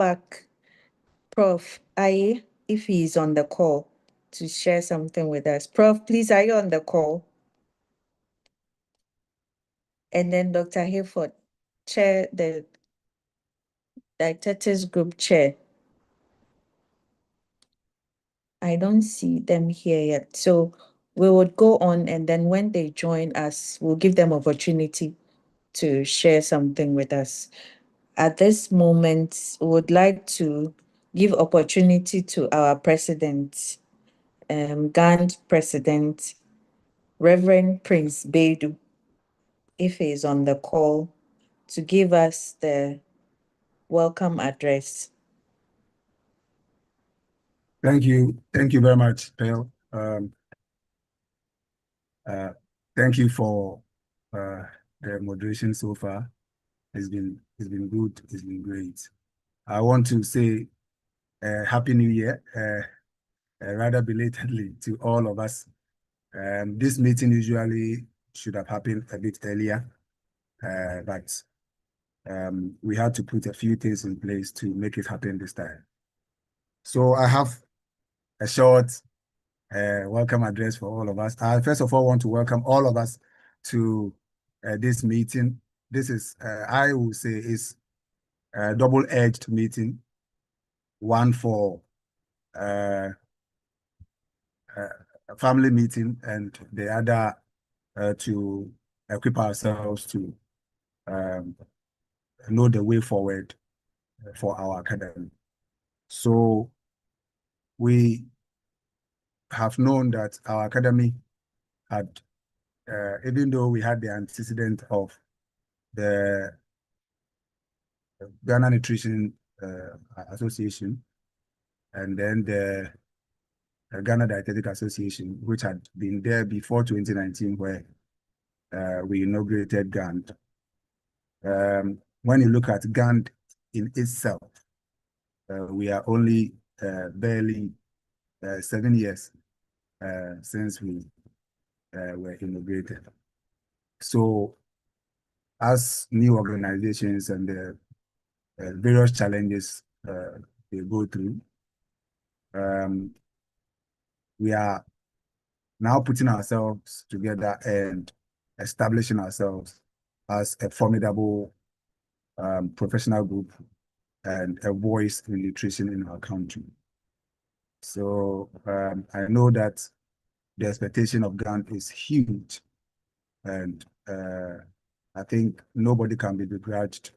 back Prof. Aye, if he's on the call to share something with us. Prof, please, are you on the call? And then Dr. Hayford, chair, the dietetics group chair. I don't see them here yet. So we would go on, and then when they join us, we'll give them opportunity to share something with us. At this moment, we would like to give opportunity to our president, GAND president, Reverend Prince Bedu, if he is on the call, to give us the welcome address. Thank you very much, Pearl. Thank you for the moderation so far. It's been good. It's been great. I want to say Happy New Year, rather belatedly, to all of us. This meeting usually should have happened a bit earlier, but we had to put a few things in place to make it happen this time. So I have a short welcome address for all of us. I first of all want to welcome all of us to this meeting. This is, I will say, is a double-edged meeting. One for a family meeting, and the other to equip ourselves to know the way forward for our academy. So we have known that our academy had, even though we had the antecedent of the Ghana Nutrition Association and then the Ghana Dietetic Association, which had been there before 2019, where we inaugurated GAND. When you look at GAND in itself, we are only barely 7 years since we were inaugurated. So as new organizations and the various challenges they go through, we are now putting ourselves together and establishing ourselves as a formidable professional group and a voice in nutrition in our country. So I know that the expectation of GAND is huge, and I think nobody can be begrudged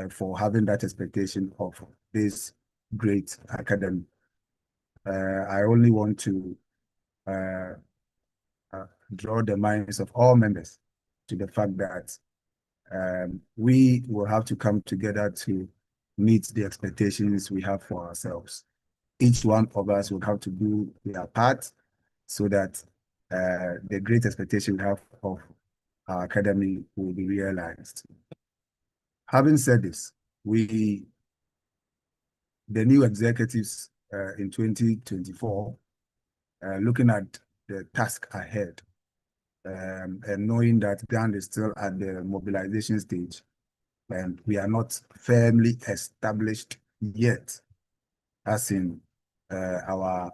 for having that expectation of this great academy. I only want to draw the minds of all members to the fact that we will have to come together to meet the expectations we have for ourselves. Each one of us will have to do their part so that the great expectation we have of our academy will be realized. Having said this, the new executives in 2024, looking at the task ahead, and knowing that GAND is still at the mobilization stage, and we are not firmly established yet, as in our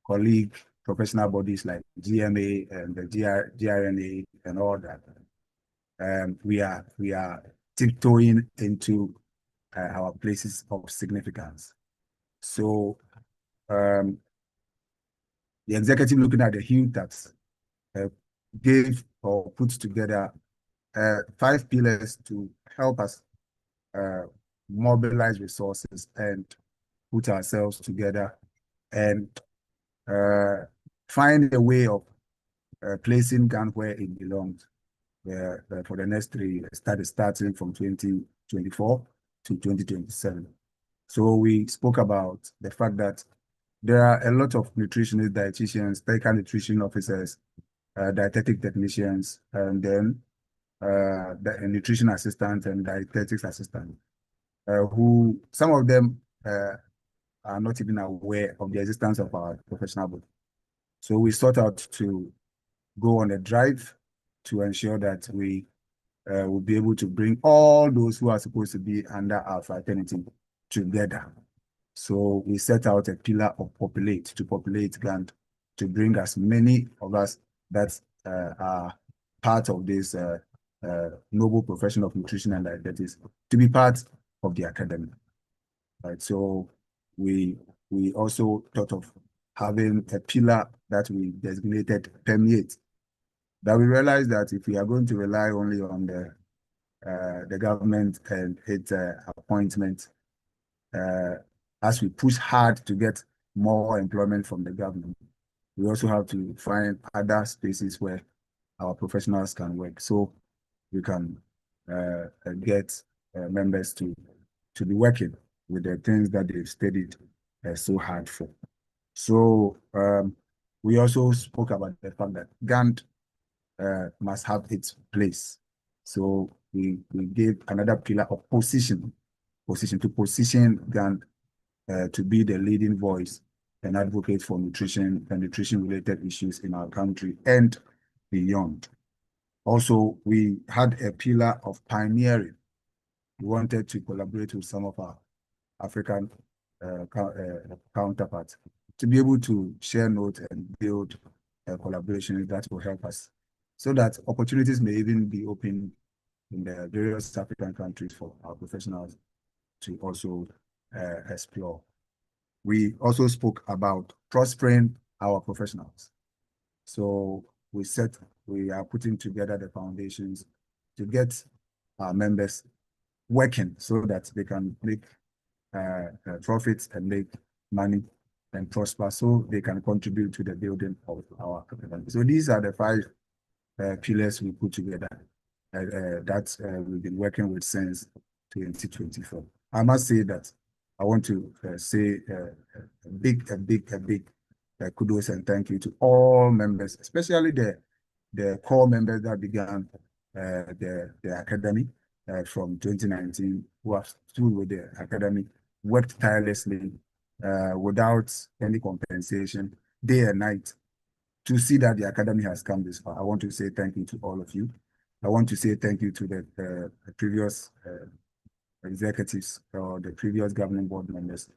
colleague professional bodies like GMA and the GRNA and all that. We are tiptoeing into our places of significance. So the executive, looking at the huge task, gave or put together 5 pillars to help us mobilize resources and put ourselves together and find a way of placing GAND where it belongs for the next 3 years, starting from 2024 to 2027. So we spoke about the fact that there are a lot of nutritionists, dietitians, technical nutrition officers, dietetic technicians, and then the nutrition assistant and dietetics assistant, who some of them are not even aware of the existence of our professional body. So we sought out to go on a drive to ensure that we will be able to bring all those who are supposed to be under our fraternity together. So we set out a pillar of populate GAND, to bring as many of us that are part of this noble profession of nutrition and dietetics to be part of the academy. Right. So we also thought of having a pillar that we designated permeate. That we realized that if we are going to rely only on the government and its appointment, as we push hard to get more employment from the government, we also have to find other spaces where our professionals can work, so we can get members to be working with the things that they've studied so hard for. So we also spoke about the fact that GAND must have its place. So we gave another pillar of position to position GAND to be the leading voice and advocate for nutrition and nutrition-related issues in our country and beyond. Also, we had a pillar of pioneering. We wanted to collaborate with some of our African counterparts to be able to share notes and build collaborations that will help us, so that opportunities may even be open in the various African countries for our professionals to also explore. We also spoke about prospering our professionals. So we are putting together the foundations to get our members working so that they can make profits and make money and prosper, so they can contribute to the building of our academy. So these are the five pillars we put together that we've been working with since 2024. I must say that I want to say a big kudos and thank you to all members, especially the core members that began the academy from 2019, who have stood with the academy, worked tirelessly without any compensation, day and night, to see that the academy has come this far. I want to say thank you to all of you. I want to say thank you to the previous executives or the previous governing board members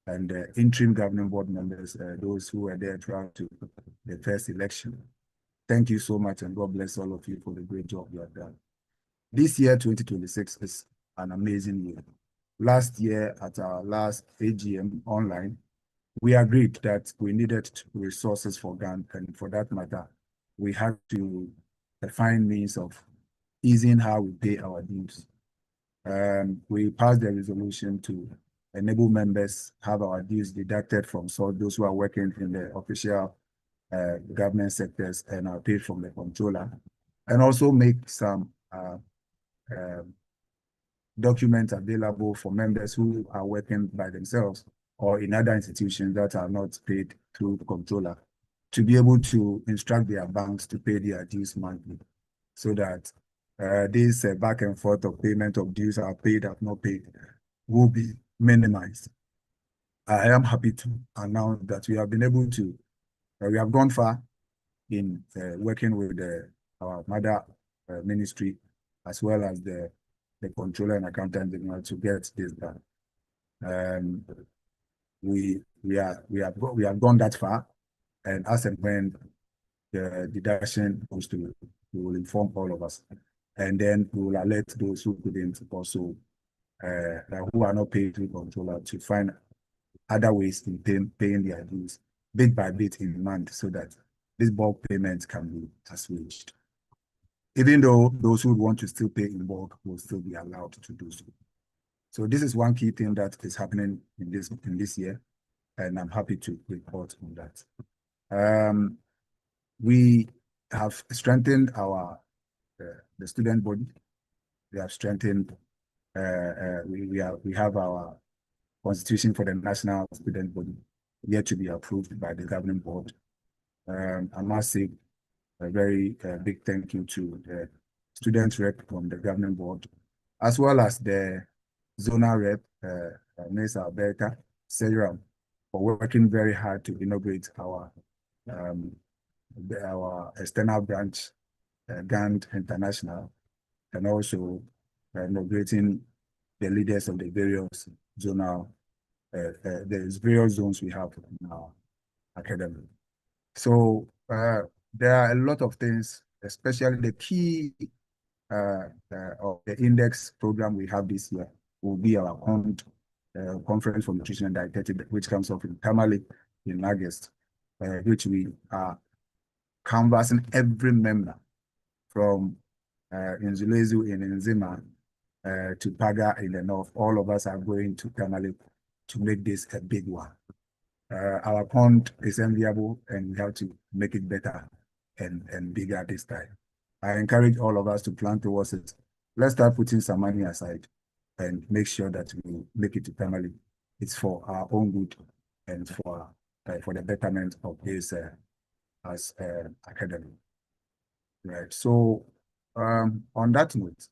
and the interim governing board members, those who were there throughout to the first election. Thank you so much, and God bless all of you for the great job you have done. This year, 2026, is an amazing year. Last year, at our last AGM online, we agreed that we needed resources for GAND, and for that matter, we had to find means of easing how we pay our dues. We passed the resolution to enable members have our dues deducted from those who are working in the official government sectors and are paid from the controller, and also make some documents available for members who are working by themselves or in other institutions that are not paid through the controller, to be able to instruct their banks to pay their dues monthly, so that this back and forth of payment of dues are paid, have not paid, will be minimized. I am happy to announce that we have been able to, we have gone far in working with our mother ministry, as well as the controller and accountant general, to get this done. We have gone that far, and as and when the deduction goes to, we will inform all of us, and then we will alert those who couldn't also who are not paid through controller, to find other ways in paying their dues bit by bit in month, so that this bulk payment can be assuaged. Even though those who want to still pay in bulk will still be allowed to do so. So this is one key thing that is happening in this year, and I'm happy to report on that. We have strengthened our the student body. We have strengthened. We have our constitution for the national student body yet to be approved by the governing board. I must say a very big thank you to the student rep from the governing board, as well as the zonal rep, Ms. Alberta Seram, for working very hard to inaugurate our external branch, GAND International, and also inaugurating the leaders of the various zonal, the various zones we have in our academy. So there are a lot of things, especially the key of the index program we have this year will be our conference for nutrition and dietetics, which comes off in Tamale in August, which we are canvassing every member from Nzulezu in Nzima to Paga in the north. All of us are going to Tamale to make this a big one. Our pond is enviable and we have to make it better and bigger this time. I encourage all of us to plan towards it. Let's start putting some money aside and make sure that we make it to family. It's for our own good and for the betterment of this as academy. Right. So on that note,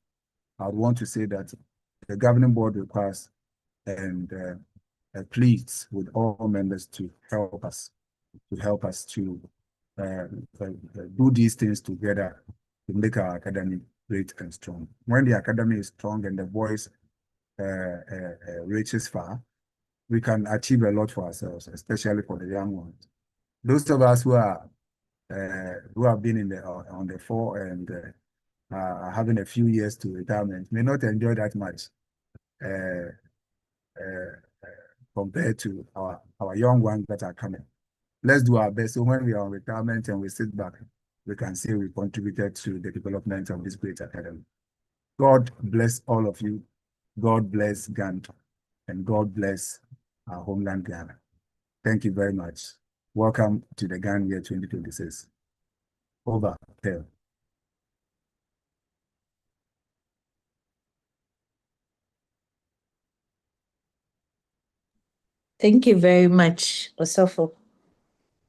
I want to say that the governing board requires and pleads with all members to help us to do these things together to make our academy great and strong. When the academy is strong and the voice reaches far, we can achieve a lot for ourselves, especially for the young ones. Those of us who have been in on the fore and having a few years to retirement may not enjoy that much compared to our young ones that are coming. Let's do our best. So when we are on retirement and we sit back, we can say we contributed to the development of this great academy. God bless all of you. God bless GAND and God bless our homeland Ghana. Thank you very much. Welcome to the GAND year 2026. Over. There. Thank you very much, Osofo.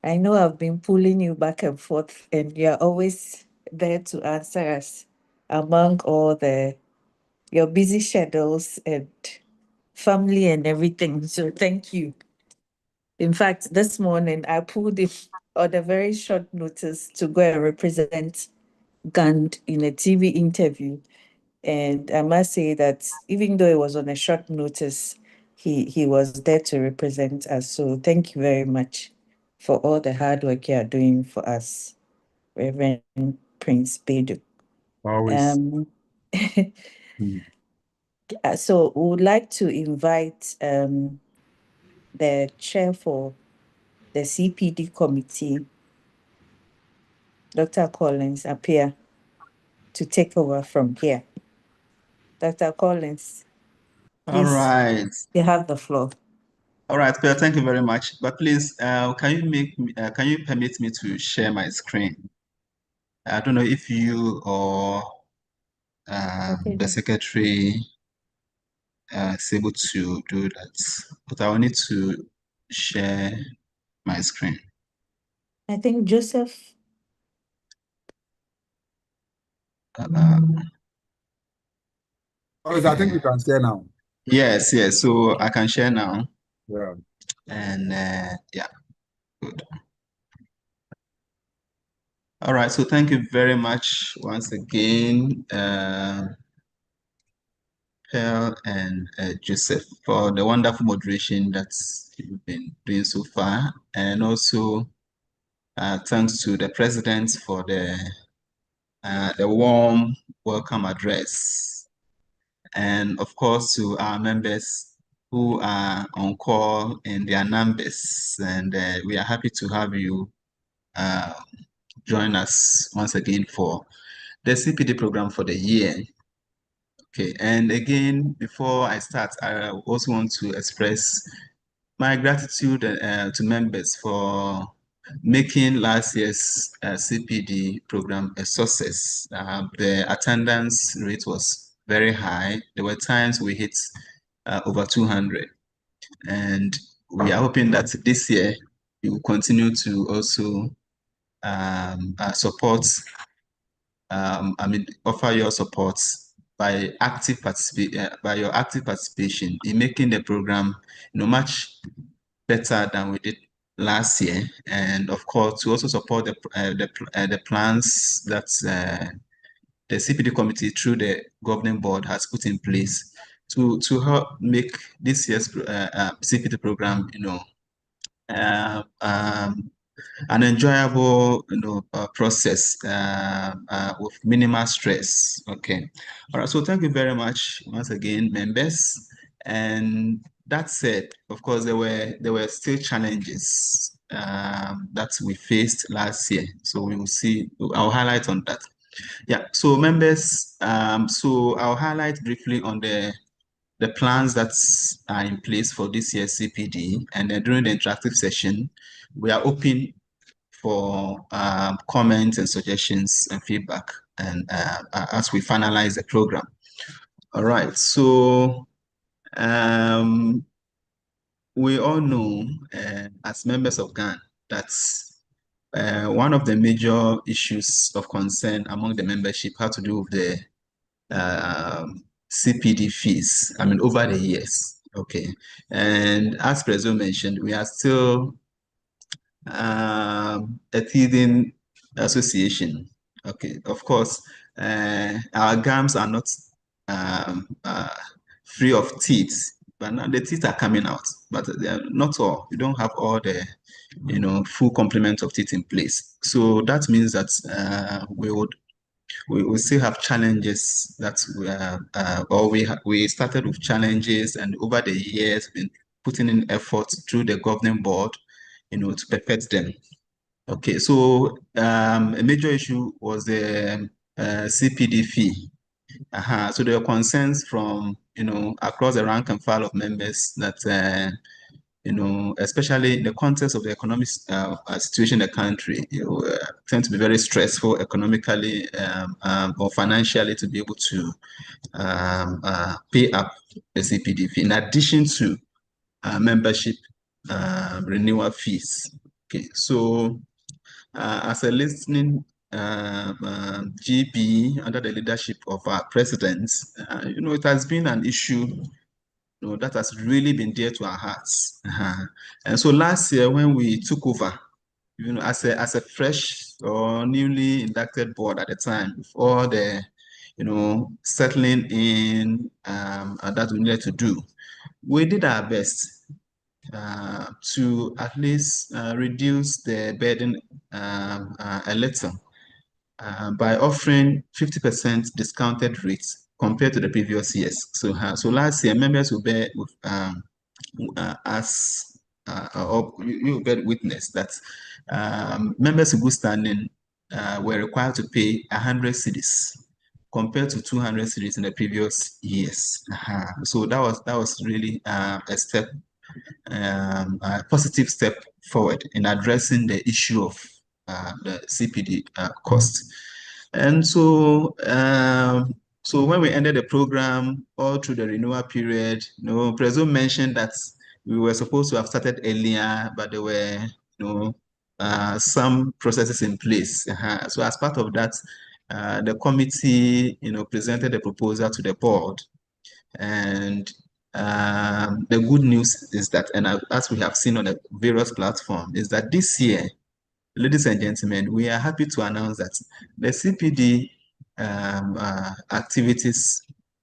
I know I've been pulling you back and forth, and you're always there to answer us among all your busy schedules and family and everything. So thank you. In fact, this morning I pulled him on a very short notice to go and represent GAND in a TV interview. And I must say that even though it was on a short notice, he was there to represent us. So thank you very much for all the hard work you are doing for us, Reverend Prince Bedu. Always. Um, Mm. so we would like to invite the chair for the CPD committee, Dr. Collins, appear to take over from here. Dr. Collins, All please, right. you have the floor. All right, Peter, thank you very much. But please, can you permit me to share my screen? I don't know if you or Okay. the secretary is able to do that, but I will need to share my screen. I think Joseph. Uh, I think you can share now. yes, yes. So I can share now, Yeah. and yeah, good. All right. So thank you very much once again. Pearl and Joseph for the wonderful moderation that you've been doing so far. And also thanks to the President for the warm welcome address. And of course to our members who are on call in their numbers. And we are happy to have you join us once again for the CPD program for the year. Okay, and again, before I start, I also want to express my gratitude to members for making last year's CPD program a success. The attendance rate was very high. There were times we hit over 200. And we are hoping that this year you will continue to also support offer your support by by your active participation in making the program, much better than we did last year, and of course to also support the plans that the CPD committee through the governing board has put in place to help make this year's CPD program, an enjoyable, process with minimal stress. Okay. All right. So thank you very much once again, members. And that said, of course, there were still challenges that we faced last year. So we will see. I'll highlight on that. Yeah. So members. So I'll highlight briefly on the plans that are in place for this year's CPD, and then during the interactive session, we are open for comments and suggestions and feedback, and as we finalize the program. All right, so we all know as members of GAN that one of the major issues of concern among the membership had to do with the CPD fees, I mean, over the years. Okay, and as Prezo mentioned, we are still a teething association. Okay, of course, our gums are not um, uh, free of teeth, but now the teeth are coming out. But they are not all. You don't have all the, full complement of teeth in place. So that means that we will still have challenges that or we started with challenges, and over the years been putting in effort through the governing board, to perfect them. Okay, so a major issue was the CPD fee. So there are concerns from across the rank and file of members that especially in the context of the economic situation in the country, tend to be very stressful economically or financially to be able to pay up the CPD fee, in addition to membership renewal fees. Okay, so as a listening GP under the leadership of our president, it has been an issue that has really been dear to our hearts. And so last year when we took over, as a fresh or newly inducted board at the time, with all the, settling in that we needed to do, we did our best to at least reduce the burden a little by offering 50% discounted rates compared to the previous years. So last year, members will bear with us, or you will bear witness that members in good standing were required to pay 100 cedis compared to 200 cedis in the previous years. So that was really a step, a positive step forward in addressing the issue of the CPD cost. And so when we ended the program all through the renewal period, Prezo mentioned that we were supposed to have started earlier, but there were, some processes in place. So as part of that, the committee, presented a proposal to the board. And the good news is that, and as we have seen on the various platforms, is that this year, ladies and gentlemen, we are happy to announce that the CPD activities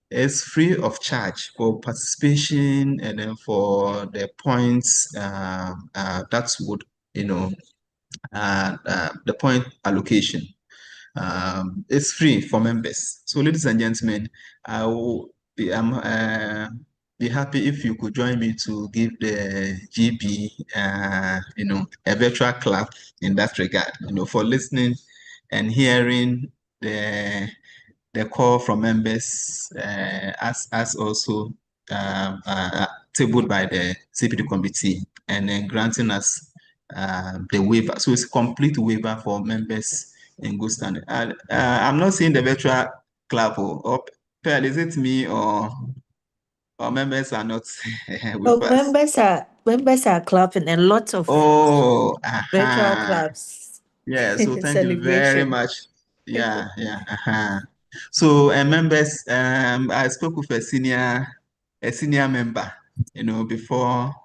is free of charge for participation, and then for the points that would, the point allocation. It's free for members. So, ladies and gentlemen, I will be happy if you could join me to give the GB, a virtual clap in that regard, for listening and hearing the call from members, as also tabled by the CPD committee, and then granting us the waiver. So it's a complete waiver for members in good standing. I'm not seeing the virtual clap. Or Pearl, is it me, or members are not with Oh, us? members are clapping, and lots of Oh, virtual aha. claps. Yeah, so thank you very Celebration. much. Yeah, yeah. So, members, I spoke with a senior member, before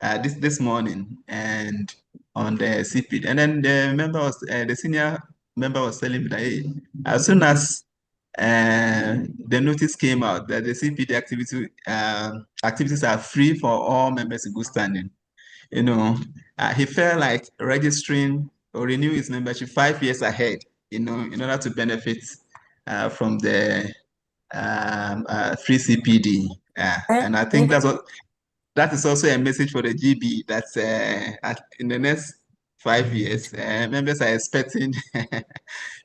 this morning, and on the CPD, and then the senior member was telling me that, hey, as soon as the notice came out that the CPD activities are free for all members in good standing. He felt like registering or renew his membership 5 years ahead, in order to benefit from the free CPD. And I think that is also a message for the GB that in the next 5 years, members are expecting,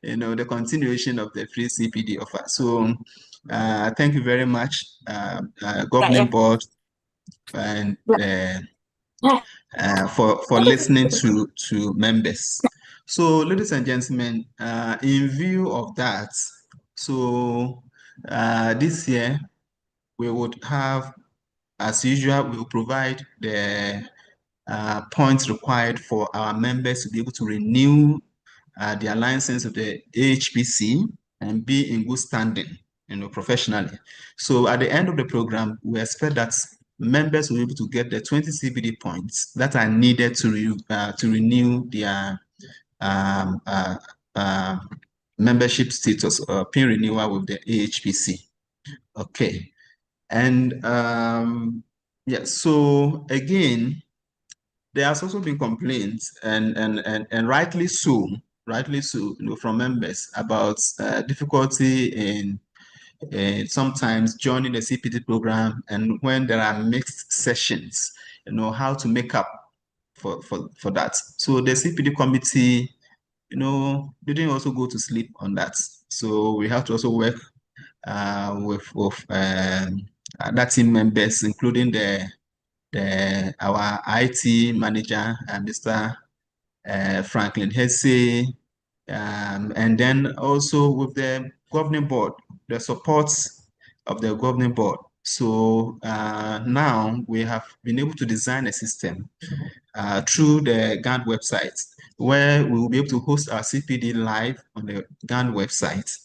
the continuation of the free CPD offer. So, thank you very much, governing board, and for listening to members. So, ladies and gentlemen, in view of that, so this year we would have, as usual, we will provide the points required for our members to be able to renew their license with the AHPC and be in good standing, professionally. So at the end of the program, we expect that members will be able to get the 20 CPD points that are needed to renew their membership status or PIN renewal with the AHPC. Okay. And yeah, so again, there has also been complaints, and rightly so, from members about difficulty in sometimes joining the CPD program, and when there are mixed sessions, how to make up for that. So the CPD committee, didn't also go to sleep on that. So we have to also work with other team members, including our IT manager, Mr. Franklin Hesse, and then also with the governing board, the support of the governing board. So now we have been able to design a system through the GAND website, where we will be able to host our CPD live on the GAND website.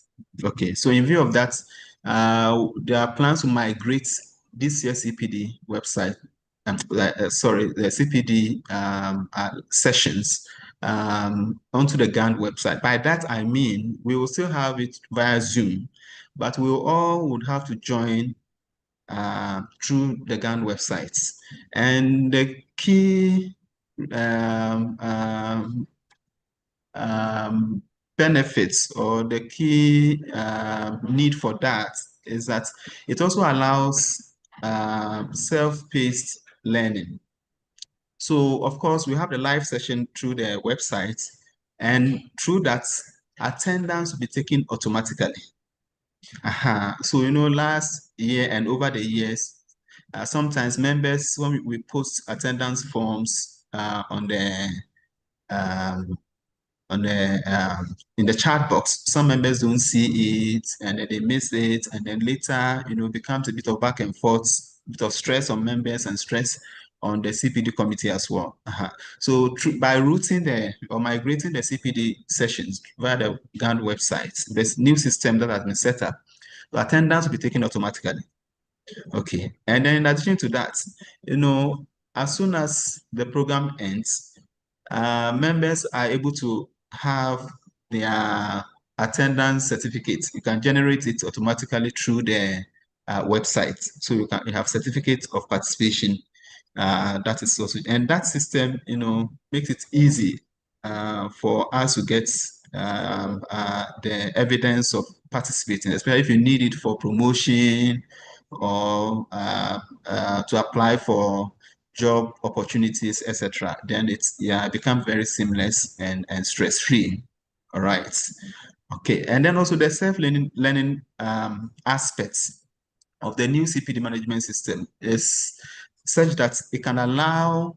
Okay, so in view of that, there are plans to migrate this year's CPD website, the CPD sessions onto the GAND website. By that, I mean, we will still have it via Zoom, but we all would have to join through the GAND websites. And the key benefits, or the key need for that, is that it also allows self-paced learning. So, of course, we have the live session through the website, and through that, attendance will be taken automatically. So, last year and over the years, sometimes members, when we post attendance forms on the in the chat box, some members don't see it, and then they miss it, and then later, becomes a bit of back and forth, bit of stress on members and stress on the CPD committee as well. So by migrating the CPD sessions via the GAND website, this new system that has been set up, the attendance will be taken automatically. Okay, and then in addition to that, as soon as the program ends, members are able to have their attendance certificates. You can generate it automatically through the website. So you have certificate of participation. That is also, and that system, makes it easy for us to get the evidence of participating, especially if you need it for promotion or to apply for job opportunities, etc. Then it becomes very seamless and stress-free. All right. Okay. And then also the self-learning aspects of the new CPD management system is such that it can allow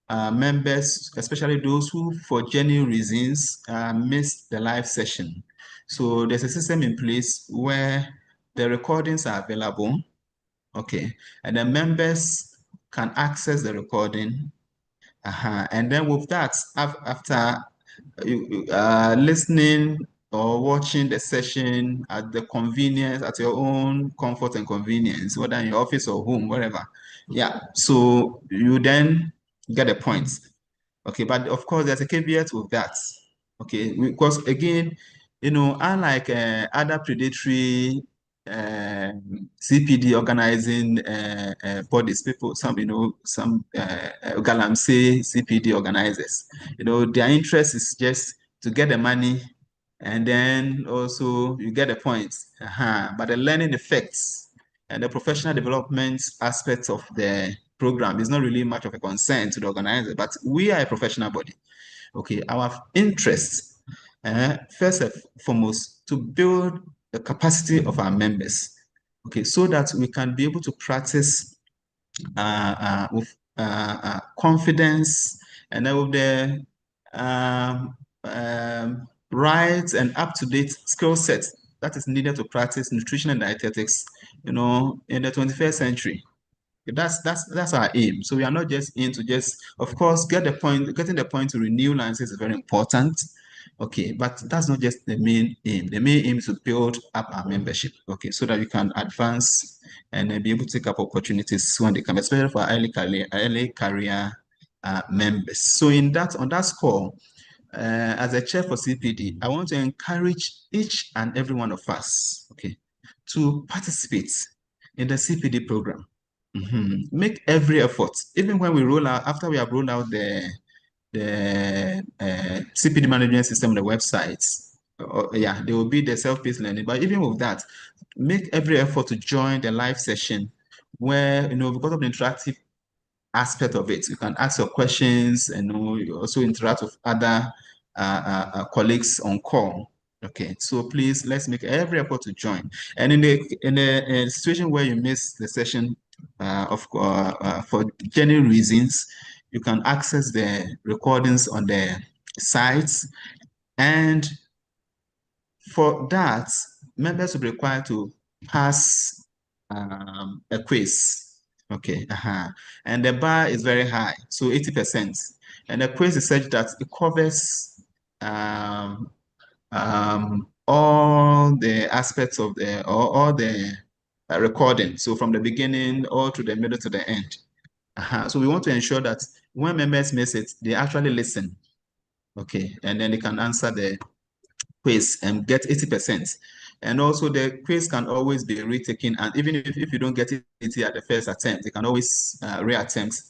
members, especially those who, for genuine reasons, missed the live session. So there's a system in place where the recordings are available. Okay, and the members can access the recording. And then with that, after listening or watching the session at the convenience, at your own comfort and convenience, whether in your office or home, wherever. Yeah, so you then get a point. Okay, but of course, there's a caveat with that. Okay, because again, Unlike other predatory CPD organizing bodies, some galamsey CPD organizers, their interest is just to get the money, and then also you get the points. But the learning effects and the professional development aspects of the program is not really much of a concern to the organizer, but we are a professional body. Okay, our interest, first and foremost, to build the capacity of our members, okay, so that we can be able to practice with confidence, and then with the right and up-to-date skill set that is needed to practice nutrition and dietetics, in the 21st century. That's our aim. So we are not just in to just, of course, getting the point to renew licenses is very important. Okay, but that's not just the main aim. The main aim is to build up our membership, okay, so that we can advance and be able to take up opportunities when they come, especially for early career members. So on that score, as a chair for CPD, I want to encourage each and every one of us, okay, to participate in the CPD program. Make every effort, even when we roll out, after we have rolled out the CPD management system on the websites. There will be the self-paced learning. But even with that, make every effort to join the live session where, because of the interactive aspect of it, you can ask your questions, and you also interact with other colleagues on call. Okay, so please, let's make every effort to join. And in a situation where you miss the session for genuine reasons, you can access the recordings on the sites. And for that, members will be required to pass a quiz. Okay, and the bar is very high, so 80%. And the quiz is such that it covers all the aspects of all the recording. So from the beginning all to the middle to the end. So we want to ensure that when members miss it, they actually listen. Okay, and then they can answer the quiz and get 80%. And also the quiz can always be retaken, and even if you don't get it at the first attempt, you can always reattempt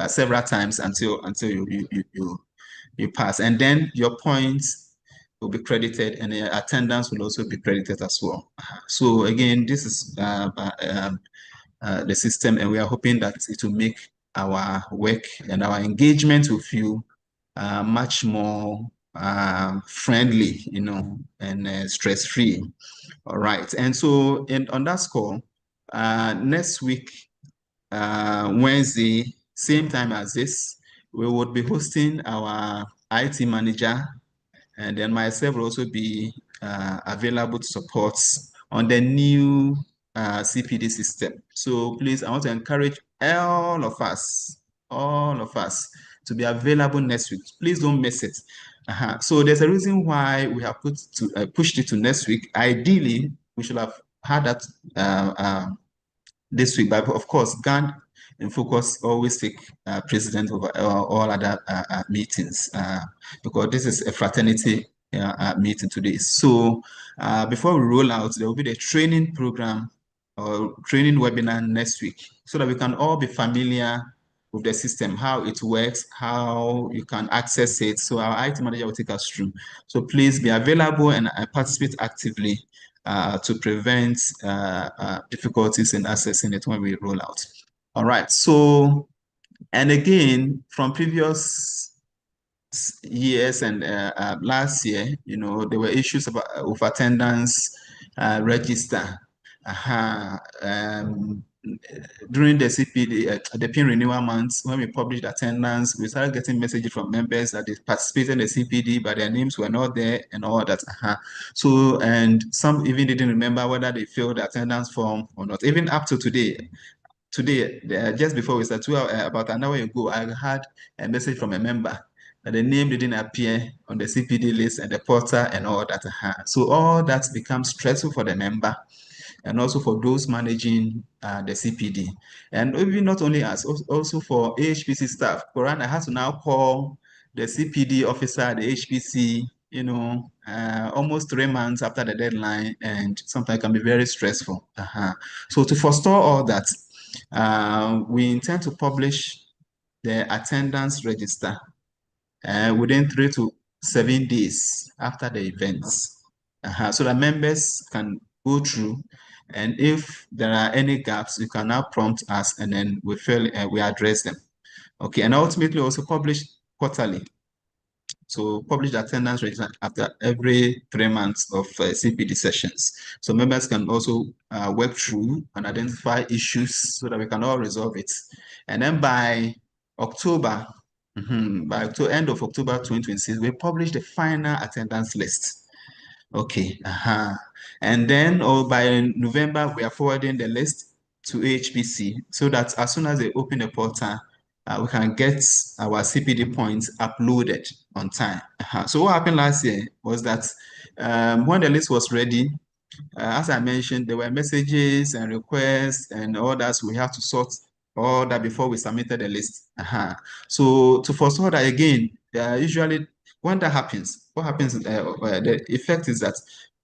several times until you pass. And then your points will be credited, and the attendance will also be credited as well. So again, this is the system, and we are hoping that it will make our work and our engagement with you much more friendly, and stress-free. All right. And so on that score, next week, Wednesday, same time as this, we would be hosting our IT manager, and then myself will also be available to support on the new CPD system. So please, I want to encourage all of us to be available next week. Please don't miss it. So there's a reason why we have pushed it to next week. Ideally, we should have had that this week, but of course, GAND in focus always take precedence over all other meetings, because this is a fraternity meeting today. So before we roll out, there will be the training program or training webinar next week, so that we can all be familiar with the system, how it works, how you can access it. So our IT manager will take us through. So please be available and participate actively to prevent difficulties in accessing it when we roll out. All right. So, and again, from previous years and last year, there were issues with attendance register. During the CPD, the PIN renewal months, when we published attendance, we started getting messages from members that they participated in the CPD, but their names were not there and all that. So, and some even didn't remember whether they filled the attendance form or not. Even up to today, just before we started, about an hour ago, I had a message from a member that the name didn't appear on the CPD list and the portal and all that. So all that becomes stressful for the member, and also for those managing the CPD. And even not only us, also for AHPC staff, Corona has to now call the CPD officer, the HPC, almost 3 months after the deadline, and sometimes it can be very stressful. So to forestall all that, we intend to publish the attendance register within 3 to 7 days after the events, so that members can go through, and if there are any gaps, you can now prompt us, and then we address them. Okay, and ultimately also publish quarterly. So publish the attendance register after every 3 months of CPD sessions. So members can also work through and identify issues so that we can all resolve it. And then by October, end of October 2026, we publish the final attendance list. Okay, and then by November, we are forwarding the list to HPC so that as soon as they open the portal, we can get our CPD points uploaded on time. So what happened last year was that when the list was ready, as I mentioned, there were messages and requests and all that, so we have to sort all that before we submitted the list. So to forestall that again, usually when that happens, what happens, the effect is that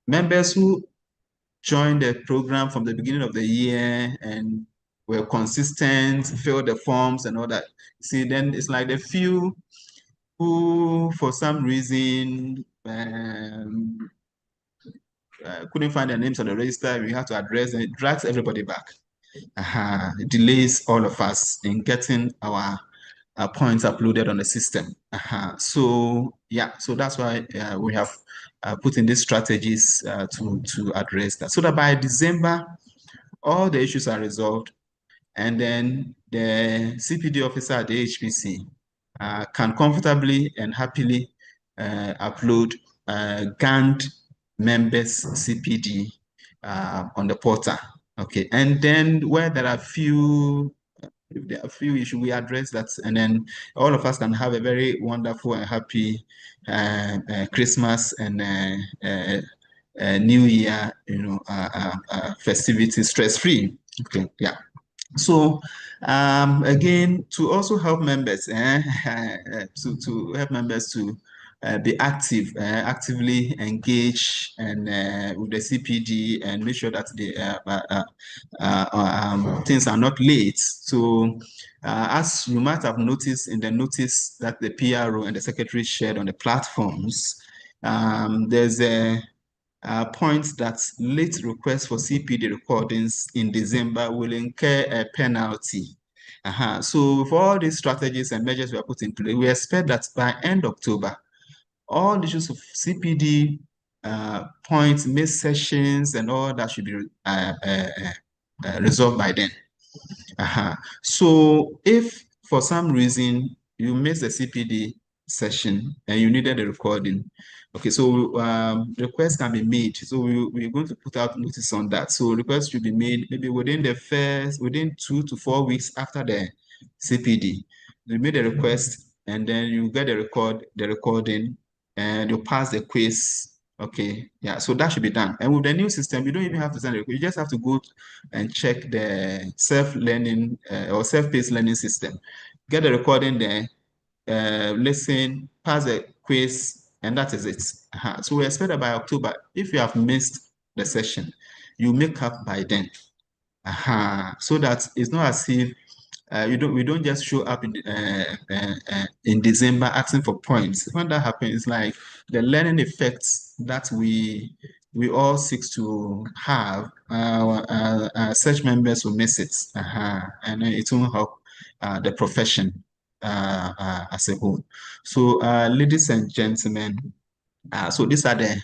members who joined the program from the beginning of the year and were consistent, filled the forms and all that, see, then it's like the few who, for some reason, couldn't find their names on the register, we have to address, and it drags everybody back. It delays all of us in getting our points uploaded on the system. So yeah, so that's why we have put in these strategies to address that, so that by December, all the issues are resolved, and then the CPD officer at the HPC can comfortably and happily upload GAND members CPD on the portal. Okay, and then where there are few, if there are few issues, we address that, and then all of us can have a very wonderful and happy Christmas and New Year, festivities stress-free. Okay, yeah. So again, to also help members, to help members to be actively engage and with the CPD, and make sure that things are not late. So as you might have noticed in the notice that the PRO and the secretary shared on the platforms, there's a points that late requests for CPD recordings in December will incur a penalty. So for all these strategies and measures we are putting in place, we expect that by end October, all issues of CPD points, missed sessions, and all that should be resolved by then. So if for some reason you missed a CPD session and you needed a recording, okay, so requests can be made. So we're going to put out notice on that. So requests should be made maybe within 2 to 4 weeks after the CPD. You made a request, and then you get the recording, and you pass the quiz. Okay, yeah, so that should be done. And with the new system, you don't even have to send a request. You just have to go and check the self-learning or self-paced learning system. Get the recording there, listen, pass the quiz, and that is it. So we expect that by October, if you have missed the session, you make up by then. So that it's not as if we don't just show up in December asking for points. When that happens, it's like the learning effects that we all seek to have, such members will miss it, and then it won't help the profession as a whole. So, ladies and gentlemen, so these are the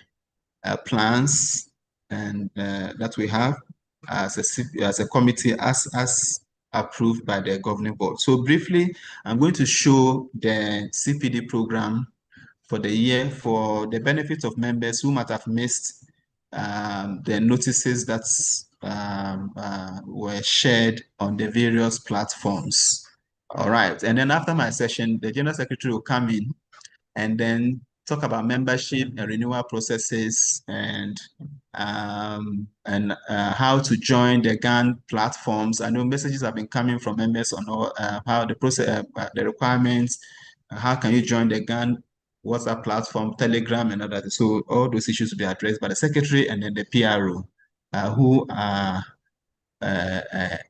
plans and that we have as a committee, as approved by the governing board. So briefly, I'm going to show the CPD program for the year for the benefit of members who might have missed the notices that were shared on the various platforms. All right, and then after my session, the General Secretary will come in and then talk about membership and renewal processes, and how to join the GAND platforms. I know messages have been coming from members on how the process, the requirements, how can you join the GAND WhatsApp platform, Telegram, and other. So all those issues will be addressed by the secretary and then the PRO, who are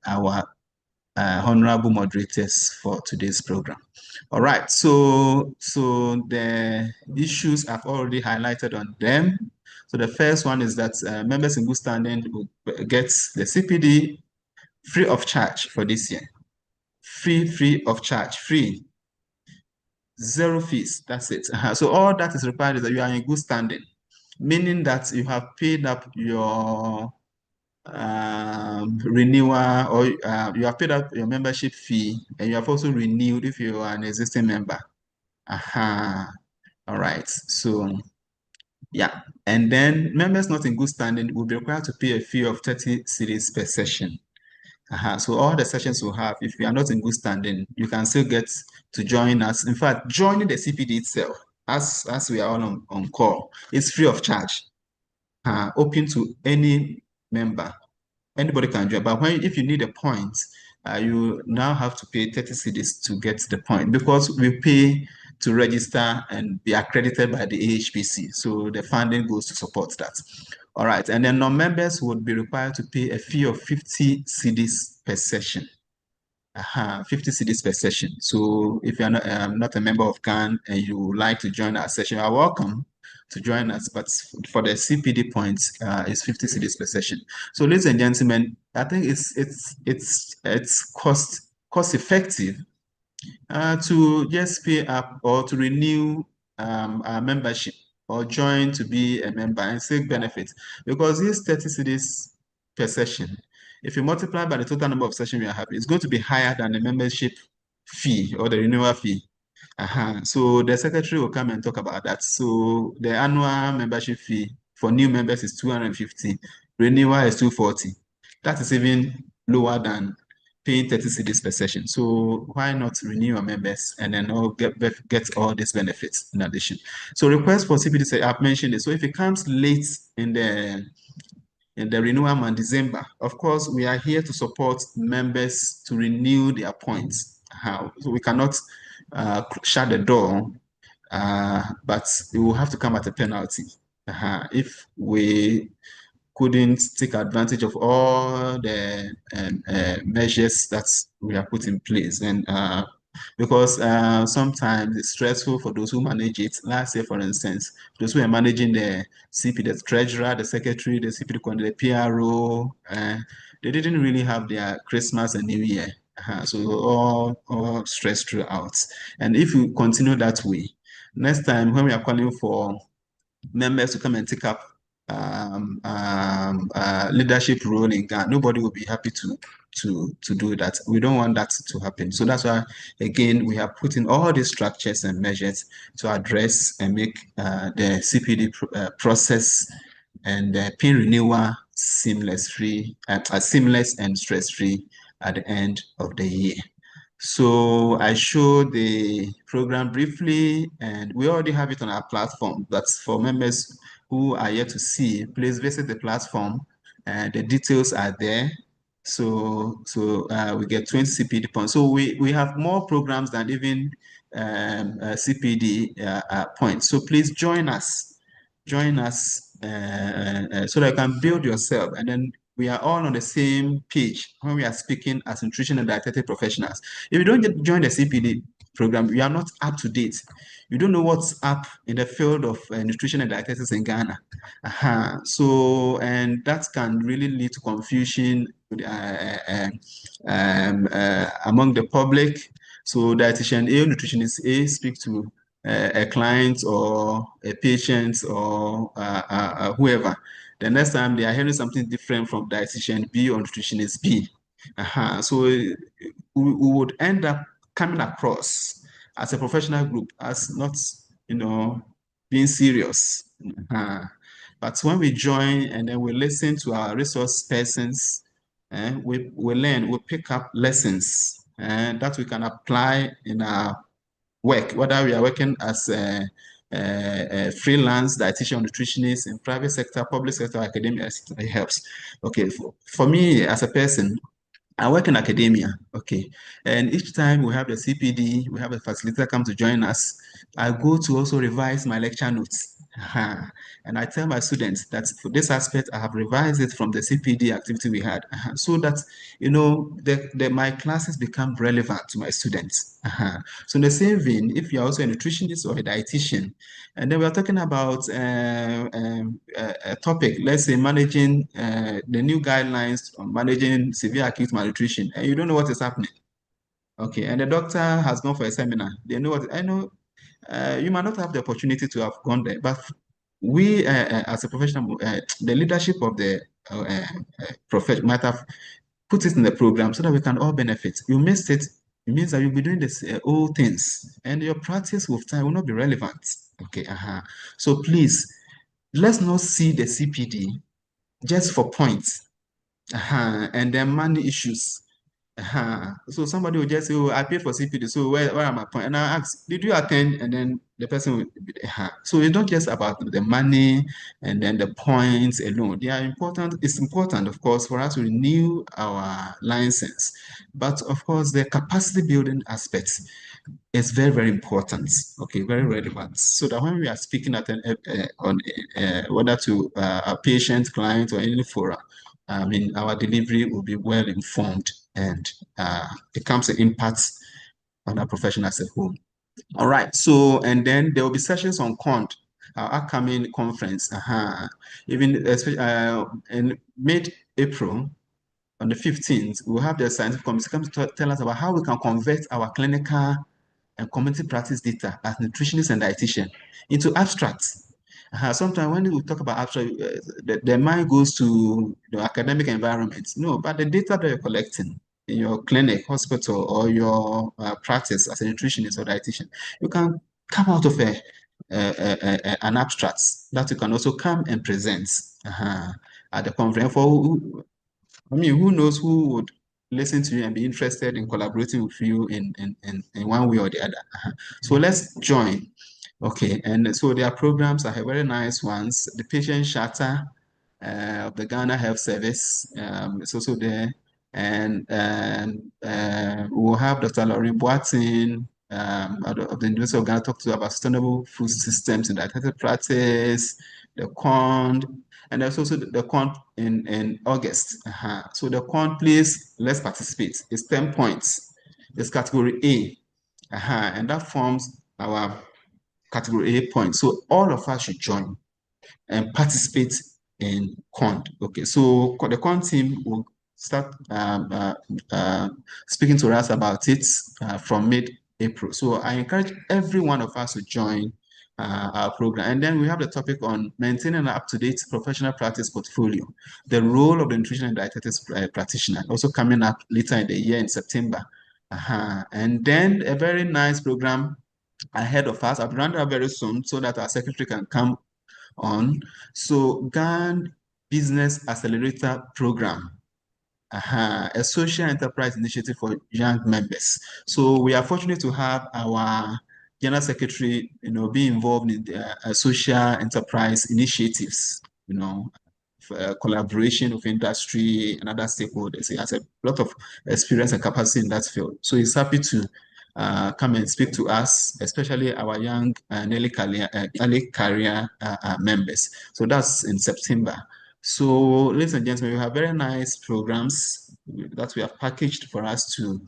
our honorable moderators for today's program. All right, so the issues I've already highlighted on them. So the first one is that members in good standing will get the CPD free of charge for this year. Free of charge, free. Zero fees, that's it. So all that is required is that you are in good standing, meaning that you have paid up your renewal, or you have paid up your membership fee, and you have also renewed if you are an existing member. All right, so yeah, and then members not in good standing will be required to pay a fee of 30 cedis per session. So all the sessions we have, if you are not in good standing, you can still get to join us. In fact, joining the CPD itself, as we are all on call, is free of charge, open to any member. Anybody can join. But if you need a point, you now have to pay 30 cedis to get the point, because we pay to register and be accredited by the AHPC. So the funding goes to support that. All right, and then non-members would be required to pay a fee of 50 cedis per session. 50 cedis per session. So if you're not a member of GAND and you would like to join our session, you are welcome to join us. But for the CPD points, it's 50 cedis per session. So ladies and gentlemen, I think it's cost effective to just pay up or to renew our membership or join to be a member and seek benefits, because these 30 cedis per session, if you multiply by the total number of sessions we are having, it's going to be higher than the membership fee or the renewal fee. So the secretary will come and talk about that. So the annual membership fee for new members is 250, renewal is 240. That is even lower than paying 30 cedis per session. So why not renew your members and then get all these benefits in addition? So request for CPD, I've mentioned it. So if it comes late in the renewal month, December, of course, we are here to support members to renew their points. So we cannot shut the door, but it will have to come at a penalty. If we couldn't take advantage of all the measures that we have put in place. And because sometimes it's stressful for those who manage it. Last year, for instance, those who are managing the CP, the treasurer, the secretary, the CPD, the PRO, they didn't really have their Christmas and New Year. So all stressed throughout. And if we continue that way, next time when we are calling for members to come and take up leadership role in Ghana, nobody will be happy to do that. We don't want that to happen. So that's why, again, we have put in all these structures and measures to address and make the CPD process and the PIN renewal seamless and stress-free at the end of the year. So I showed the program briefly, and we already have it on our platform. That's for members who are yet to see. Please visit the platform, and the details are there. So we get 20 CPD points. So we have more programs than even CPD points. So please join us. So that you can build yourself, and then we are all on the same page when we are speaking as nutrition and dietetic professionals. If you don't join the CPD program, you are not up to date. You don't know what's up in the field of nutrition and dietetics in Ghana. So, and that can really lead to confusion among the public. So dietitian A, nutritionist A speak to a client or a patient or whoever. The next time they are hearing something different from dietitian B or nutritionist B. So we would end up coming across as a professional group as not, being serious. But when we join and then we listen to our resource persons, we learn, we pick up lessons that we can apply in our work, whether we are working as a freelance dietitian, nutritionist in private sector, public sector, academia, it helps. Okay, for me as a person, I work in academia, okay, and each time we have the CPD, we have a facilitator come to join us. I go to also revise my lecture notes. And I tell my students that for this aspect, I have revised it from the CPD activity we had, so that my classes become relevant to my students. So in the same vein, if you're also a nutritionist or a dietitian, and then we're talking about a topic, let's say managing the new guidelines on managing severe acute malnutrition, and you don't know what is happening. Okay, and the doctor has gone for a seminar. They know what I know. You might not have the opportunity to have gone there, but we, as a professional, the leadership of the profession might have put it in the program so that we can all benefit. You missed it, it means that you'll be doing this old things, and your practice with time will not be relevant. Okay, so please, let's not see the CPD just for points, and then money issues. So somebody will just say, "Oh, I paid for CPD, so where are my points?" And I ask, "Did you attend?" And then the person will be, So it's not just about the money and then the points alone. They are important. It's important, of course, for us to renew our license, but of course, the capacity building aspect is very, very important. Okay, very relevant. So that when we are speaking at on whether to a patient, client, or any forum, I mean, our delivery will be well informed and becomes an impact on our profession as a whole. All right. So, and then there will be sessions on COND, our upcoming conference. Even especially in mid-April, on the 15th, we'll have the scientific committee come to tell us about how we can convert our clinical and community practice data as nutritionists and dietitian into abstracts. Sometimes when we talk about abstract, the mind goes to the academic environment. No, but the data that you're collecting in your clinic, hospital, or your practice as a nutritionist or dietitian, you can come out of an abstract that you can also come and present at the conference. Who knows who would listen to you and be interested in collaborating with you in one way or the other. So let's join. Okay, and so their programs are very nice ones. The patient charter of the Ghana Health Service is also there. And we'll have Dr. Lauren Boatin of the University of Ghana talk to about sustainable food systems in dietetic practice, the COND, and there's also the COND in August. So the COND, please, let's participate. It's 10 points. It's category A. And that forms our category A point. So all of us should join and participate in COND. Okay, so the COND team will start speaking to us about it from mid-April. So I encourage every one of us to join our program. And then we have the topic on maintaining an up-to-date professional practice portfolio, the role of the nutrition and dietetics practitioner, also coming up later in the year in September. And then a very nice program ahead of us. I'll be running out very soon so that our secretary can come on. So GAND Business Accelerator Program, a social enterprise initiative for young members. So we are fortunate to have our General Secretary, be involved in the social enterprise initiatives, collaboration with industry and other stakeholders. He has a lot of experience and capacity in that field. So he's happy to come and speak to us, especially our young early career members. So that's in September. So, ladies and gentlemen, we have very nice programs that we have packaged for us to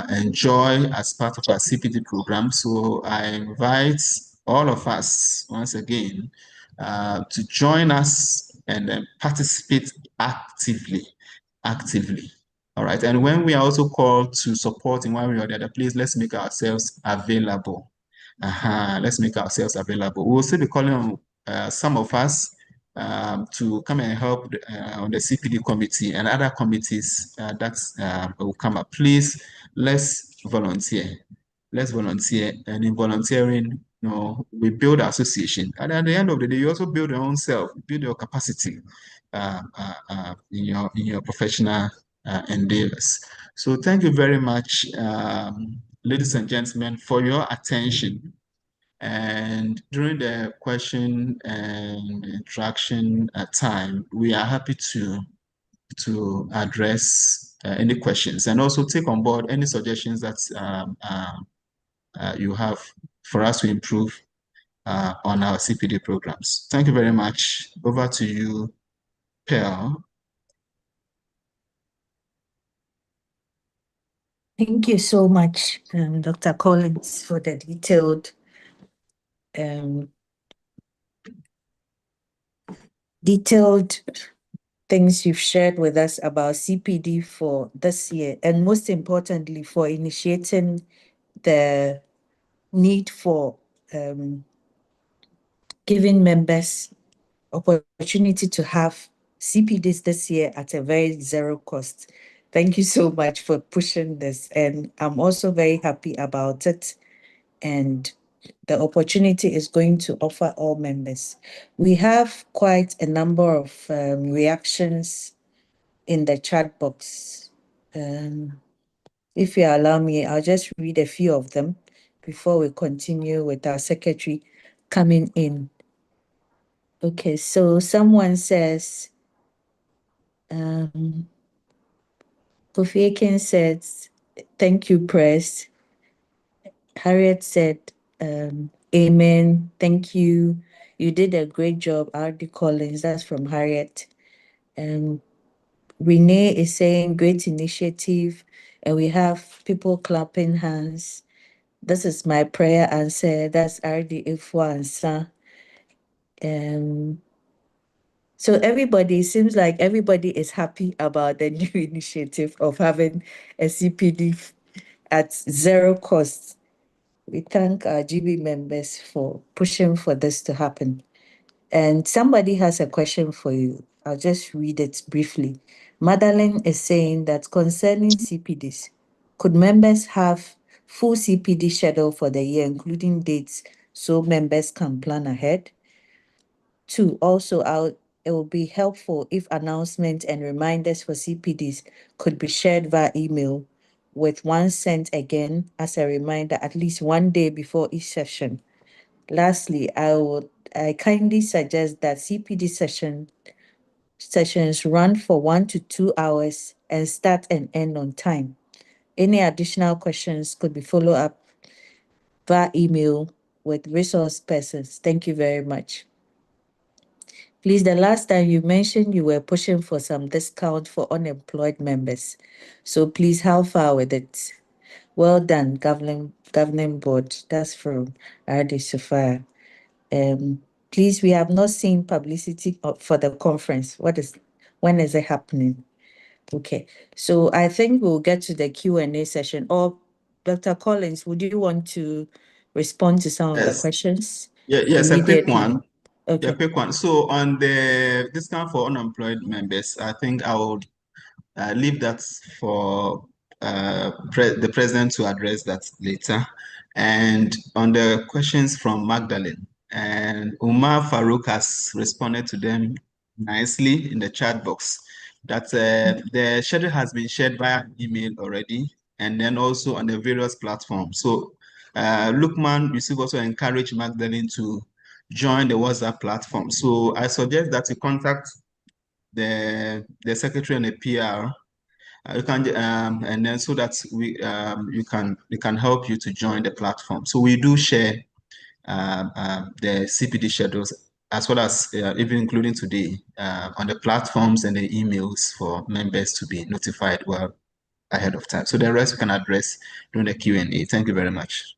enjoy as part of our CPD program. So I invite all of us once again to join us and participate actively. All right. And when we are also called to support in one way or the other, please let's make ourselves available. Let's make ourselves available. We'll still be calling on some of us to come and help on the CPD committee and other committees that will come up. Please, let's volunteer. Let's volunteer. And in volunteering, we build association. And at the end of the day, you also build your own self, build your capacity in your professional endeavors. So thank you very much, ladies and gentlemen, for your attention. And during the question and interaction time, we are happy to address any questions and also take on board any suggestions that you have for us to improve on our CPD programs. Thank you very much. Over to you, Pearl. Thank you so much, Dr. Collins, for the um, detailed things you've shared with us about CPD for this year, and most importantly, for initiating the need for giving members opportunity to have CPDs this year at a very zero cost. Thank you so much for pushing this, and I'm also very happy about it. And the opportunity is going to offer all members. We have quite a number of reactions in the chat box. If you allow me, I'll just read a few of them before we continue with our secretary coming in. Okay, so someone says, Kofi Akin says, thank you, Press. Harriet said, amen, thank you. You did a great job, R.D. Collins. That's from Harriet. Renee is saying, great initiative. And we have people clapping hands. This is my prayer answer. That's R.D. Ifwansa. So everybody, seems like everybody is happy about the new initiative of having a CPD at zero cost. We thank our GB members for pushing for this to happen. And somebody has a question for you. I'll just read it briefly. Madeline is saying that concerning CPDs, could members have full CPD schedule for the year, including dates, so members can plan ahead? Two, also, it will be helpful if announcements and reminders for CPDs could be shared via email with one sent again as a reminder at least one day before each session. Lastly, I kindly suggest that CPD sessions run for 1 to 2 hours and start and end on time. Any additional questions could be followed up via email with resource persons. Thank you very much. Please, the last time you mentioned you were pushing for some discount for unemployed members. So please, how far with it? Well done, governing board. That's from RD Sofia. Please, we have not seen publicity for the conference. When is it happening? Okay, so I think we'll get to the Q&A session. Or Dr. Collins, would you want to respond to some of the questions Yes, a quick immediately? one. Okay. Yeah, quick one. So on the discount for unemployed members, I think I would leave that for the president to address that later. And on the questions from Magdalene, and Umar Farouk has responded to them nicely in the chat box that the schedule has been shared via email already, and then also on the various platforms. So Lukman, you should also encourage Magdalene to join the WhatsApp platform. So I suggest that you contact the secretary and the PR. You can and then so that we can help you to join the platform. So we do share the CPD schedules as well as even including today on the platforms and the emails for members to be notified well ahead of time. So the rest we can address during the Q&A. Thank you very much.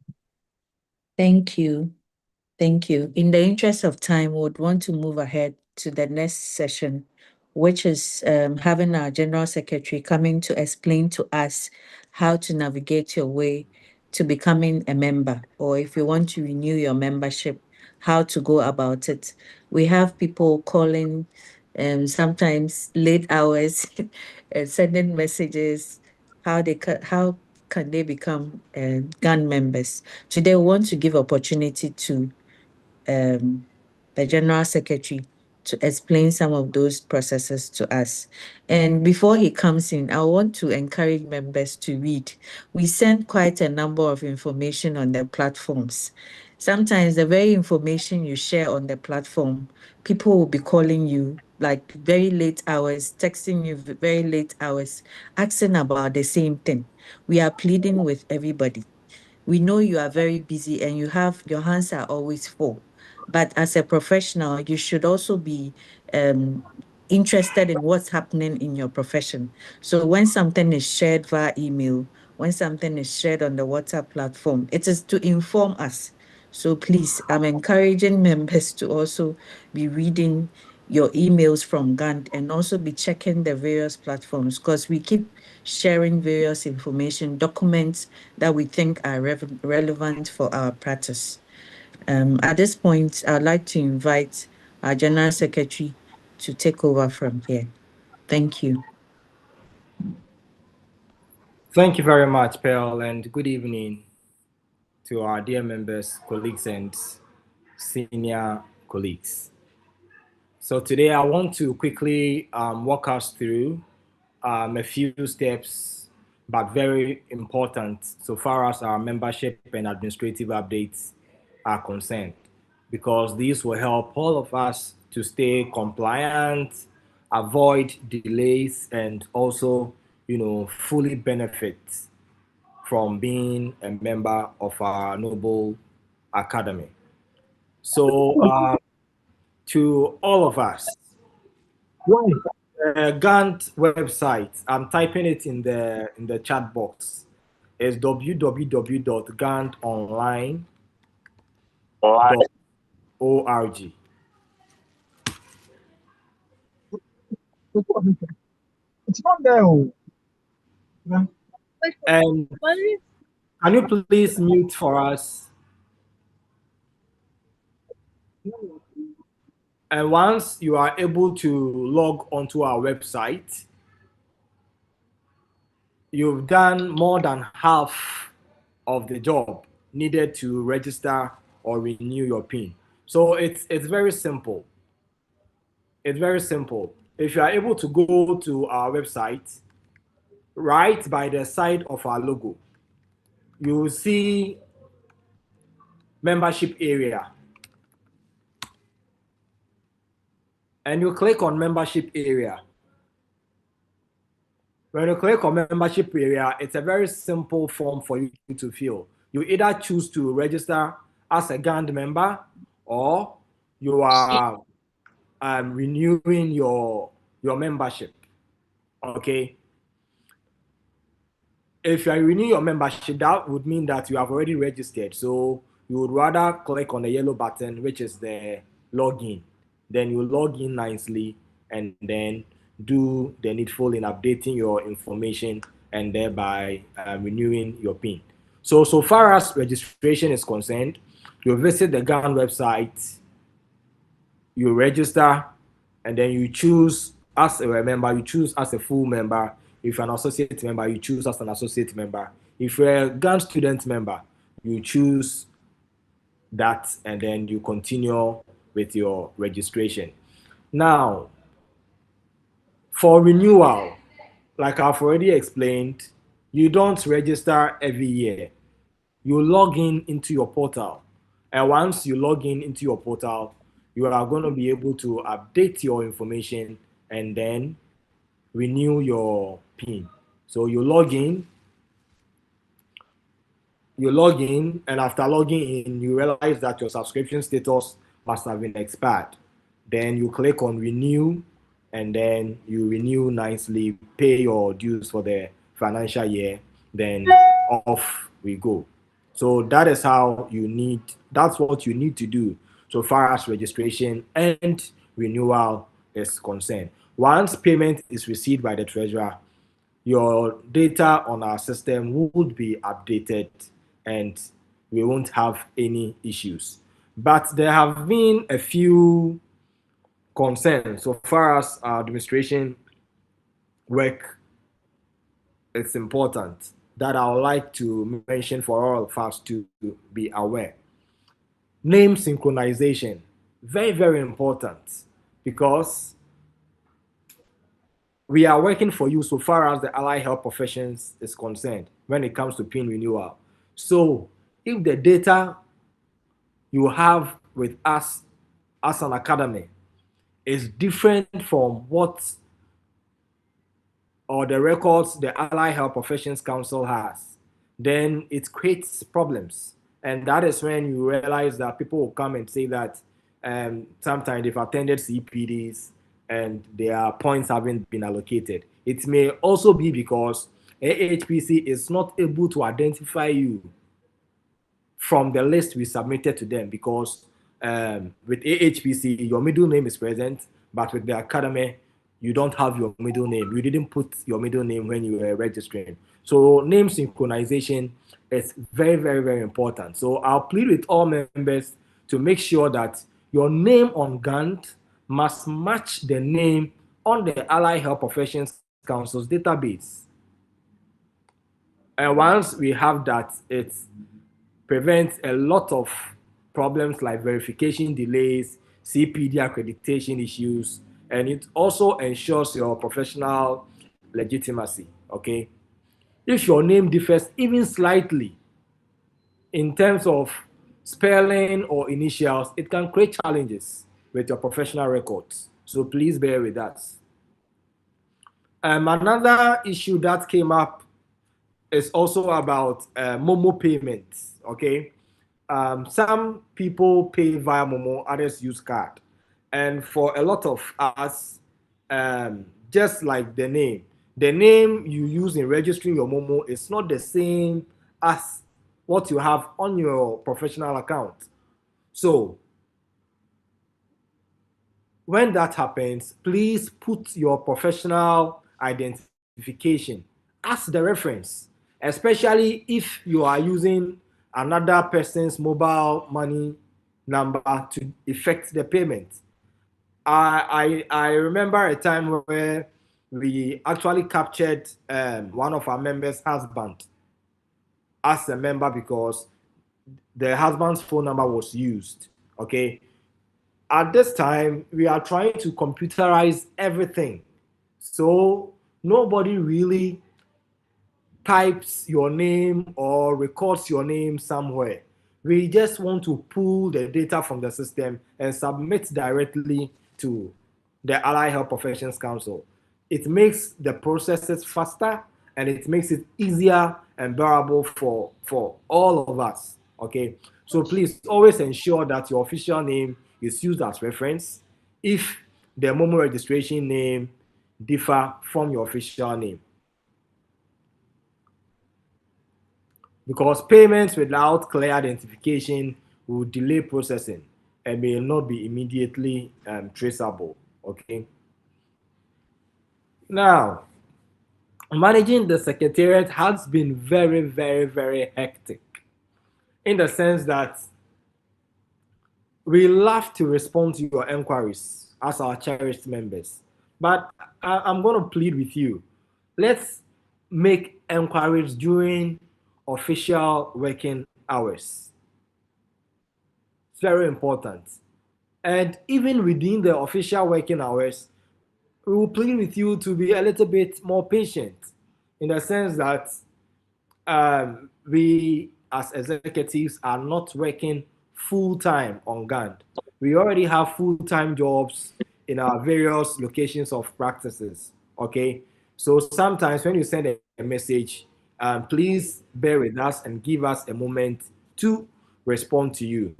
Thank you. Thank you. In the interest of time, we would want to move ahead to the next session, which is having our General Secretary coming to explain to us how to navigate your way to becoming a member, or if you want to renew your membership, how to go about it. We have people calling sometimes late hours and sending messages, how can they become GAN members. Today, we want to give opportunity to the General Secretary to explain some of those processes to us. And before he comes in, I want to encourage members to read. We send quite a number of information on the platforms. Sometimes the very information you share on the platform, people will be calling you like very late hours, texting you very late hours, asking about the same thing. We are pleading with everybody. We know you are very busy and your hands are always full. But as a professional, you should also be um, interested in what's happening in your profession. So when something is shared via email, when something is shared on the WhatsApp platform, it is to inform us. So please, I'm encouraging members to also be reading your emails from GAND and also be checking the various platforms, because we keep sharing various information, documents that we think are relevant for our practice. At this point, I'd like to invite our General Secretary to take over from here. Thank you. Thank you very much, Pearl, and good evening to our dear members, colleagues, and senior colleagues. So today I want to quickly walk us through a few steps, but very important so far as our membership and administrative updates are concerned, because these will help all of us to stay compliant, avoid delays, and also, fully benefit from being a member of our noble academy. So, to all of us, GANT website, I'm typing it in the chat box, is www.gandonline.org. It's not there. Oh. And can you please mute for us? And once you are able to log onto our website, you've done more than half of the job needed to register or renew your PIN. So it's very simple. It's very simple. If you are able to go to our website, right by the side of our logo, you will see membership area. And you click on membership area. When you click on membership area, it's a very simple form for you to fill. You either choose to register as a GAND member, or you are renewing your membership. Okay. If you are renewing your membership, that would mean that you have already registered. So you would rather click on the yellow button, which is the login. Then you log in nicely and then do the needful in updating your information and thereby renewing your PIN. So far as registration is concerned, you visit the GAN website, you register, and then you choose as a member, you choose as a full member. If you're an associate member, you choose as an associate member. If you're a GAN student member, you choose that, and then you continue with your registration. Now, for renewal, like I've already explained, you don't register every year. You log in into your portal. And once you log in into your portal, you are going to be able to update your information and then renew your PIN. So you log in, and after logging in, you realize that your subscription status must have been expired. Then you click on renew, and then you renew nicely, pay your dues for the financial year, then off we go. So that's what you need to do so far as registration and renewal is concerned. Once payment is received by the treasurer, your data on our system would be updated and we won't have any issues. But there have been a few concerns so far as our administration work is important that I would like to mention for all of us to be aware. Name synchronization, very, very important, because we are working for you so far as the allied health professions is concerned when it comes to PIN renewal. So if the data you have with us as an academy is different from what or the records the Allied Health Professions Council has, then it creates problems. And that is when you realize that people will come and say that sometimes they've attended CPDs and their points haven't been allocated. It may also be because AHPC is not able to identify you from the list we submitted to them, because with AHPC, your middle name is present, but with the academy, you don't have your middle name. You didn't put your middle name when you were registering. So name synchronization is very, very, very important. So I'll plead with all members to make sure that your name on GAND must match the name on the Allied Health Professions Council's database. And once we have that, it prevents a lot of problems like verification delays, CPD accreditation issues, and it also ensures your professional legitimacy. Okay, if your name differs even slightly in terms of spelling or initials, it can create challenges with your professional records. So please bear with us. Another issue that came up is also about Momo payments. Okay, some people pay via Momo, others use card, and for a lot of us, just like the name you use in registering your Momo is not the same as what you have on your professional account. So when that happens, please put your professional identification as the reference, especially if you are using another person's mobile money number to effect the payment. I remember a time where we actually captured one of our members' husband as a member because the husband's phone number was used. Okay, at this time we are trying to computerize everything, so nobody really types your name or records your name somewhere. We just want to pull the data from the system and submit directly to the Allied Health Professions Council. It makes the processes faster and it makes it easier and bearable for all of us. Okay, so please always ensure that your official name is used as reference if the Momo registration name differ from your official name, because payments without clear identification will delay processing and may not be immediately traceable. Okay. Now, managing the secretariat has been very, very, very hectic, in the sense that we love to respond to your inquiries as our cherished members. But I'm going to plead with you. Let's make inquiries during official working hours. It's very important. And even within the official working hours, we will plead with you to be a little bit more patient, in the sense that we as executives are not working full time on GAND. We already have full time jobs in our various locations of practices. Okay, so sometimes when you send a message, please bear with us and give us a moment to respond to you.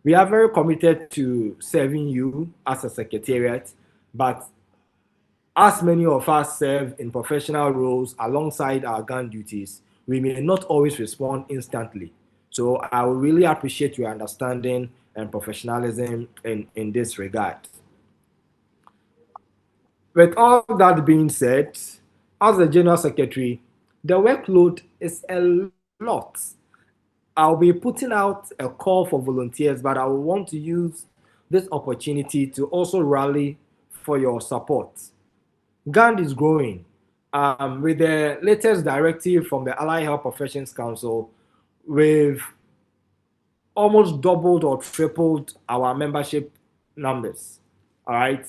We are very committed to serving you as a secretariat, but as many of us serve in professional roles alongside our GAN duties, we may not always respond instantly. So I would really appreciate your understanding and professionalism in this regard. With all that being said, as the General Secretary, the workload is a lot. I'll be putting out a call for volunteers, but I will want to use this opportunity to also rally for your support. GAND is growing. With the latest directive from the Allied Health Professions Council, we've almost doubled or tripled our membership numbers. All right.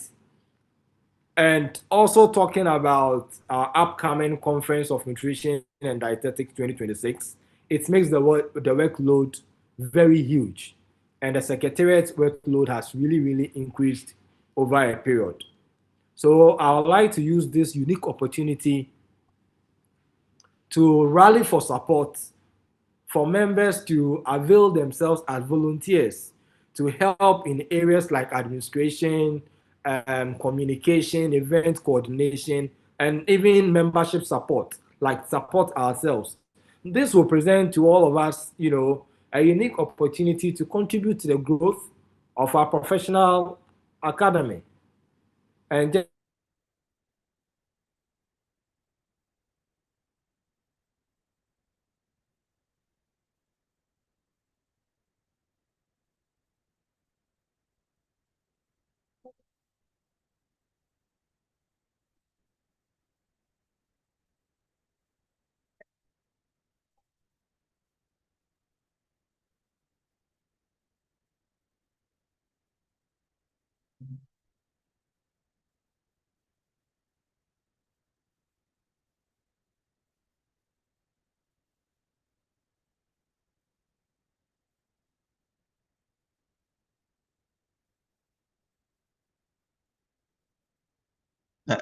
And also talking about our upcoming Conference of Nutrition and Dietetics 2026, it makes the workload very huge. And the Secretariat's workload has really, really increased over a period. So I would like to use this unique opportunity to rally for support for members to avail themselves as volunteers to help in areas like administration, communication, event coordination, and even membership support, like support ourselves. This will present to all of us, a unique opportunity to contribute to the growth of our professional academy. And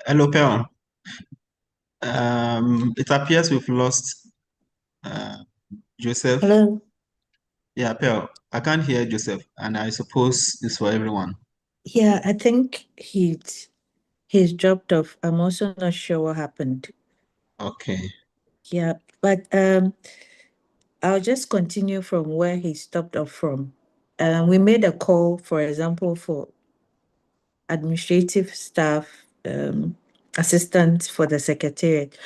Hello, Pearl. It appears we've lost uh, Joseph. Hello. Yeah, Pearl. I can't hear Joseph, and I suppose it's for everyone. Yeah, I think he's dropped off. I'm also not sure what happened. Okay. Yeah, but I'll just continue from where he stopped off from. We made a call, for example, for administrative staff, assistants for the secretariat.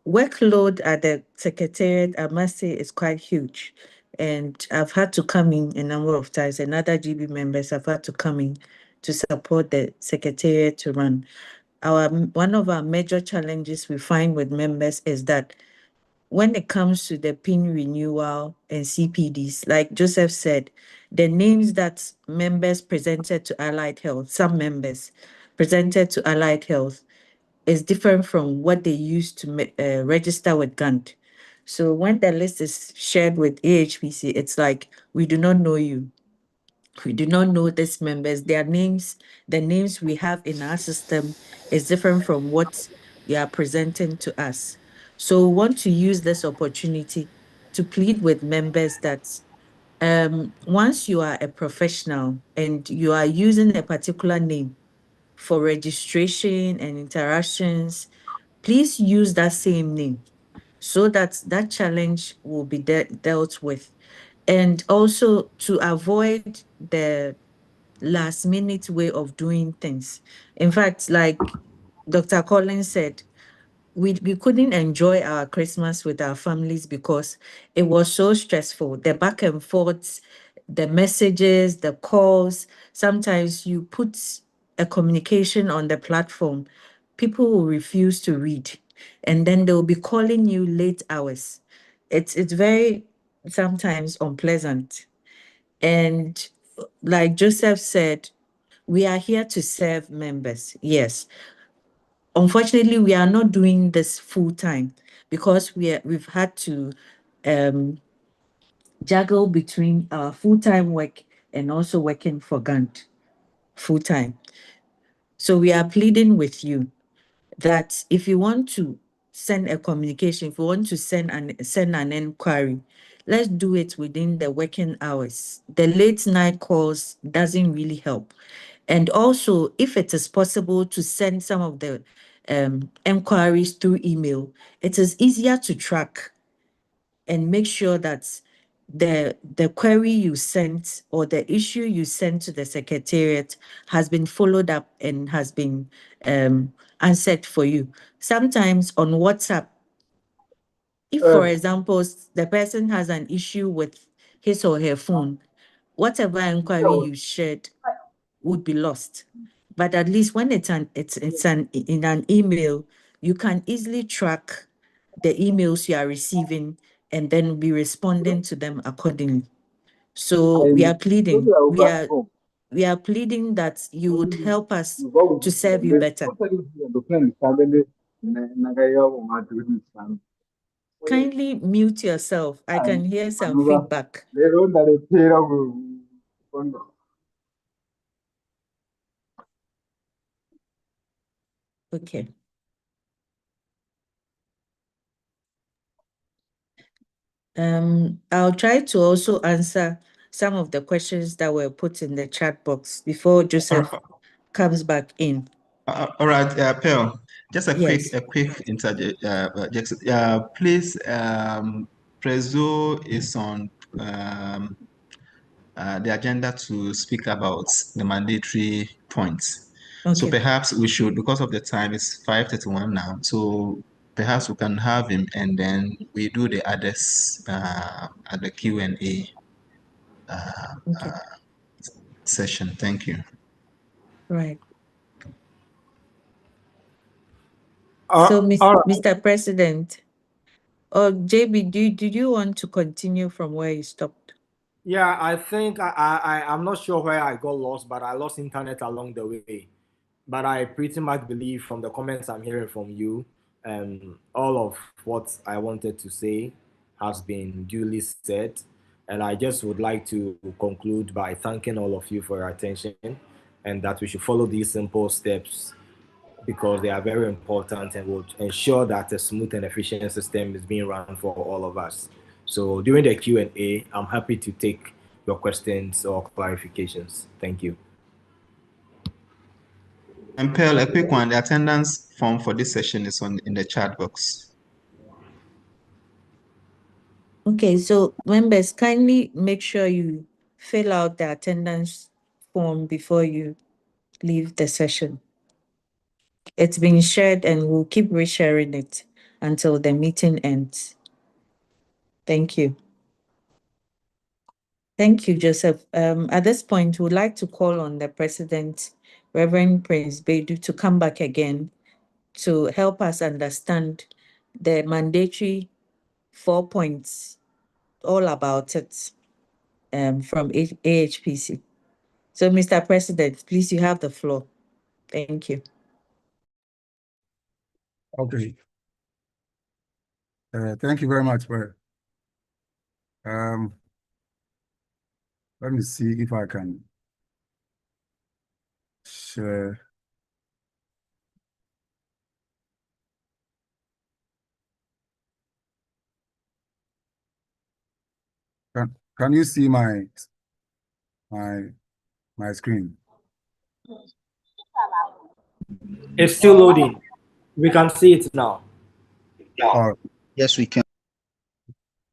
Workload at the secretariat, I must say, is quite huge. And I've had to come in a number of times, and other GB members have had to come in to support the secretariat to run. One of our major challenges we find with members is that when it comes to the PIN renewal and CPDs, like Joseph said, the names that members presented to Allied Health, some members presented to Allied Health, is different from what they used to register with GAND. So when the list is shared with AHPC, it's like, we do not know you. We do not know these members. Their names, the names we have in our system is different from what you are presenting to us. So we want to use this opportunity to plead with members that once you are a professional and you are using a particular name for registration and interactions, please use that same name so that that challenge will be dealt with. And also to avoid the last minute way of doing things. In fact, like Dr. Collins said, we couldn't enjoy our Christmas with our families because it was so stressful. The back and forths, the messages, the calls. Sometimes you put a communication on the platform, people will refuse to read, and then they'll be calling you late hours. It's very sometimes unpleasant. And like Joseph said, we are here to serve members. Yes. Unfortunately, we are not doing this full time because we've had to um, juggle between our full-time work and also working for GANT full time. So we are pleading with you that if you want to send a communication, if you want to send an inquiry, let's do it within the working hours. The late night calls doesn't really help. And also, if it is possible to send some of the inquiries through email, it is easier to track and make sure that the query you sent or the issue you sent to the secretariat has been followed up and has been answered for you. Sometimes on WhatsApp, if, for example, the person has an issue with his or her phone, whatever inquiry you shared would be lost. But at least when it's in an email, you can easily track the emails you are receiving and then be responding to them accordingly. So we are pleading, we are pleading that you would help us to serve you better. Kindly mute yourself. I can hear some feedback. Okay. I'll try to also answer some of the questions that were put in the chat box before Joseph comes back in. All right, Pearl, just a Yes. quick please, Prezo is on the agenda to speak about the mandatory points. So Okay. perhaps we should, because of the time, it's 5:31 now. So perhaps we can have him and then we do the others at the Q&A Okay. session. Thank you. Right. So, all right. Mr. President, or JB, did you want to continue from where you stopped? Yeah, I think I'm not sure where I got lost, but I lost internet along the way. But I pretty much believe from the comments I'm hearing from you, all of what I wanted to say has been duly said. And I just would like to conclude by thanking all of you for your attention and that we should follow these simple steps because they are very important and will ensure that a smooth and efficient system is being run for all of us. So during the Q&A, I'm happy to take your questions or clarifications. Thank you. And Pearl, a quick one, the attendance form for this session is in the chat box. Okay, so members, kindly make sure you fill out the attendance form before you leave the session. It's been shared and we'll keep resharing it until the meeting ends. Thank you. Thank you, Joseph. At this point, we'd like to call on the President, Reverend Prince Bedu, to come back again to help us understand the mandatory 4 points, all about it, from AHPC. So, Mr. President, please, you have the floor. Thank you. Okay. Thank you very much, Brett. Let me see if I can share. Can you see my screen? It's still loading. We can see it now. Yes, we can.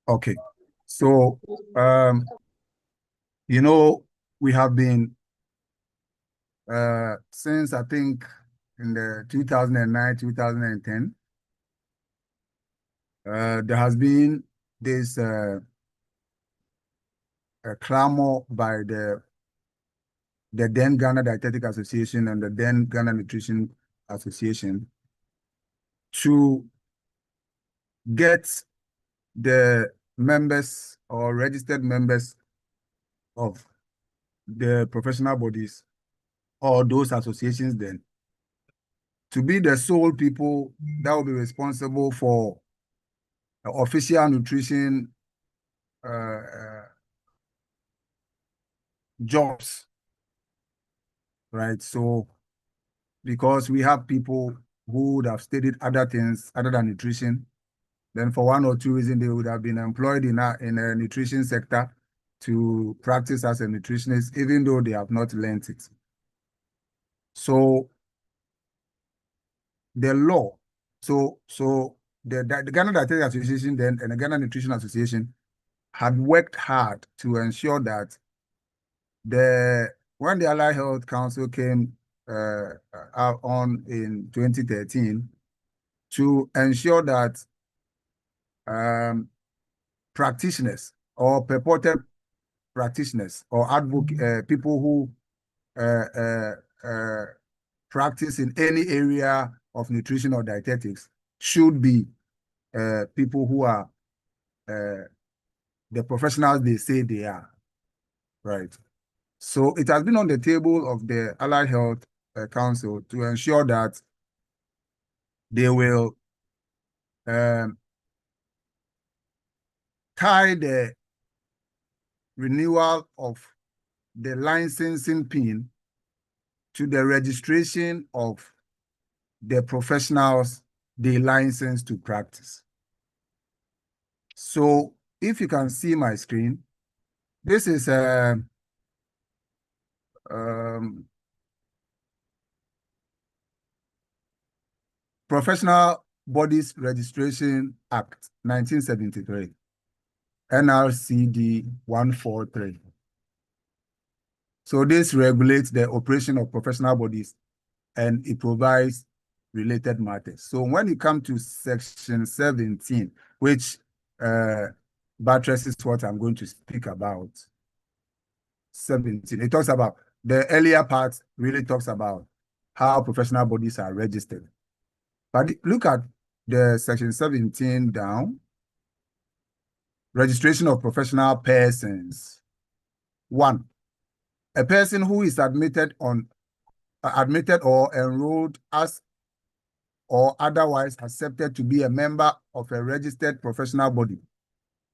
Okay. So, we have been since I think in the 2009, 2010, there has been this clamor by the then Ghana Dietetic Association and the then Ghana Nutrition Association to get the members or registered members of the professional bodies or those associations then to be the sole people that will be responsible for official nutrition jobs, right? So because we have people who would have studied other things other than nutrition, then for one or two reasons they would have been employed in a nutrition sector to practice as a nutritionist, even though they have not learned it. So the law, so the Ghana Dietetic Association then and the Ghana Nutrition Association had worked hard to ensure that when the Allied Health Council came out on in 2013 to ensure that practitioners or purported practitioners or advocate people who practice in any area of nutrition or dietetics should be people who are the professionals they say they are, right? So it has been on the table of the Allied Health Council to ensure that they will tie the renewal of the licensing pin to the registration of the professionals they license to practice. So if you can see my screen, this is Professional Bodies Registration Act 1973, NRCD 143. So this regulates the operation of professional bodies and it provides related matters. So when you come to section 17, which buttresses what I'm going to speak about, 17, it talks about, the earlier part really talks about how professional bodies are registered. But look at the section 17 down, registration of professional persons. 1, a person who is admitted or enrolled as or otherwise accepted to be a member of a registered professional body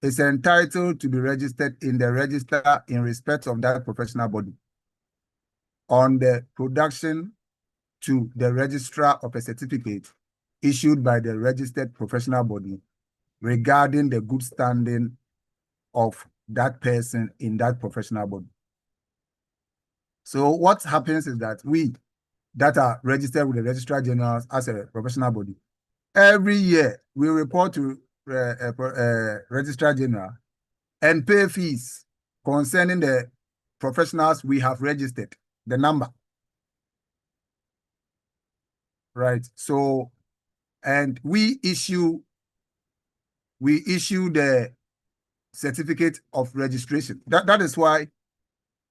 is entitled to be registered in the register in respect of that professional body on the production to the registrar of a certificate issued by the registered professional body regarding the good standing of that person in that professional body. So what happens is that we that are registered with the Registrar General as a professional body, every year we report to Registrar General and pay fees concerning the professionals we have registered, the number. Right. So, and we issue the certificate of registration. That is why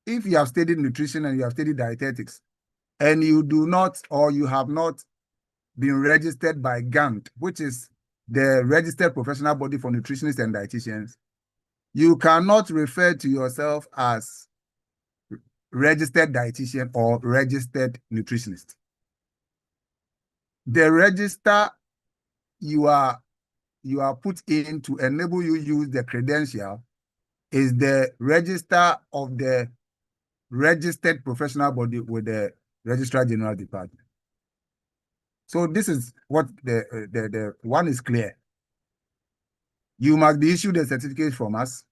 if you have studied nutrition and you have studied dietetics and you do not, or you have not been registered by GAND, which is the registered professional body for nutritionists and dietitians, you cannot refer to yourself as registered dietitian or registered nutritionist. The register you are put in to enable you use the credential is the register of the registered professional body with the Registrar General Department. So this is what the one is clear. You must be issued a certificate from us,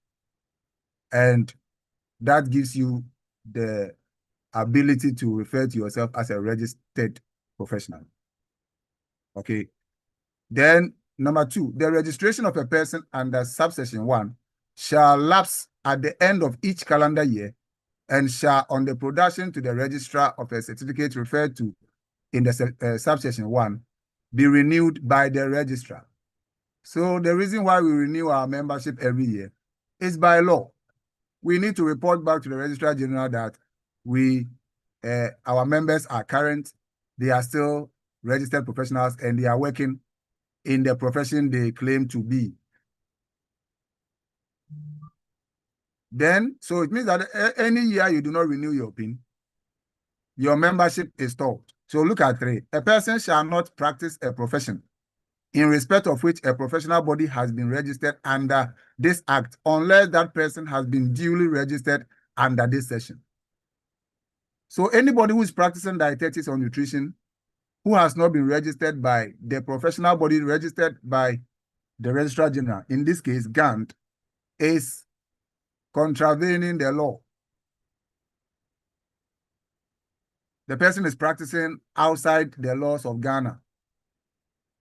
and that gives you the ability to refer to yourself as a registered professional. Okay. Then number 2, the registration of a person under subsection 1 shall lapse at the end of each calendar year and shall, on the production to the registrar of a certificate referred to in the subsection 1, be renewed by the registrar. So the reason why we renew our membership every year is by law. We need to report back to the Registrar General that our members are current, they are still registered professionals, and they are working in the profession they claim to be. Then, so it means that any year you do not renew your PIN, your membership is stopped. So look at 3. A person shall not practice a profession in respect of which a professional body has been registered under this act, unless that person has been duly registered under this section. So anybody who is practicing dietetics or nutrition who has not been registered by the professional body registered by the Registrar General, in this case, GAND, is contravening the law. The person is practicing outside the laws of Ghana.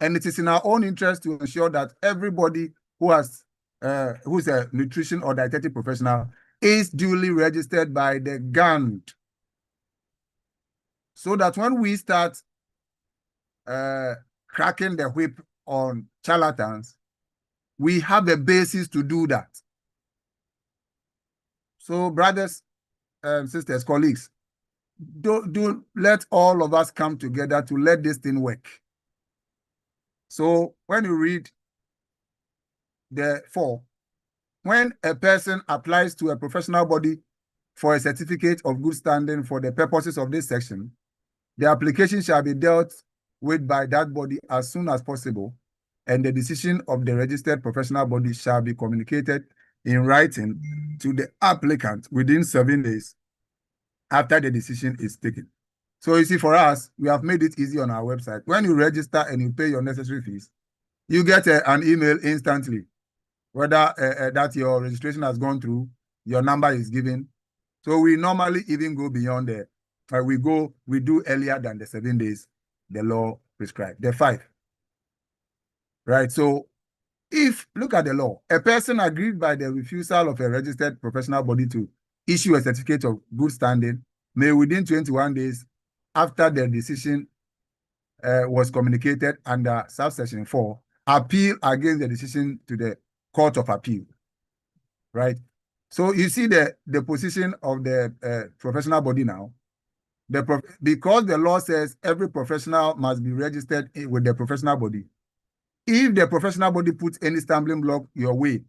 And it is in our own interest to ensure that everybody who is a nutrition or dietetic professional is duly registered by the GAND. So that when we start cracking the whip on charlatans, we have a basis to do that. So brothers, sisters, colleagues, do let all of us come together to let this thing work. So when you read the 4, when a person applies to a professional body for a certificate of good standing for the purposes of this section, the application shall be dealt with by that body as soon as possible, and the decision of the registered professional body shall be communicated in writing to the applicant within 7 days after the decision is taken. So you see, for us, we have made it easy on our website. When you register and you pay your necessary fees, you get an email instantly whether that your registration has gone through, your number is given. So we normally even go beyond the, we do earlier than the 7 days the law prescribed, the 5. Right. So if, look at the law, a person aggrieved by the refusal of a registered professional body to issue a certificate of good standing may within 21 days after the decision was communicated under subsection 4, appeal against the decision to the Court of Appeal. Right. So you see the position of the professional body now. Because the law says every professional must be registered with the professional body. If the professional body puts any stumbling block your way,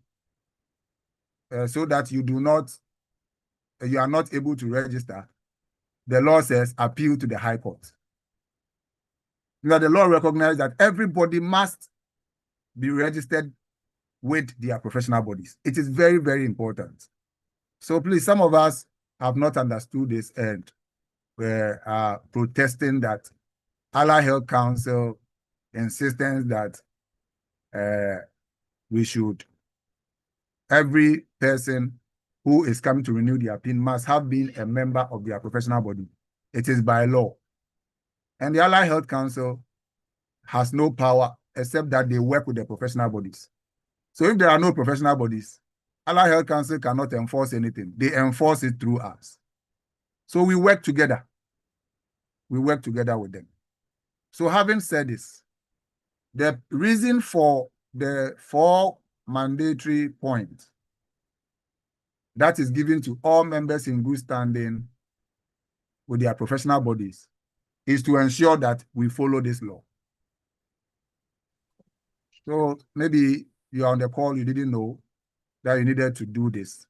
so that you are not able to register, the law says appeal to the High Court. Now the law recognizes that everybody must be registered with their professional bodies. It is very, very important. So please, some of us have not understood this and were protesting that Allied Health Council insistence that every person who is coming to renew their PIN must have been a member of their professional body. It is by law. And the Allied Health Council has no power except that they work with the professional bodies. So if there are no professional bodies, Allied Health Council cannot enforce anything. They enforce it through us. So we work together. We work together with them. So having said this, the reason for the 4 mandatory points that is given to all members in good standing with their professional bodies is to ensure that we follow this law. So maybe you're on the call, you didn't know that you needed to do this.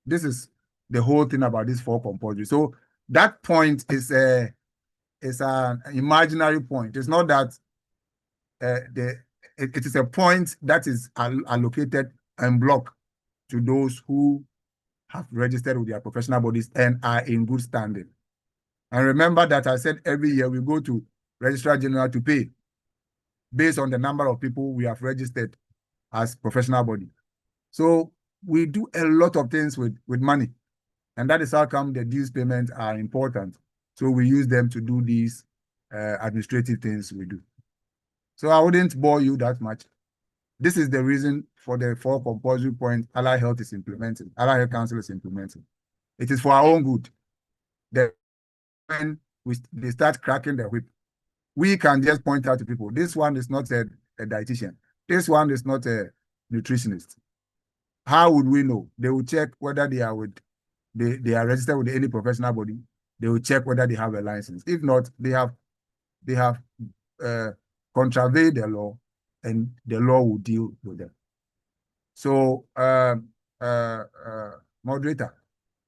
This is the whole thing about this 4 compulsory. So that point is an imaginary point. It's not that it is a point that is allocated and blocked to those who have registered with their professional bodies and are in good standing. And remember that I said every year we go to Registrar General to pay based on the number of people we have registered as professional body. So we do a lot of things with money. And that is how come the dues payments are important. So we use them to do these administrative things we do. So I wouldn't bore you that much. This is the reason for the 4 compulsory points Allied Health is implementing, Allied Health Council is implementing. It is for our own good. When they start cracking the whip, we can just point out to people, this one is not a dietitian. This one is not a nutritionist. How would we know? They will check whether they are registered with any professional body. They will check whether they have a license. If not, they have contravened the law, and the law will deal with them. So, moderator,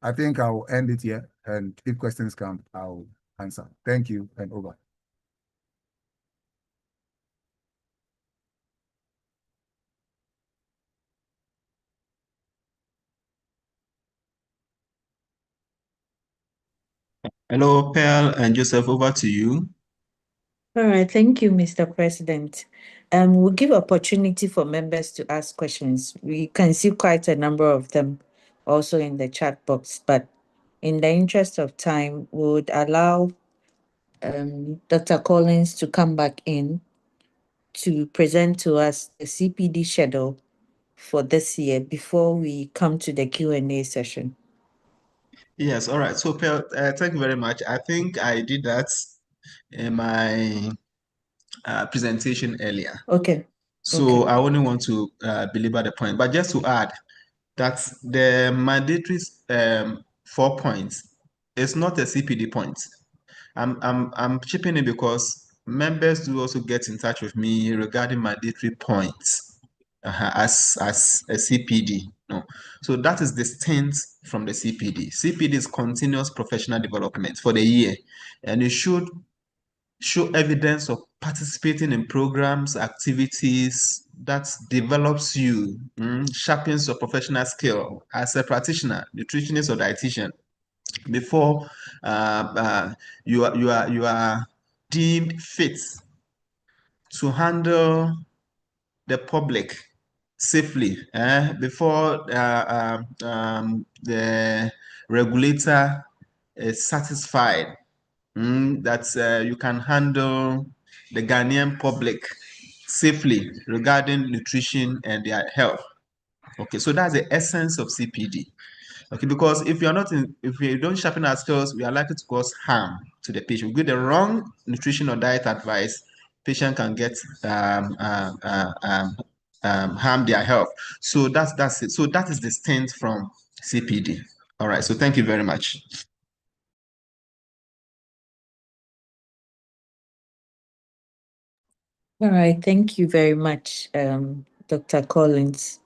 I think I will end it here, and if questions come, I'll answer. Thank you, and over. Hello, Pearl and Joseph, over to you. All right, thank you, Mr. President. We'll give opportunity for members to ask questions. We can see quite a number of them also in the chat box, but in the interest of time, we would allow Dr. Collins to come back in to present to us the CPD schedule for this year before we come to the Q&A session. Yes, all right. So, Pearl, thank you very much. I think I did that in my presentation earlier. Okay. So I only want to belabor the point. But just to add that the mandatory 4 points is not a CPD point. I'm chipping in because members do also get in touch with me regarding mandatory points as a CPD. No. So that is distinct from the CPD. CPD is continuous professional development for the year, and it should show evidence of participating in programs, activities that develops you, sharpens your professional skill as a practitioner, nutritionist or dietitian before you are deemed fit to handle the public safely before the regulator is satisfied that you can handle the Ghanaian public safely regarding nutrition and their health. Okay, so that's the essence of CPD. Okay, because if we don't sharpen our skills, we are likely to cause harm to the patient. We give the wrong nutrition or diet advice, patient can get harm their health. So that's it. So that is distinct from CPD. All right. So thank you very much. All right, thank you very much, Dr. Collins.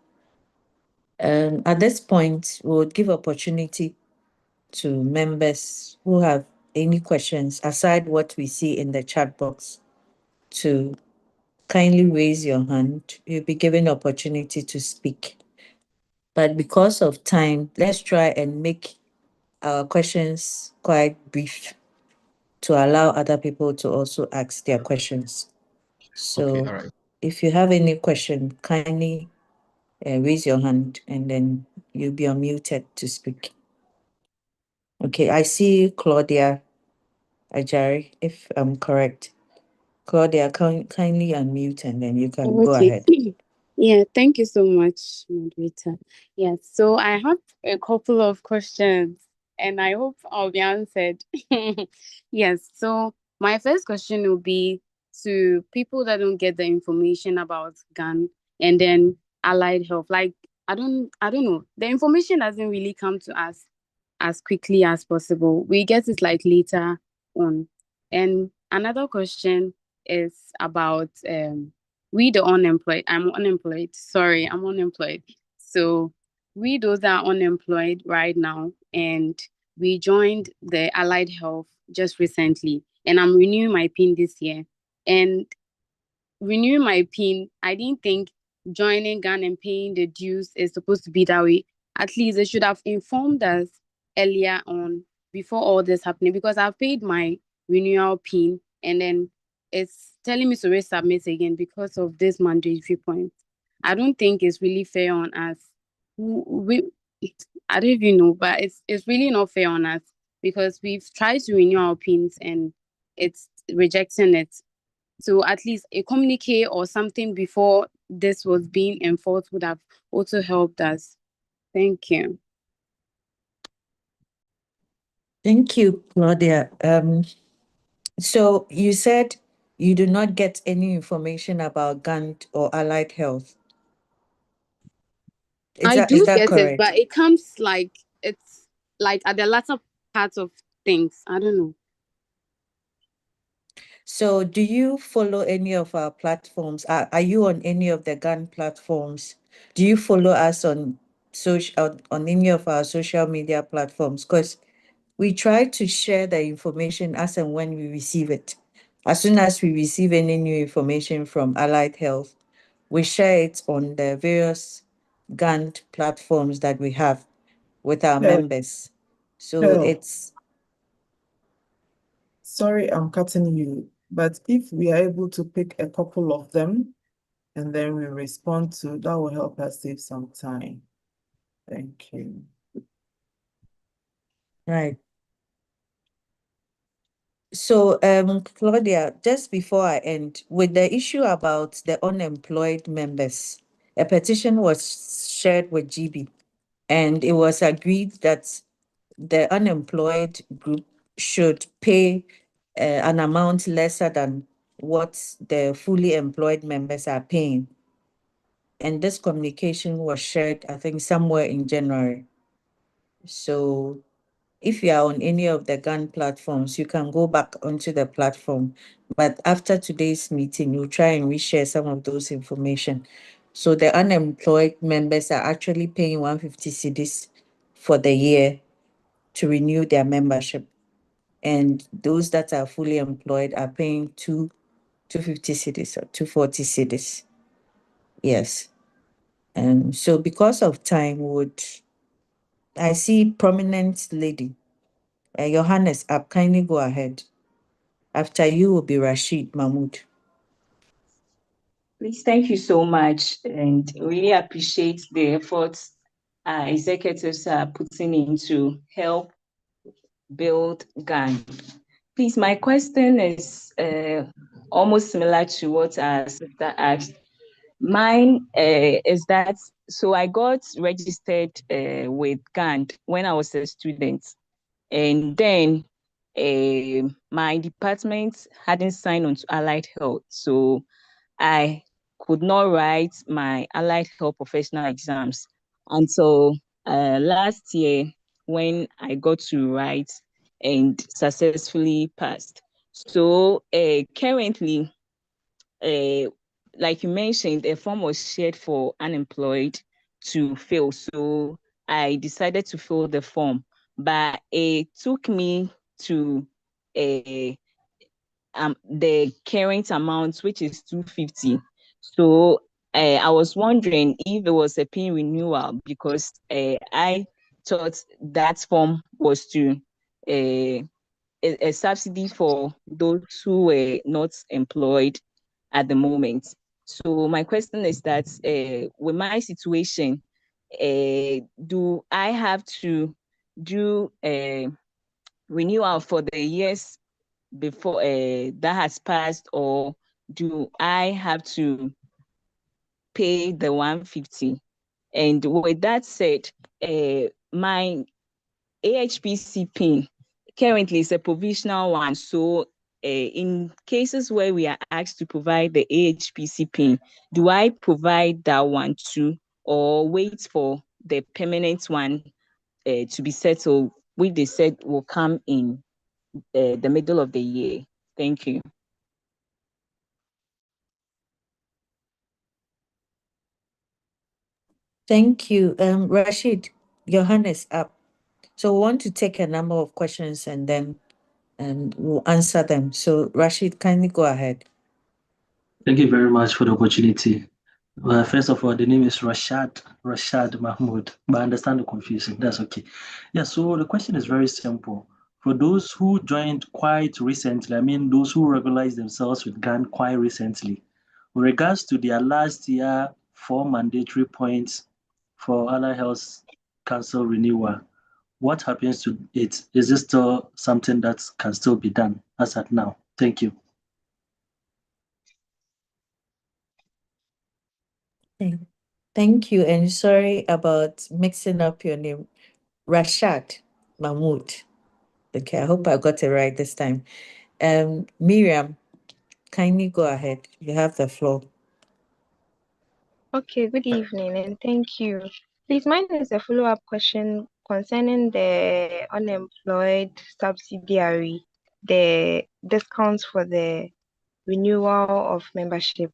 At this point, we would give opportunity to members who have any questions aside what we see in the chat box to kindly raise your hand. You'll be given opportunity to speak. But because of time, let's try and make our questions quite brief to allow other people to also ask their questions. Okay, So all right. if you have any question, kindly raise your hand and then you'll be unmuted to speak. Okay, I see Claudia Ajari, if I'm correct. Claudia, kindly unmute and then you can go Okay. ahead. Yeah, thank you so much, moderator. Yes, so I have a couple of questions and I hope I'll be answered. Yes, so my first question will be to people that don't get the information about GAN and then allied health. Like I don't know. The information doesn't really come to us as quickly as possible. We get it like later on. And another question is about we the unemployed. I'm unemployed. Sorry, I'm unemployed. So we those that are unemployed right now, and we joined the Allied Health just recently, and I'm renewing my PIN this year. And renewing my PIN, I didn't think joining GAN and paying the dues is supposed to be that way. At least they should have informed us earlier on before all this happening because I've paid my renewal PIN and then it's telling me to resubmit again because of this mandatory point. I don't think it's really fair on us. We, I don't even know, but it's really not fair on us because we've tried to renew our PINs and it's rejecting it. So at least a communique or something before this was being enforced would have also helped us. Thank you. Thank you, Claudia. So you said you do not get any information about GAND or allied health. I Is do that get it, correct? but it comes like it's like at the latter part of things. I don't know. So do you follow any of our platforms? Are you on any of the GAN platforms? Do you follow us on on any of our social media platforms? Because we try to share the information as and when we receive it. As soon as we receive any new information from Allied Health, we share it on the various GAN platforms that we have with our members. So it's Sorry, I'm cutting you, but if we are able to pick a couple of them and then we respond to, that will help us save some time. Thank you. right. So, Claudia, just before I end, with the issue about the unemployed members, a petition was shared with GB, and it was agreed that the unemployed group should pay an amount lesser than what the fully employed members are paying. And this communication was shared, I think, somewhere in January. So if you are on any of the GAN platforms, you can go back onto the platform. But after today's meeting, we'll try and reshare some of those information. So the unemployed members are actually paying 150 cedis for the year to renew their membership. And those that are fully employed are paying 250 cedis or 240 cedis. Yes. So because of time, I see prominent lady. Your hand is up. Kindly go ahead. After you will be Rashid Mahmood. Please, thank you so much, and really appreciate the efforts our executives are putting in to help build GAND. Please, my question is almost similar to what our sister asked. Mine is that, so I got registered with GAND when I was a student, and then my department hadn't signed on to allied health, so I could not write my allied health professional exams until last year when I got to write and successfully passed. So currently, uh, like you mentioned, a form was shared for unemployed to fill. So I decided to fill the form, but it took me to the current amount, which is 250. So I was wondering if it was a pin renewal because I thought that form was to a subsidy for those who were not employed at the moment. So my question is that with my situation, do I have to do a renewal for the years before that has passed, or do I have to pay the 150? And with that said, my AHPC pin currently is a provisional one. So in cases where we are asked to provide the AHPC pin, do I provide that one too, or wait for the permanent one to be settled, which they said will come in the middle of the year? Thank you. Thank you. Rashid, your hand is up. So we want to take a number of questions and then we'll answer them. So Rashid, kindly go ahead. Thank you very much for the opportunity. First of all, the name is Rashad Mahmoud, but I understand the confusion. That's okay. Yeah, so the question is very simple. For those who joined quite recently, I mean, those who regularized themselves with GAN quite recently, with regards to their last year 4 mandatory points for Allied Health Council renewal, what happens to it? Is this still something that can still be done as at now? Thank you. Thank you, and sorry about mixing up your name. Rashad Mahmoud. Okay, I hope I got it right this time. Miriam, kindly go ahead. You have the floor. Okay, good evening and thank you. Please, mine is a follow-up question concerning the unemployed subsidiary, the discounts for the renewal of membership.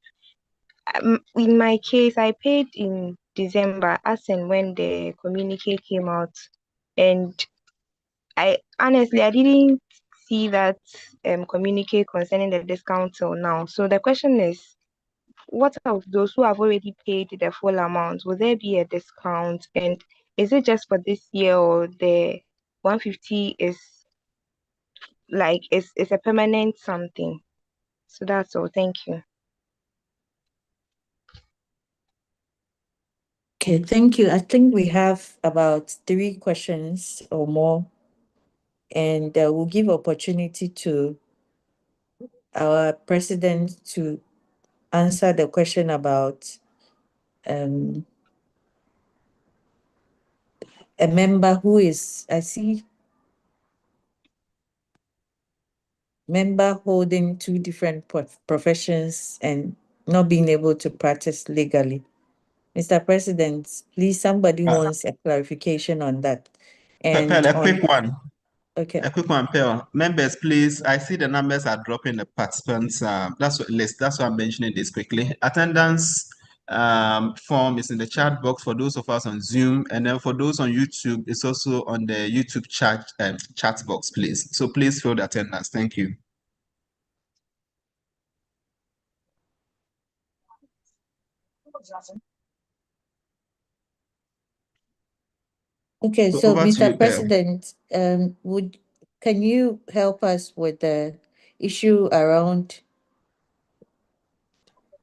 In my case, I paid in December as and when the communique came out, and I honestly I didn't see that communique concerning the discount till now. So the question is, what of those who have already paid the full amount? Will there be a discount? And is it just for this year, or the 150 is like is a permanent something? So that's all. Thank you. Okay, thank you. I think we have about 3 questions or more, and we'll give opportunity to our president to answer the question about a member who is, I see, member holding 2 different professions and not being able to practice legally. Mr. President, please, somebody wants a clarification on that. And Pearl, a quick one. Okay. A quick one, Pearl. Members, please. I see the numbers are dropping the participants. That's what list. That's why I'm mentioning this quickly. Attendance form is in the chat box for those of us on Zoom, and then for those on YouTube, it's also on the YouTube chat box, please. So please fill the attendance. Thank you. Okay, So so over to Mr. you, Pearl. President, can you help us with the issue around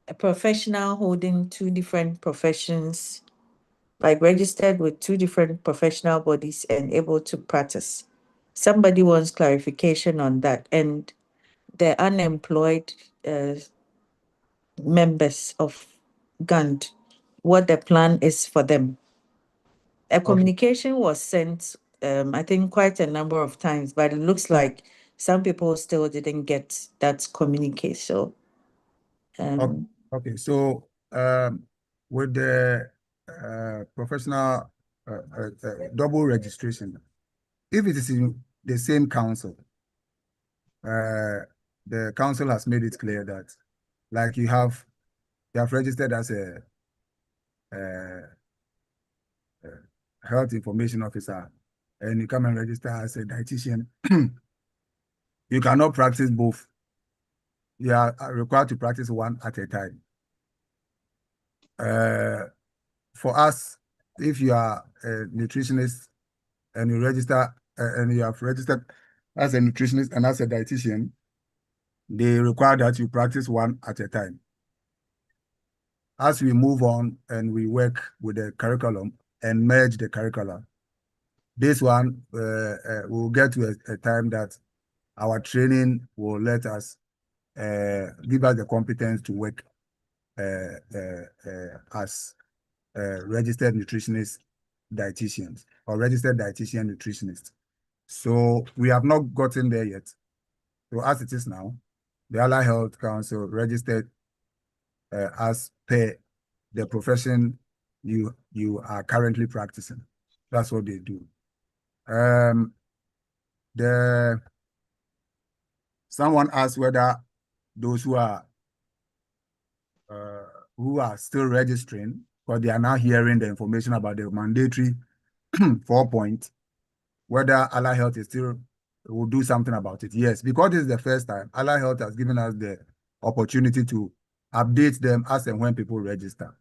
a professional holding two different professions, like registered with two different professional bodies and able to practice. Somebody wants clarification on that. And the unemployed members of GAND, what the plan is for them. A communication was sent, I think, quite a number of times, but it looks like some people still didn't get that communication. So, Okay, so with the professional double registration, if it is in the same council, the council has made it clear that, like you have registered as a health information officer, and you come and register as a dietitian, you cannot practice both. You are required to practice one at a time. For us, if you are a nutritionist and you register and you have registered as a nutritionist and as a dietitian, they require that you practice one at a time. As we move on and we work with the curriculum and merge the curricula, this one will get to a time that our training will let us give us the competence to work as registered nutritionist dietitians or registered dietitian nutritionist. So we have not gotten there yet. So as it is now, the Allied Health Council registered as per the profession you are currently practicing. That's what they do. Someone asked whether those who are still registering, because they are now hearing the information about the mandatory 4-point, whether Allied Health is still will do something about it. Yes, because this is the first time, Allied Health has given us the opportunity to update them as and when people register.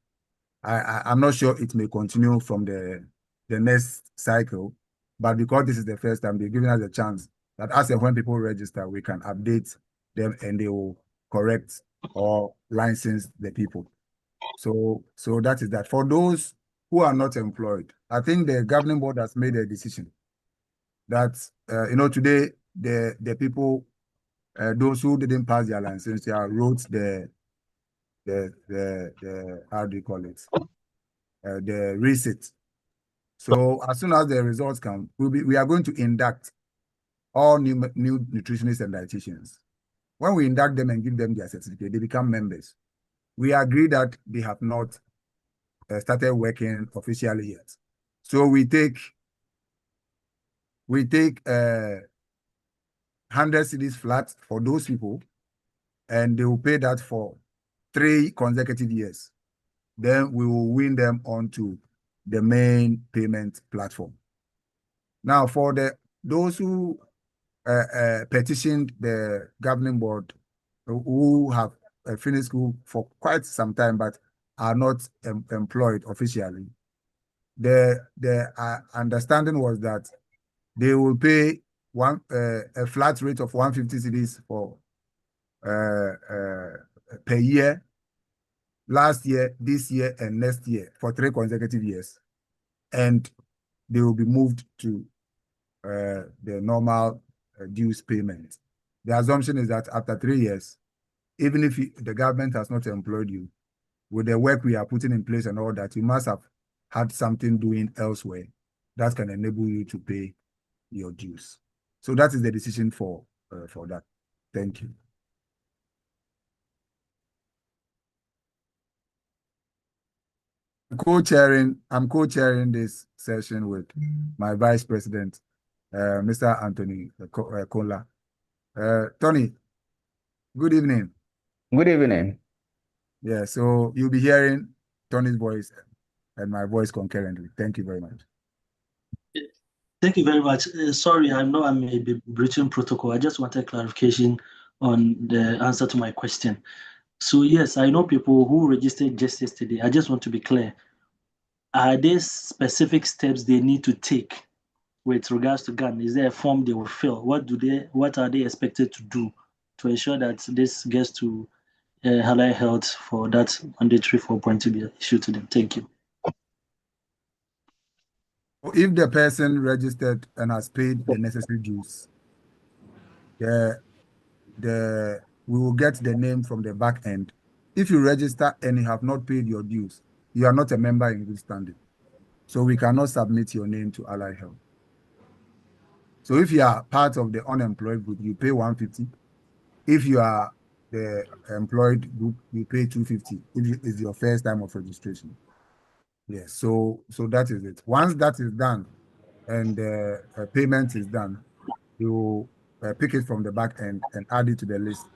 I'm not sure it may continue from the next cycle, but because this is the first time, they've given us a chance that as and when people register, we can update them and they will correct or license the people. So that is that. For those who are not employed, I think the governing board has made a decision that today the people, those who didn't pass their license, they wrote the how do you call it, the receipt. So as soon as the results come, we are going to induct all new nutritionists and dietitians. When we induct them and give them their certificate, they become members. We agree that they have not started working officially yet. So we take 100 cedis flat for those people, and they will pay that for 3 consecutive years. Then we will win them onto the main payment platform. Now, for those who petitioned the governing board, who have finished school for quite some time but are not employed officially, the understanding was that they will pay a flat rate of 150 cedis for per year, last year, this year, and next year for 3 consecutive years, and they will be moved to the normal dues payment. The assumption is that after 3 years, even if the government has not employed you, with the work we are putting in place and all that, you must have had something doing elsewhere that can enable you to pay your dues. So that is the decision for that. Thank you. I'm co-chairing this session with my vice president, Mr. Anthony Kola. Tony, good evening. Good evening. Yeah, so you'll be hearing Tony's voice and my voice concurrently. Thank you very much. Thank you very much. Sorry, I know I may be breaching protocol. I just wanted clarification on the answer to my question. So yes, I know people who registered just yesterday. I just want to be clear. Are there specific steps they need to take with regards to GAN? Is there a form they will fill? What are they expected to do to ensure that this gets to Halal Health for that mandatory 4 point to be issued to them? Thank you. If the person registered and has paid the necessary dues, we will get the name from the back end. If you register and you have not paid your dues, you are not a member in good standing. So we cannot submit your name to Allied Health. So if you are part of the unemployed group, you pay 150. If you are the employed group, you pay 250 if it's your first time of registration. Yes, so that is it. Once that is done and payment is done, you pick it from the back end and add it to the list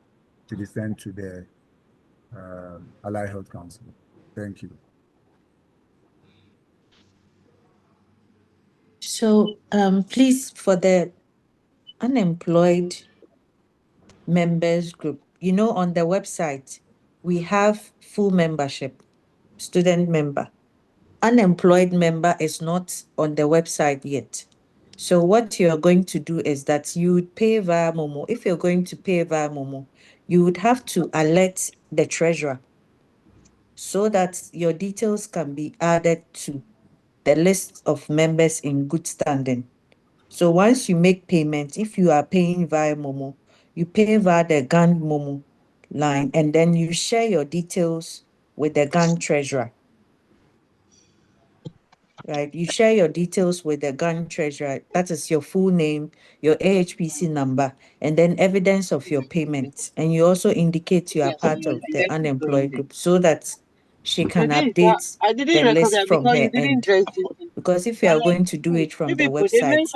to be sent to the Allied Health Council. Thank you. So please, for the unemployed members group, on the website, we have full membership, student member. Unemployed member is not on the website yet. So what you're going to do is that you would pay via Momo. If you're going to pay via Momo, you would have to alert the treasurer so that your details can be added to the list of members in good standing. So once you make payment, if you are paying via Momo, you pay via the GAND Momo line, and then you share your details with the GAND treasurer. Right? You share your details with the GAND treasurer. That is your full name, your AHPC number, and then evidence of your payment. And you also indicate you are part of the unemployed group so that she can update the list from her end. Because if you are going to do it from the website,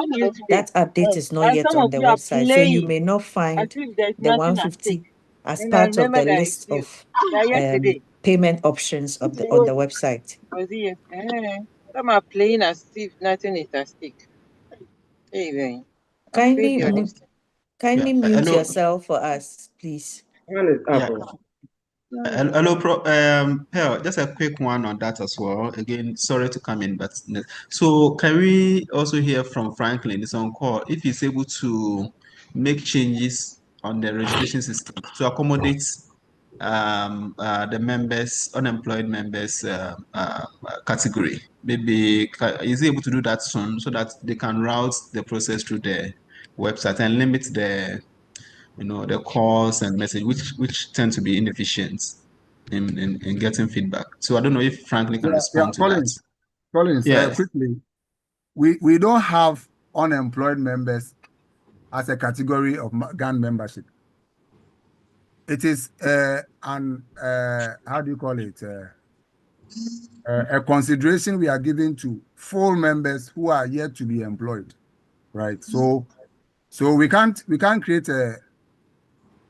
that update is not yet on the website. So you may not find the 150 as part of the list of payment options of on the website. Some are playing as if nothing is at stake. Hey, Kindly mute Hello. yourself for us, please. Yeah. Hello, Pearl, just a quick one on that as well. Again, sorry to come in, but so can we also hear from Franklin? It's on call. If he's able to make changes on the registration system to accommodate the members, unemployed members category. Maybe is he able to do that soon so that they can route the process through the website and limit the calls and message which tend to be inefficient in getting feedback. So I don't know if Franklin can respond to that. Collins, Yes. quickly, we don't have unemployed members as a category of GAN membership. It is how do you call it? A consideration we are giving to full members who are yet to be employed, right? So we can't create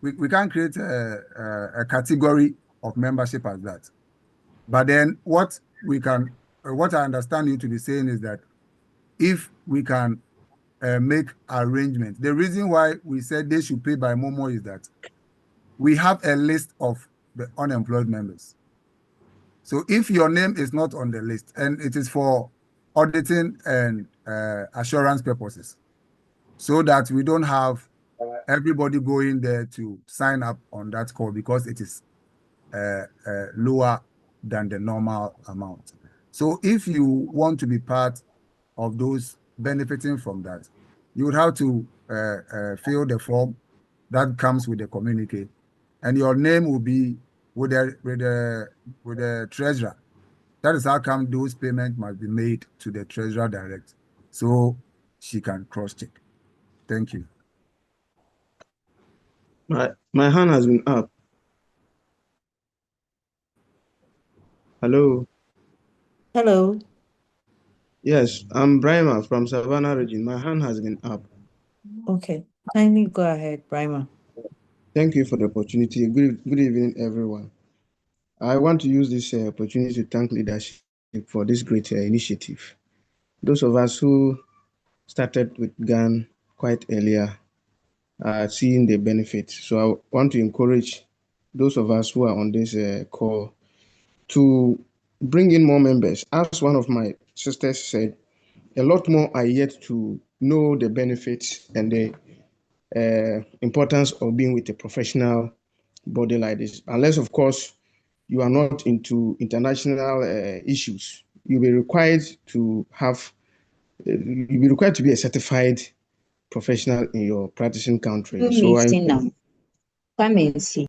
we can't create a category of membership as that. But then what I understand you to be saying is that if we can make arrangements, the reason why we said they should pay by Momo is that we have a list of the unemployed members. So if your name is not on the list, and it is for auditing and assurance purposes, so that we don't have everybody going there to sign up on that call because it is lower than the normal amount. So if you want to be part of those benefiting from that, you would have to fill the form that comes with the communique, and your name will be with the treasurer. That is how come those payments must be made to the treasurer direct, so she can cross-check. Thank you. My hand has been up. Hello. Hello. Yes, I'm Brahma from Savannah region. My hand has been up. Okay, kindly go ahead, Brahma. Thank you for the opportunity. Good evening, everyone. I want to use this opportunity to thank leadership for this great initiative. Those of us who started with GAN quite earlier are seeing the benefits. So I want to encourage those of us who are on this call to bring in more members. As one of my sisters said, a lot more are yet to know the benefits and the importance of being with a professional body like this, unless, of course, you are not into international issues. You'll be required to be a certified professional in your practicing country. So Come and see.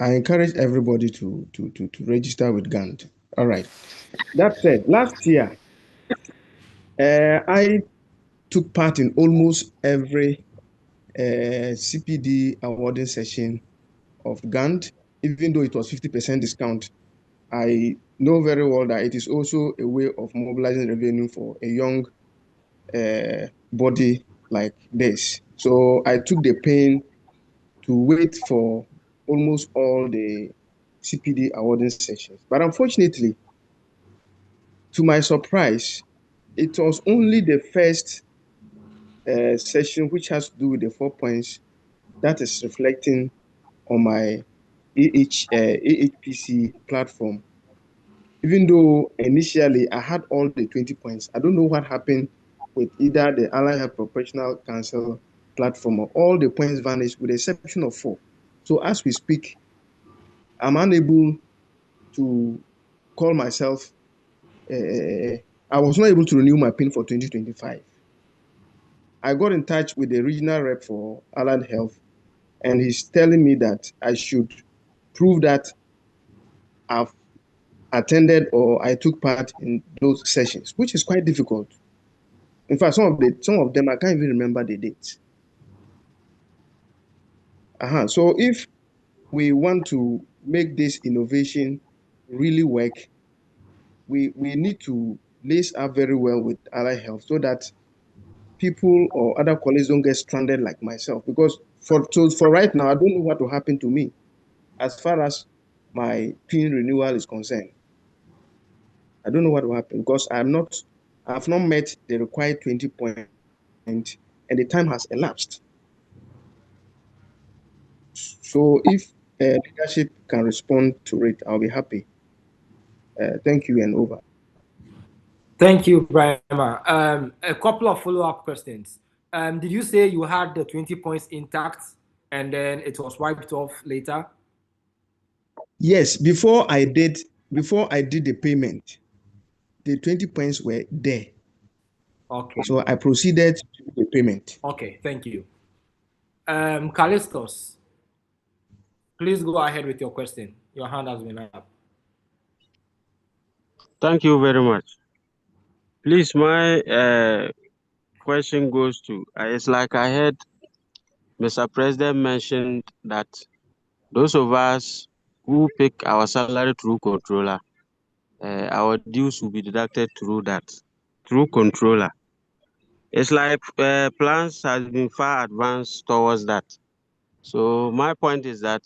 I encourage everybody to register with GAND. All right. That said, last year, I took part in almost every CPD awarding session of GAND, even though it was 50% discount. I know very well that it is also a way of mobilizing revenue for a young body like this. So I took the pain to wait for almost all the CPD awarding sessions. But unfortunately, to my surprise, it was only the first session which has to do with the 4 points that is reflecting on my AHPC platform. Even though initially I had all the 20 points, I don't know what happened with either the Allied Health Professional Council platform or all the points vanished with the exception of 4. So as we speak, I'm unable to call myself, I was not able to renew my PIN for 2025. I got in touch with the regional rep for Allied Health, and he's telling me that I should prove that I've attended or I took part in those sessions, which is quite difficult. In fact, some of them I can't even remember the dates. So if we want to make this innovation really work, we need to lace up very well with Allied Health so that people or other colleagues don't get stranded like myself. Because for right now, I don't know what will happen to me as far as my PIN renewal is concerned. I don't know what will happen because I have not met the required 20 points and the time has elapsed. So if leadership can respond to it, I'll be happy. Thank you and over. Thank you, Brahma. A couple of follow-up questions. Did you say you had the 20 points intact and then it was wiped off later? Yes, before I did the payment, the 20 points were there. Okay. So I proceeded to the payment. Okay, thank you. Callistos, please go ahead with your question. Your hand has been up. Thank you very much. Please, my question goes to, it's like I heard Mr. President mentioned that those of us who pick our salary through controller, our dues will be deducted through controller. It's like plans has been far advanced towards that. So my point is that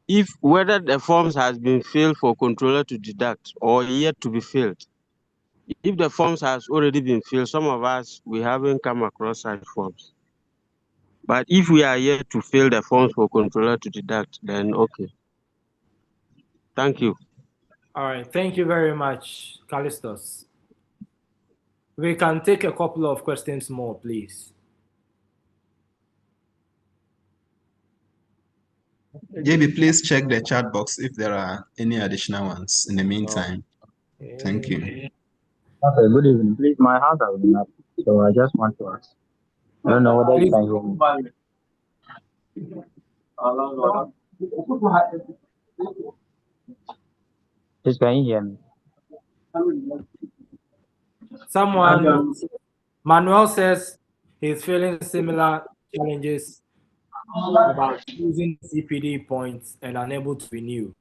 if whether the forms has been filled for controller to deduct or yet to be filled, if the forms has already been filled, some of us, we haven't come across such forms. But if we are yet to fill the forms for controller to deduct, then okay. Thank you. All right, thank you very much, Callistos. We can take a couple of questions more, please. JB, please check the chat box if there are any additional ones in the meantime. Okay. Thank you. Okay, good evening. Please, my hand has been up, so I just want to ask. I don't know whether you can hear me. Please, can you hear me? Manuel says he's feeling similar challenges about using CPD points and unable to renew.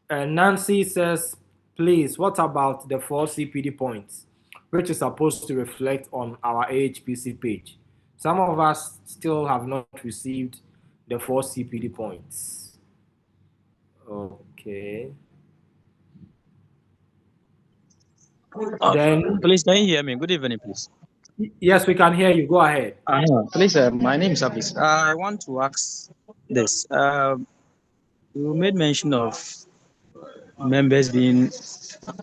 And Nancy says, please, what about the 4 CPD points, which is supposed to reflect on our AHPC page? Some of us still have not received the 4 CPD points. Okay. Then, please, can you hear me? Good evening, please. Yes, we can hear you. Go ahead. Please, my name is Abis. I want to ask this. You made mention of members being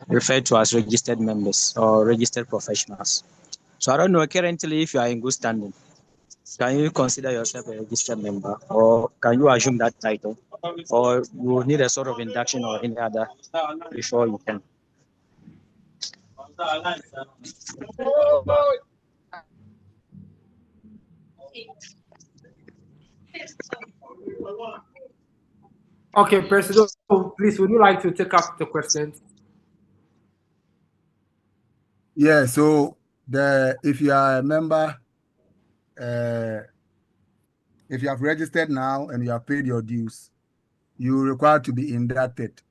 referred to as registered members or registered professionals. So I don't know currently if you are in good standing. Can you consider yourself a registered member, or can you assume that title, or you will need a sort of induction or any other before you can? Okay, President, please, would you like to take up the questions? Yeah, so if you are a member, if you have registered now and you have paid your dues, you're required to be inducted.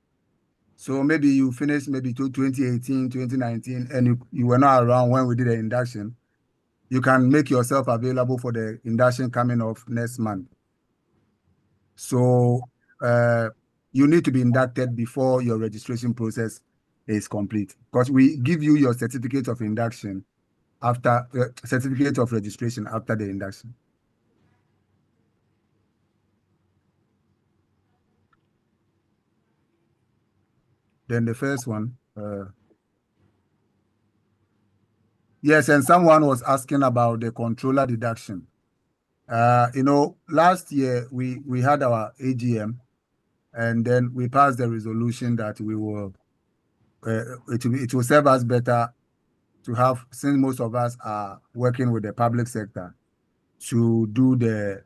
So maybe you finished maybe 2018, 2019, and you were not around when we did the induction. You can make yourself available for the induction coming off next month. So you need to be inducted before your registration process is complete, because we give you your certificate of induction after certificate of registration after the induction. Then the first one, yes, and someone was asking about the controller deduction. Last year we had our AGM, and then we passed the resolution that we will it will serve us better to have, since most of us are working with the public sector, to do the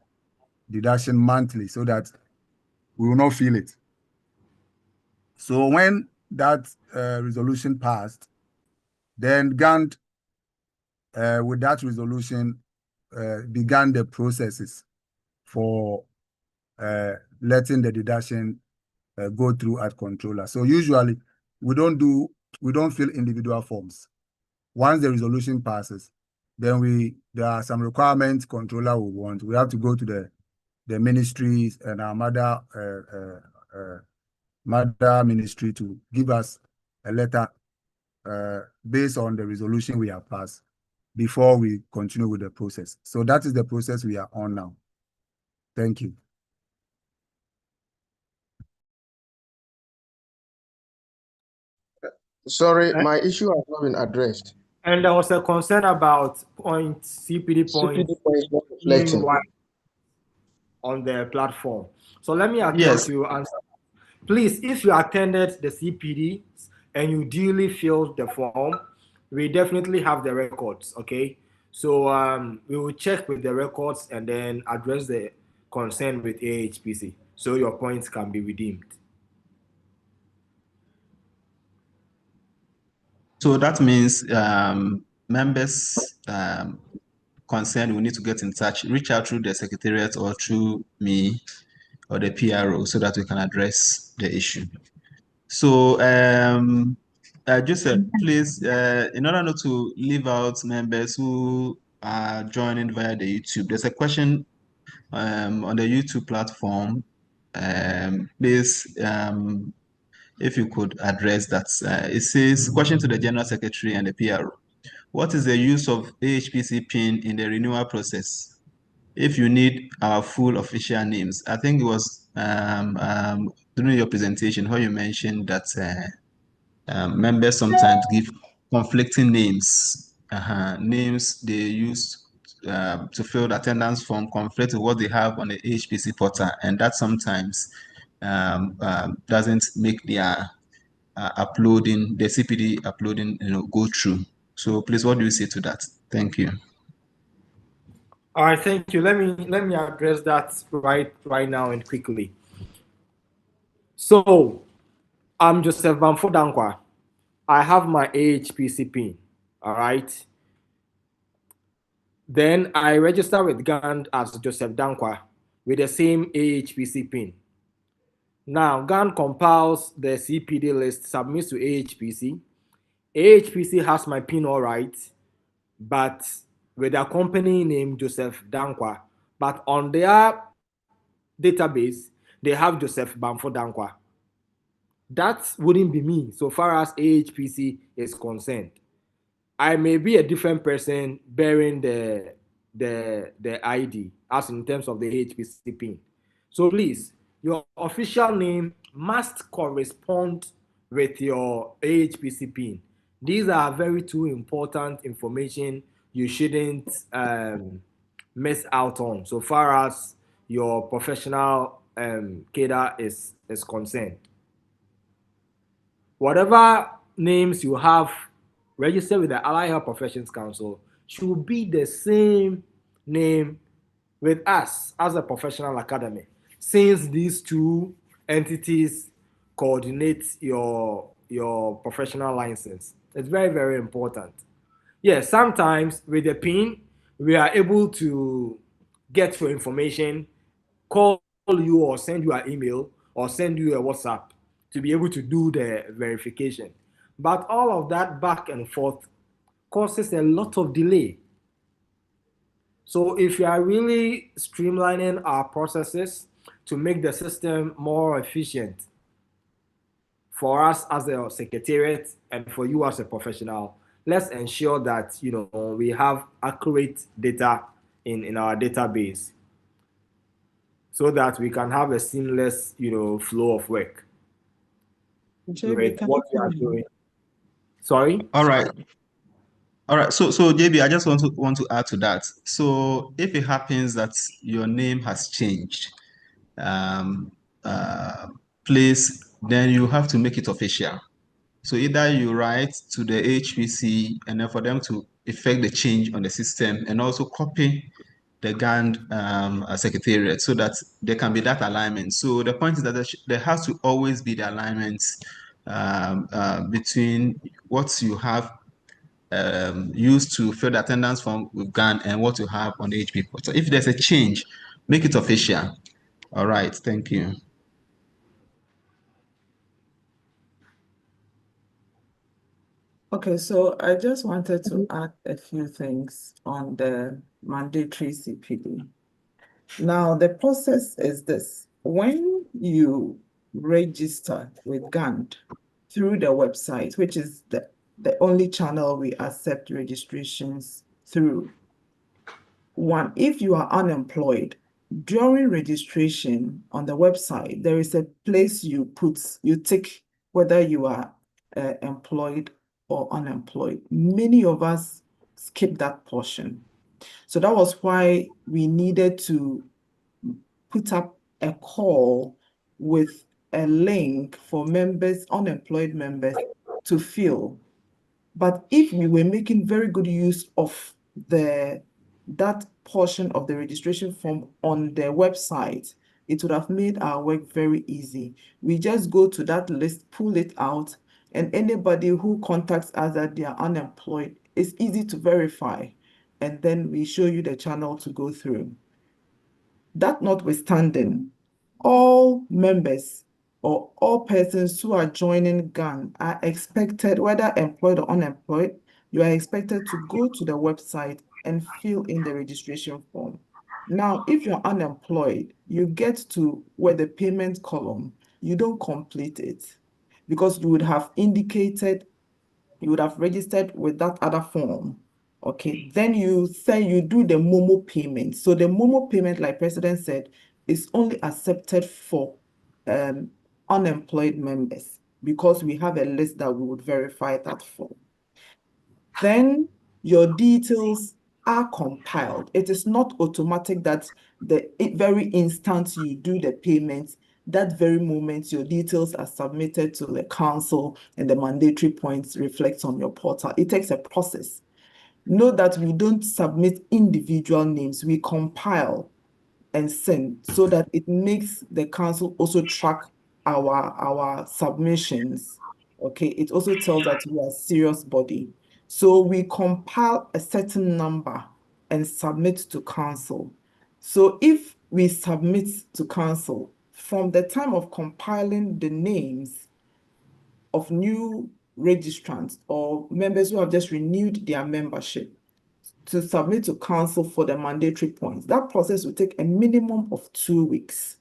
deduction monthly so that we will not feel it. So when that resolution passed, then GAND, with that resolution, began the processes for letting the deduction go through at controller. So usually we don't fill individual forms. Once the resolution passes, then there are some requirements controller will want. We have to go to the ministries and our mother ministry to give us a letter based on the resolution we have passed before we continue with the process. So that is the process we are on now. Thank you. Sorry, my issue has not been addressed. And there was a concern about CPD points being white on the platform. So let me attempt to answer. Please, if you attended the CPD and you duly filled the form, we definitely have the records, okay? So we will check with the records and then address the concern with AHPC so your points can be redeemed. So that means members concerned will need to get in touch, reach out through the secretariat or through me or the PRO so that we can address the issue. So Joseph, please, in order not to leave out members who are joining via the YouTube, there's a question on the YouTube platform. Please, if you could address that. It says, question to the General Secretary and the PRO. What is the use of AHPC PIN in the renewal process? If you need our full official names, I think it was during your presentation where you mentioned that members sometimes give conflicting names. Names they use to fill the attendance form conflict with what they have on the HPC portal, and that sometimes doesn't make their uploading, the CPD uploading, go through. So please, what do you say to that? Thank you. All right, thank you. Let me address that right now and quickly. So I'm Joseph Bamfodankwa. I have my AHPC PIN. All right. Then I register with GAND as Joseph Dankwa with the same AHPC PIN. Now GAND compiles the CPD list, submits to AHPC. AHPC has my PIN all right, but with a company name Joseph Dankwa. But on their database, they have Joseph Bamfo Dankwa. That wouldn't be me so far as AHPC is concerned. I may be a different person bearing the ID as in terms of the AHPC PIN. So please, your official name must correspond with your AHPC pin. These are very two important information you shouldn't miss out on so far as your professional cadre is concerned. Whatever names you have registered with the Allied Health Professions Council should be the same name with us as a professional academy, since these two entities coordinate your professional license. It's very, very important. Yes, sometimes with the PIN, we are able to get your information, call you or send you an email or send you a WhatsApp to be able to do the verification. But all of that back and forth causes a lot of delay. So if you are really streamlining our processes to make the system more efficient for us as a secretariat and for you as a professional, let's ensure that we have accurate data in our database so that we can have a seamless flow of work JB, with can what you we hear are me? doing. Sorry? All right. All right. So JB, I just want to add to that. So if it happens that your name has changed, um, uh, please, then you have to make it official. So either you write to the HPC and then for them to effect the change on the system and also copy the GAND secretariat so that there can be that alignment. So the point is that there has to always be the alignment between what you have used to fill the attendance form with GAN and what you have on the HP port. So if there's a change, make it official. All right, thank you. Okay, so I just wanted to add a few things on the mandatory CPD. Now, the process is this. When you register with GAND through the website, which is the only channel we accept registrations through, one, if you are unemployed, during registration on the website, there is a place you tick whether you are employed or unemployed. Many of us skip that portion. So that was why we needed to put up a call with a link for members, unemployed members, to fill. But if we were making very good use of that portion of the registration form on the website, it would have made our work very easy. We just go to that list, pull it out, and anybody who contacts us that they are unemployed, it's easy to verify. And then we show you the channel to go through. That notwithstanding, all members or all persons who are joining GAN are expected, whether employed or unemployed, you are expected to go to the website and fill in the registration form. Now, if you're unemployed, you get to where the payment column, you don't complete it because you would have indicated, you would have registered with that other form. Okay, then you say you do the Momo payment. So the Momo payment, like President said, is only accepted for unemployed members because we have a list that we would verify that for. Then your details are compiled. It is not automatic that the very instant you do the payment, that very moment your details are submitted to the council and the mandatory points reflect on your portal. It takes a process. Note that we don't submit individual names, we compile and send so that it makes the council also track our submissions. Okay, it also tells that we are a serious body. So we compile a certain number and submit to council. So if we submit to council, from the time of compiling the names of new registrants or members who have just renewed their membership, to submit to council for the mandatory points. That process will take a minimum of 2 weeks.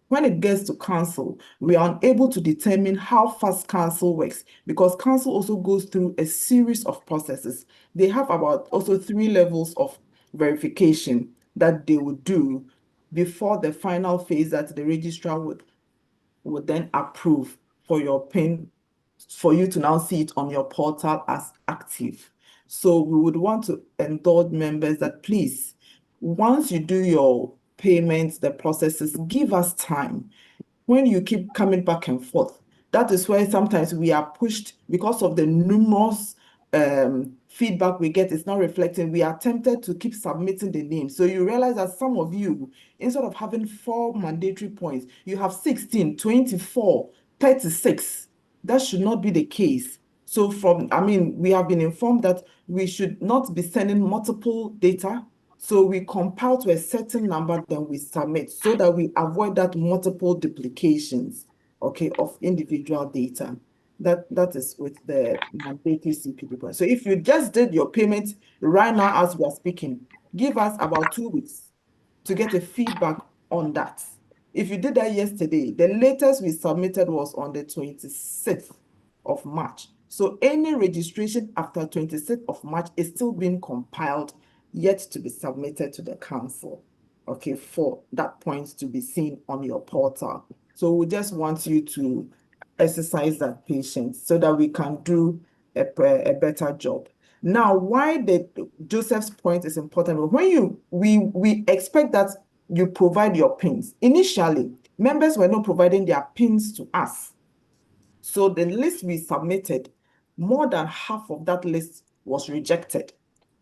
When it gets to council, we are unable to determine how fast council works because council also goes through a series of processes. They have about also 3 levels of verification that they would do before the final phase that the registrar would then approve for your PIN for you to now see it on your portal as active. So we would want to indulge members that please, once you do your payments, the processes, give us time. When you keep coming back and forth, that is where sometimes we are pushed because of the numerous feedback we get is not reflecting. We are tempted to keep submitting the names. So you realize that some of you, instead of having 4 mandatory points, you have 16, 24, 36. That should not be the case. So we have been informed that we should not be sending multiple data. So we compile to a certain number, then we submit so that we avoid that multiple duplications, okay, of individual data. That is with the mandatory CPD program. So if you just did your payment right now as we are speaking, give us about 2 weeks to get a feedback on that. If you did that yesterday, the latest we submitted was on the 26th of March. So any registration after 26th of March is still being compiled, yet to be submitted to the council, okay, for that point to be seen on your portal. So we just want you to exercise that patience so that we can do a better job. Now, why the Joseph's point is important, when we expect that you provide your pins. Initially, members were not providing their pins to us. So the list we submitted, more than half of that list was rejected.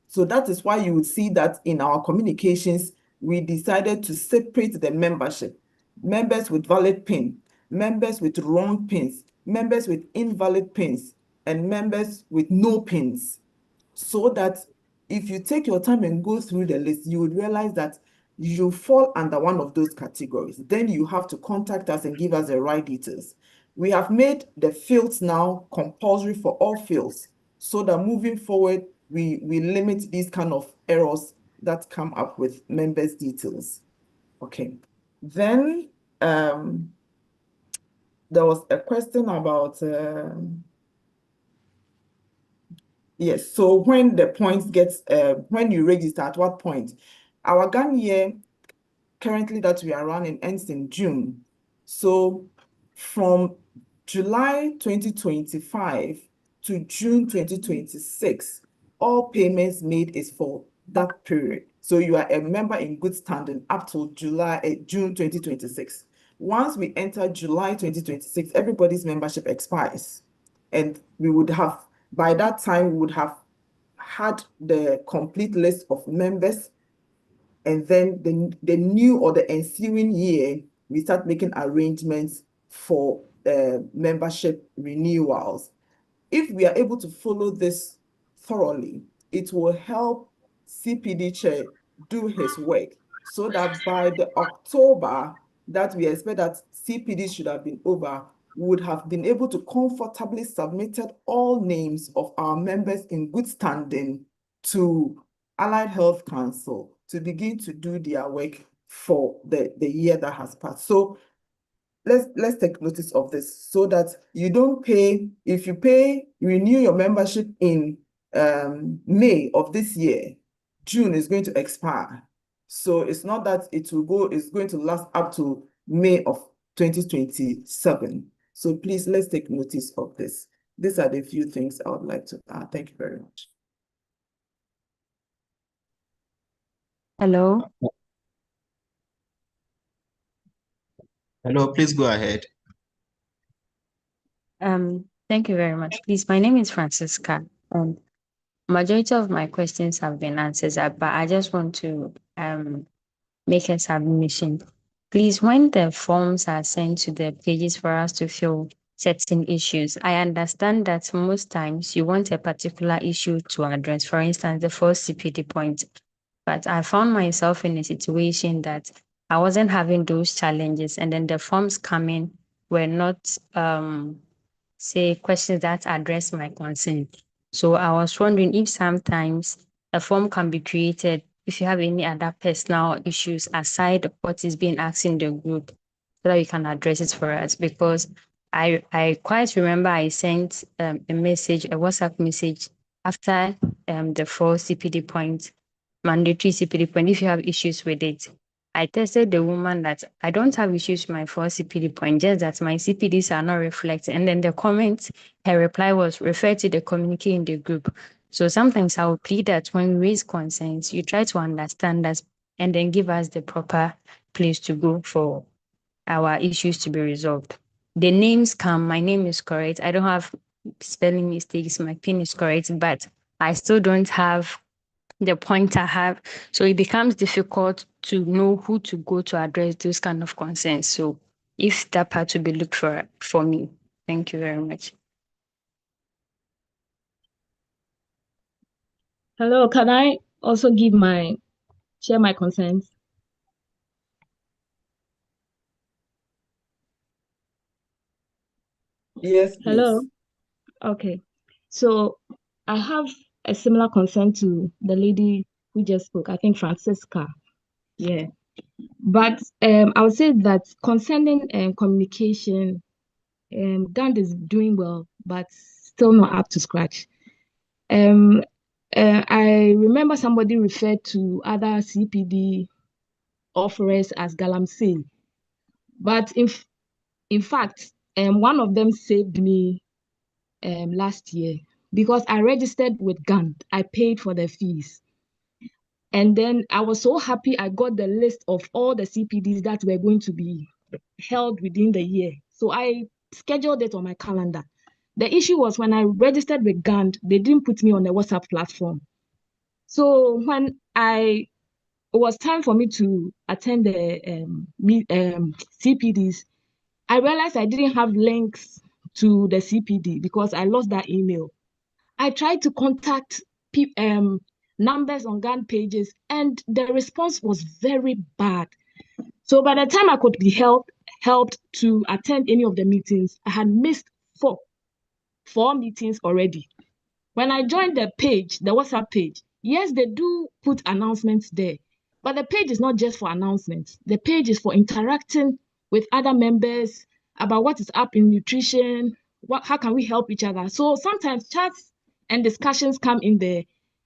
So that is why you will see that in our communications, we decided to separate the membership. Members with valid PIN, members with wrong PINs, members with invalid PINs, and members with no PINs. So that if you take your time and go through the list, you would realize that you fall under one of those categories. Then you have to contact us and give us the right details. We have made the fields now compulsory for all fields so that moving forward, we limit these kind of errors that come up with members' details. Okay. Then there was a question about yes, so when the points gets when you register, at what point? Our GAN year currently that we are running ends in June. So from July 2025 to June 2026, all payments made is for that period. So you are a member in good standing up to June 2026. Once we enter July 2026, everybody's membership expires. And we would have, by that time, we would have had the complete list of members, and then the new or the ensuing year, we start making arrangements for membership renewals. If we are able to follow this thoroughly, it will help CPD Chair do his work so that by the October that we expect that CPD should have been over, would have been able to comfortably submitted all names of our members in good standing to Allied Health Council to begin to do their work for the year that has passed. So let's take notice of this so that you don't pay, if you renew your membership in May of this year, June is going to expire. So it's not that it's going to last up to May of 2027. So please, let's take notice of this. These are the few things I would like to add. Thank you very much. Hello. Hello, please go ahead. Thank you very much. Please, my name is Francisca, and majority of my questions have been answered, but I just want to make a submission. Please, when the forms are sent to the pages for us to fill certain issues, I understand that most times you want a particular issue to address, for instance, the first CPD point. But I found myself in a situation that I wasn't having those challenges, and then the forms coming were not say questions that address my concern. So I was wondering if sometimes a form can be created if you have any other personal issues aside what is being asked in the group, so that you can address it for us. Because I quite remember I sent a WhatsApp message after the 4 CPD points, mandatory CPD point, if you have issues with it. I tested the woman that I don't have issues with my 4 CPD point, just that my CPDs are not reflected. And then the comment, her reply was refer to the communique in the group. So sometimes I will plead that when we raise concerns, you try to understand us and then give us the proper place to go for our issues to be resolved. The names come, my name is correct. I don't have spelling mistakes, my PIN is correct, but I still don't have the point I have. So it becomes difficult to know who to go to address those kind of concerns. So if that part to be looked for me. Thank you very much. Hello, can I also share my concerns? Yes, Hello. please. Okay. So I have a similar concern to the lady who just spoke, I think Francisca. Yeah. But I would say that concerning communication, GAND is doing well, but still not up to scratch. I remember somebody referred to other CPD offerers as galamsey, but in fact, one of them saved me last year because I registered with GAND. I paid for the fees. And then I was so happy I got the list of all the CPDs that were going to be held within the year. So I scheduled it on my calendar. The issue was when I registered with GAND, they didn't put me on the WhatsApp platform. So when it was time for me to attend the CPDs, I realized I didn't have links to the CPD because I lost that email. I tried to contact numbers on GAN pages, and the response was very bad. So by the time I could be helped to attend any of the meetings, I had missed four meetings already. When I joined the page, the WhatsApp page, yes, they do put announcements there, but the page is not just for announcements. The page is for interacting with other members about what is up in nutrition, how can we help each other. So sometimes chats and discussions come in there,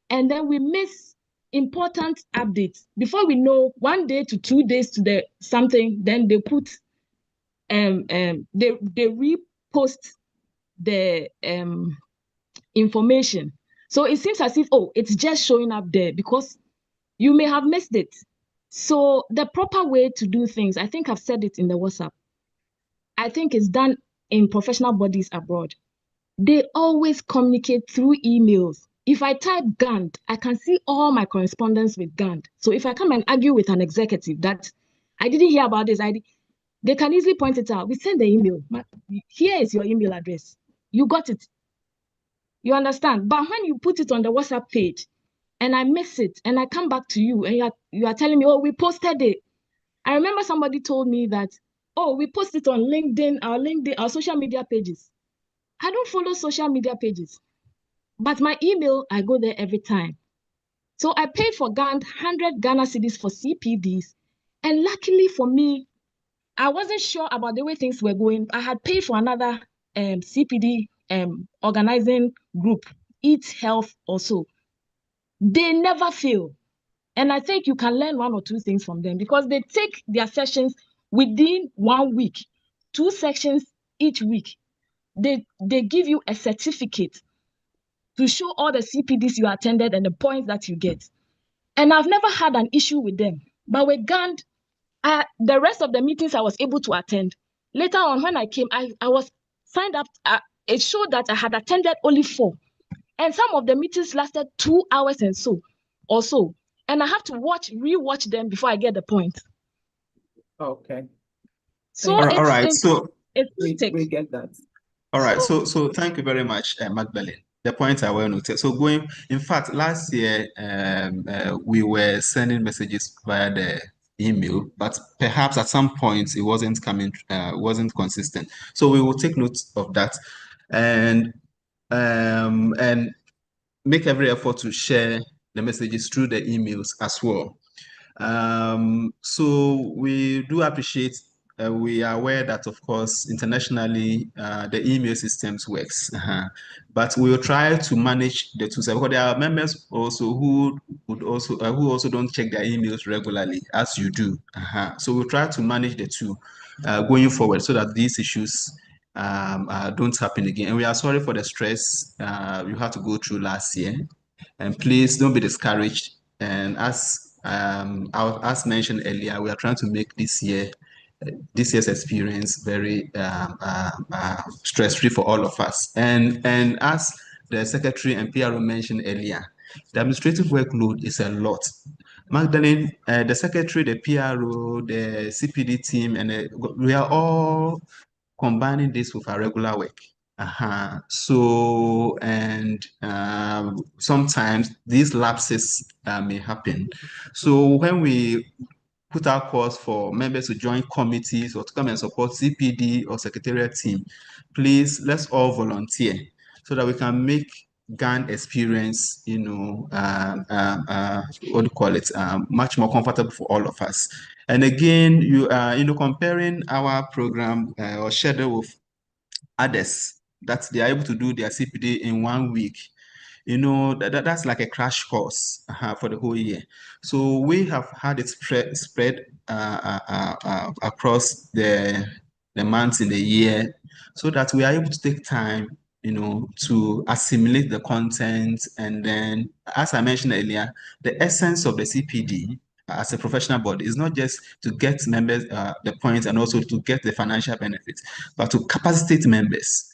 and then we miss important updates. Before we know, 1 day to 2 days to the something, then they put they repost the information. So it seems as if, oh, it's just showing up there because you may have missed it. So the proper way to do things, I think I've said it in the WhatsApp, I think it's done in professional bodies abroad. They always communicate through emails. If I type GAND, I can see all my correspondence with GAND. So if I come and argue with an executive that I didn't hear about this, they can easily point it out. We send the email. Here is your email address. You got it. You understand? But when you put it on the WhatsApp page and I miss it and I come back to you and you are telling me, oh, we posted it. I remember somebody told me that, oh, we posted it on LinkedIn, our social media pages. I don't follow social media pages, but my email, I go there every time. So I paid for GAND 100 Ghana cedis for CPDs. And luckily for me, I wasn't sure about the way things were going. I had paid for another CPD organizing group, Eat Health also. They never fail. And I think you can learn 1 or 2 things from them because they take their sessions within 1 week, 2 sections each week. They give you a certificate to show all the CPDs you attended and the points that you get. And I've never had an issue with them. But with GAND, the rest of the meetings I was able to attend. Later on, when I came, I was signed up. It showed that I had attended only 4. And some of the meetings lasted 2 hours and so. And I have to rewatch them before I get the point. Okay. So all right. So we get that. All right. So thank you very much, Magdalene. The points are well noted. So in fact, last year we were sending messages via the email, but perhaps at some point it wasn't wasn't consistent. So we will take note of that, and make every effort to share the messages through the emails as well. So we do appreciate we are aware that, of course, internationally, the email systems works. But we will try to manage the two sides, because there are members also who don't check their emails regularly, as you do. So we'll try to manage the two going forward, so that these issues don't happen again. And we are sorry for the stress you had to go through last year. And please don't be discouraged. And as mentioned earlier, we are trying to make this year's experience very stress-free for all of us. And as the secretary and PRO mentioned earlier, the administrative workload is a lot. Magdalene, the secretary, the PRO, the CPD team, and we are all combining this with our regular work. So, and sometimes these lapses may happen. So when we put out calls for members to join committees or to come and support CPD or secretariat team, please, let's all volunteer so that we can make GAND experience, what do you call it, much more comfortable for all of us. And again, comparing our program or schedule with others, that they are able to do their CPD in 1 week, that's like a crash course for the whole year. So we have had it spread across the months in the year, so that we are able to take time, to assimilate the content. And then, as I mentioned earlier, the essence of the CPD as a professional body is not just to get members the points and also to get the financial benefits, but to capacitate members.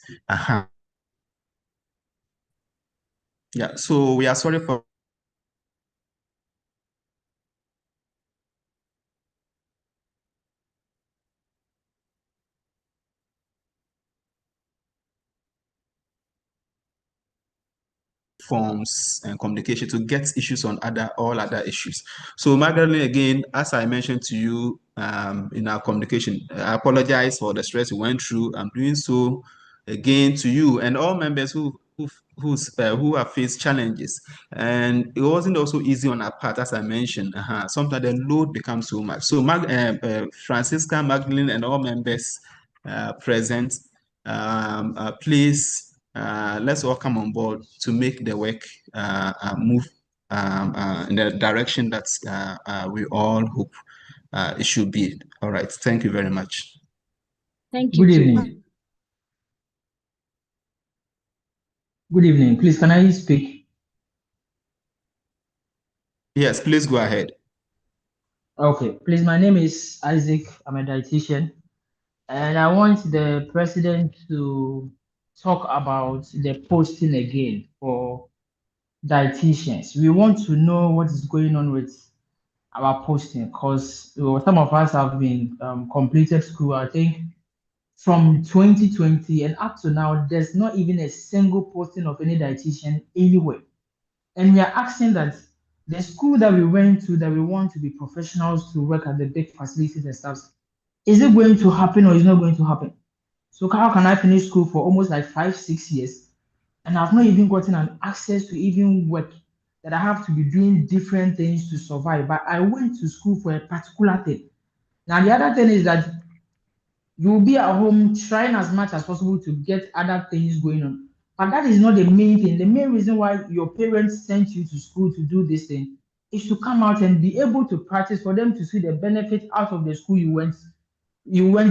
Yeah, so we are sorry for forms and communication to get issues on all other issues. So Magdalene, again, as I mentioned to you in our communication, I apologize for the stress we went through. I'm doing so again to you and all members who have faced challenges. And it wasn't also easy on our part, as I mentioned. Sometimes the load becomes so much. So Francisca, Magdalene, and all members present, please, let's all come on board to make the work move in the direction that we all hope it should be. All right. Thank you very much. Thank you. Good evening. Good evening. Please, can I speak? Yes, please go ahead. Okay. Please, my name is Isaac. I'm a dietitian. And I want the president to talk about the posting again for dietitians. We want to know what is going on with our posting, because some of us have been completed school, I think, from 2020 and up to now, there's not even a single posting of any dietitian anywhere. And we are asking that the school that we went to, that we want to be professionals to work at the big facilities and stuff, is it going to happen or is not going to happen? So how can I finish school for almost like 5-6 years and I've not even gotten an access to even work, that I have to be doing different things to survive? But I went to school for a particular thing. Now the other thing is that you'll be at home trying as much as possible to get other things going on. But that is not the main thing. The main reason why your parents sent you to school to do this thing is to come out and be able to practice, for them to see the benefit out of the school you went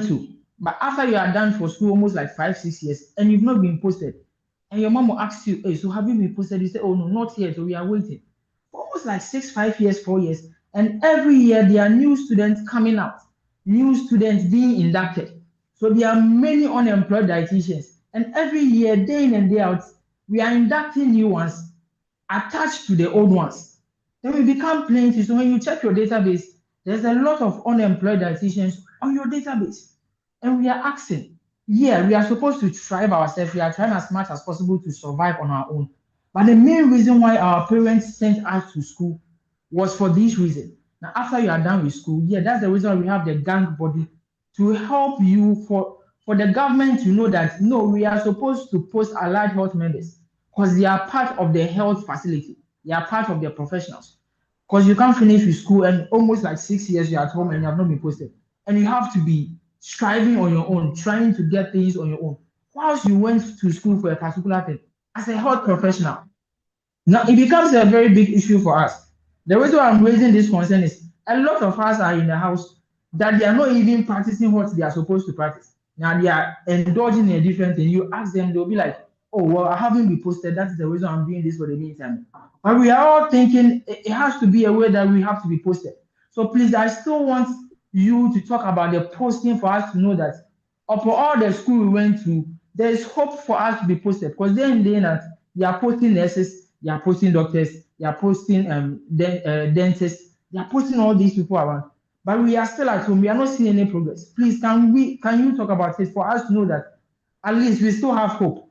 to. But after you are done for school almost like 5-6 years and you've not been posted, and your mom will ask you, hey, so have you been posted? You say, oh no, not yet, so we are waiting. For almost like 5 years, 4 years. And every year there are new students coming out, new students being inducted. So there are many unemployed dietitians. And every year, day in and day out, we are inducting new ones attached to the old ones. Then we become plenty. So when you check your database, there's a lot of unemployed dietitians on your database. And we are asking, yeah, we are supposed to thrive ourselves. We are trying as much as possible to survive on our own. But the main reason why our parents sent us to school was for this reason. Now, after you are done with school, yeah, that's the reason we have the gang body to help you, for the government to know that, no, we are supposed to post allied health members because they are part of the health facility. They are part of the professionals. Because you can't finish with school and almost like 6 years you're at home and you have not been posted. And you have to be striving on your own, trying to get things on your own, whilst you went to school for a particular thing as a health professional. Now it becomes a very big issue for us. The reason why I'm raising this concern is a lot of us are in the house that they are not even practicing what they are supposed to practice. Now they are indulging in a different thing. You ask them, they'll be like, "Oh well, I haven't been posted. That is the reason I'm doing this for the meantime." But we are all thinking it has to be a way that we have to be posted. So please, I still want you to talk about the posting for us to know that upon all the school we went to, there is hope for us to be posted because then that they are posting nurses, they are posting doctors, they are posting dentists, they are posting all these people around. But we are still at home. We are not seeing any progress. Please, can you talk about it for us to know that at least we still have hope?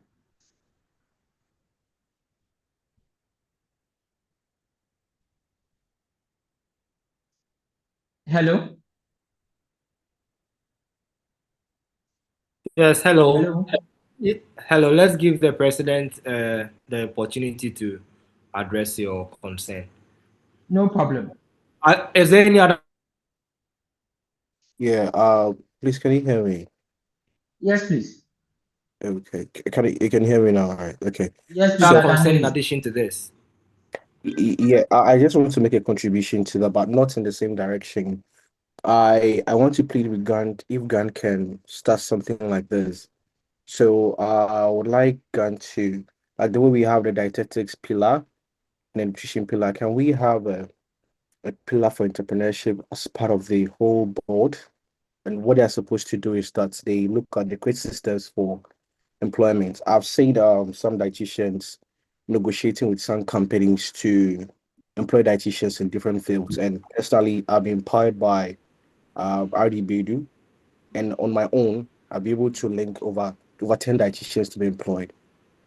Hello. Yes, hello. Hello. Hello, let's give the president the opportunity to address your concern. No problem. Is there any other? Yeah, please can you hear me? Yes, please. Okay, you can hear me now, all right? Okay. Yes, please. So, I can concern hear in you. addition to this. Yeah, I just want to make a contribution to that, but not in the same direction. I want to plead with GAND if GAND can start something like this. So I would like GAND to, like the way we have the dietetics pillar and the nutrition pillar, can we have a pillar for entrepreneurship as part of the whole board? And what they're supposed to do is that they look at the create systems for employment. I've seen some dietitians negotiating with some companies to employ dietitians in different fields. And personally, I've been empowered by RDBedu, and on my own, I'll be able to link over 10 dietitians to be employed.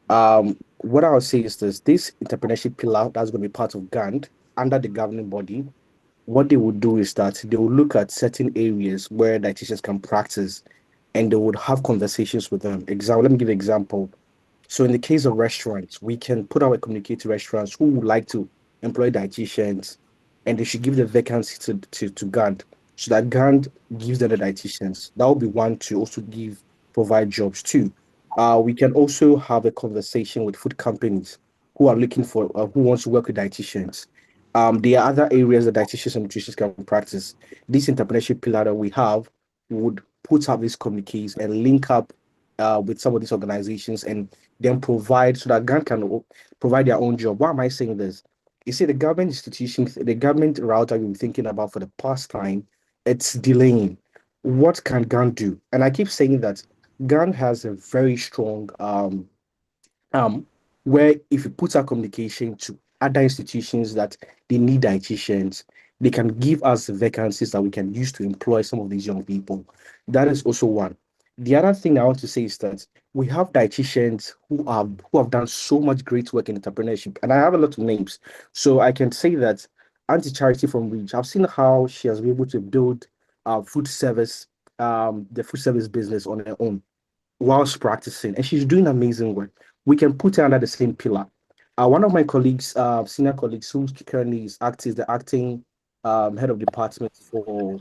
What I would say is this entrepreneurship pillar that's going to be part of GAND under the governing body, what they would do is that they will look at certain areas where dietitians can practice and they would have conversations with them. Example, let me give an example. So in the case of restaurants, we can put out a communique to restaurants who would like to employ dietitians, and they should give the vacancy to GAND so that GAND gives them the dietitians. That would be one to also provide jobs too. We can also have a conversation with food companies who are looking for who wants to work with dietitians. There are other areas that dietitians and nutritionists can practice. This entrepreneurship pillar that we have would put out these communiques and link up with some of these organizations and then provide so that GAN can provide their own job. Why am I saying this? You see, the government institutions, the government route that we've been thinking about for the past time, it's delaying. What can GAN do? And I keep saying that GAN has a very strong um, where if you put our communication to other institutions that they need dietitians, they can give us vacancies that we can use to employ some of these young people. That is also one. The other thing I want to say is that we have dietitians who have done so much great work in entrepreneurship, and I have a lot of names. So I can say that Auntie Charity from Reach, I've seen how she has been able to build the food service business on her own whilst practicing, and she's doing amazing work. We can put her under the same pillar. One of my colleagues, senior colleagues, who currently is the acting head of department for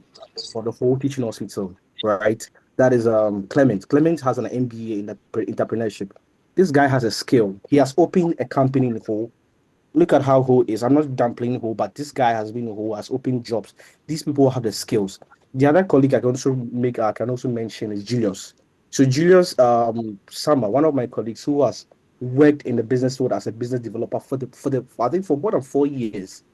the whole teaching hospital, right? That is Clement. Clement has an MBA in entrepreneurship. This guy has a skill. He has opened a company in Ho. Look at how Ho is. I'm not downplaying Ho, but this guy has been Ho, has opened jobs. These people have the skills. The other colleague I can also mention is Julius. So Julius Summer, one of my colleagues who has worked in the business world as a business developer for I think for more than 4 years.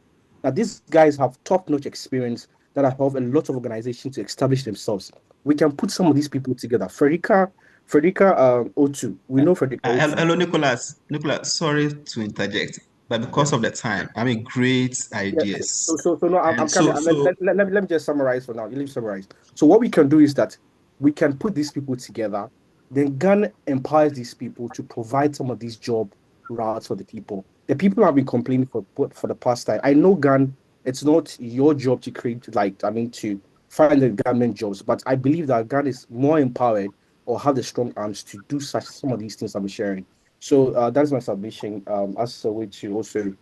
Now these guys have top-notch experience that have helped a lot of organizations to establish themselves. We can put some of these people together. Frederica Otu. We know Frederica Otu. Hello, Nicholas. Nicholas, sorry to interject, but because Yeah. of the time, I mean, great Yeah. ideas. So no, I'm And coming. Let me just summarize for now. Let me summarize. So what we can do is that we can put these people together. Then GAN empowers these people to provide some of these job routes for the people. The people have been complaining for the past time. I know GAN, it's not your job to create to find the government jobs, but I believe that GAN is more empowered or have the strong arms to do some of these things I'm sharing. So that's my submission as a way to also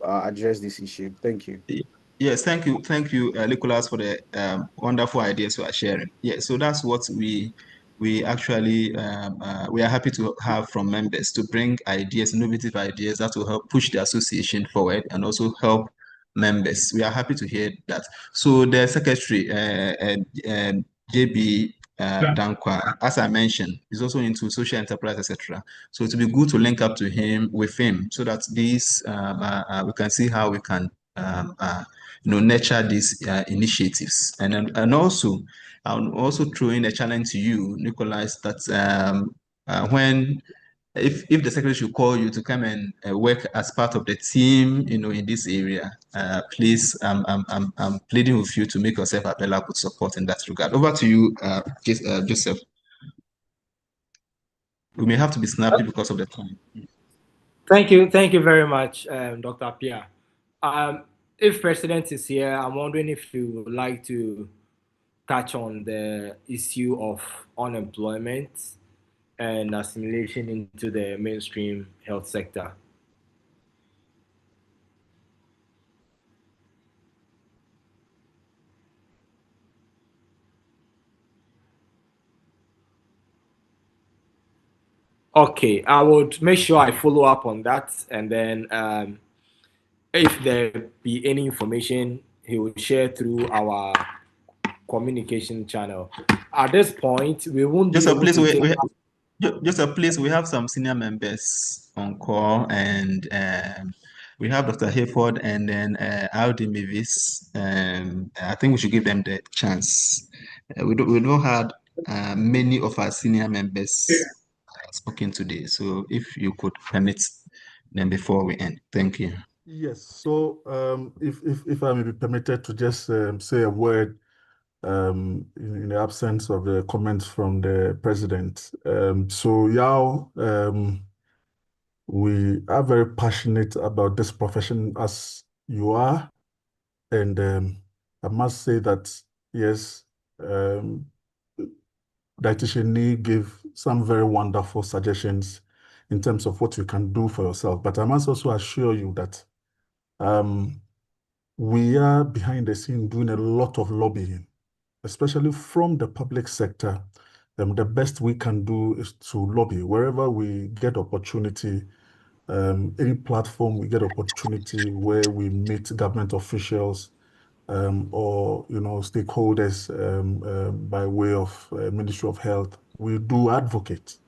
address this issue. Thank you. Yes, thank you, Nicholas, for the wonderful ideas you are sharing. Yeah, so that's what we actually we are happy to have from members to bring ideas, innovative ideas that will help push the association forward and also help members. We are happy to hear that. So the secretary, JB Dankwa, as I mentioned, is also into social enterprise, etc. So it will be good to link up to him with him so that these we can see how we can nurture these initiatives. And also, I'll also throw in a challenge to you, Nicholas, that when if the secretary should call you to come and work as part of the team, in this area, please, I'm pleading with you to make yourself available to support in that regard. Over to you, Joseph. We may have to be snappy because of the time. Thank you very much, Dr. Pia. If President is here, I'm wondering if you would like to touch on the issue of unemployment and assimilation into the mainstream health sector. Okay, I would make sure I follow up on that, and then if there be any information, he will share through our communication channel. At this point, we won't be able to take. Please, we have some senior members on call, and we have Dr. Hayford and then Aldi Mavis. I think we should give them the chance. We don't have many of our senior members spoken today, so if you could permit them before we end. Thank you. Yes. So, if I may be permitted to just say a word in the absence of the comments from the president. So, Yao, we are very passionate about this profession as you are, and I must say that yes, Dietitian Nee gave some very wonderful suggestions in terms of what you can do for yourself. But I must also assure you that we are behind the scene doing a lot of lobbying, especially from the public sector. The best we can do is to lobby wherever we get opportunity, any platform we get opportunity where we meet government officials or stakeholders by way of Ministry of Health. We do advocate,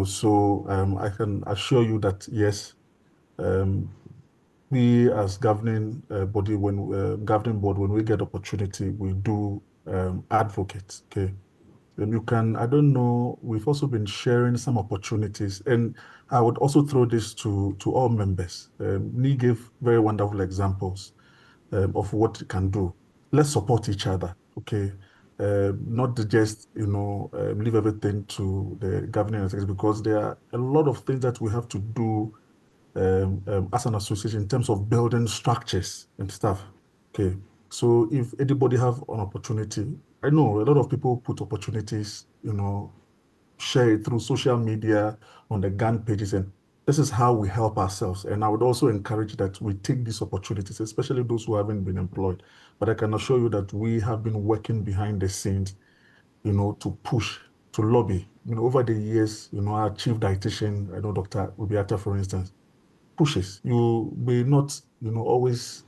so I can assure you that yes, we as governing body, governing board, when we get opportunity, we do advocate. Okay, and you can. I don't know. We've also been sharing some opportunities, and I would also throw this to all members. Nee gave very wonderful examples of what it can do. Let's support each other. Okay. Not to just leave everything to the governing executive, because there are a lot of things that we have to do as an association in terms of building structures and stuff. Okay, so if anybody have an opportunity, I know a lot of people put opportunities, share it through social media on the GAND pages, and this is how we help ourselves. And I would also encourage that we take these opportunities, especially those who haven't been employed. But I can assure you that we have been working behind the scenes, to push, to lobby. Over the years, our chief dietitian, I know Dr. Ubiata, for instance, pushes. You may not, always,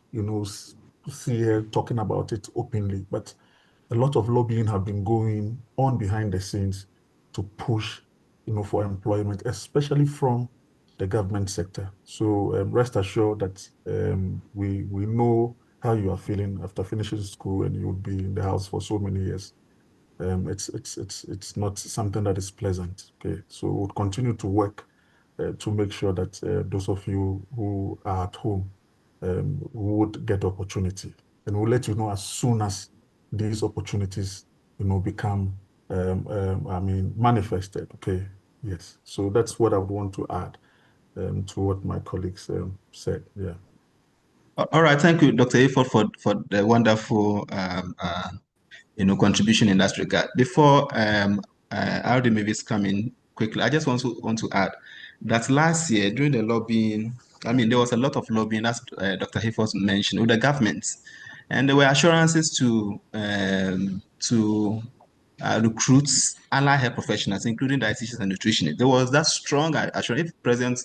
see her talking about it openly, but a lot of lobbying have been going on behind the scenes to push, for employment, especially from the government sector. So rest assured that we know how you are feeling after finishing school and you'll be in the house for so many years. It's not something that is pleasant. Okay, so we'll continue to work to make sure that those of you who are at home would get opportunity, and we'll let you know as soon as these opportunities, become manifested. Okay, yes. So that's what I would want to add to what my colleagues said. Yeah. All right, thank you, Dr. Ifo, for the wonderful contribution in that regard. Before Aldi Mavis come in quickly, I just want to add that last year during the lobbying, there was a lot of lobbying, as Dr. Hayford mentioned, with the government. And there were assurances to recruit allied health professionals, including dietitians and nutritionists. There was that strong assurance. If President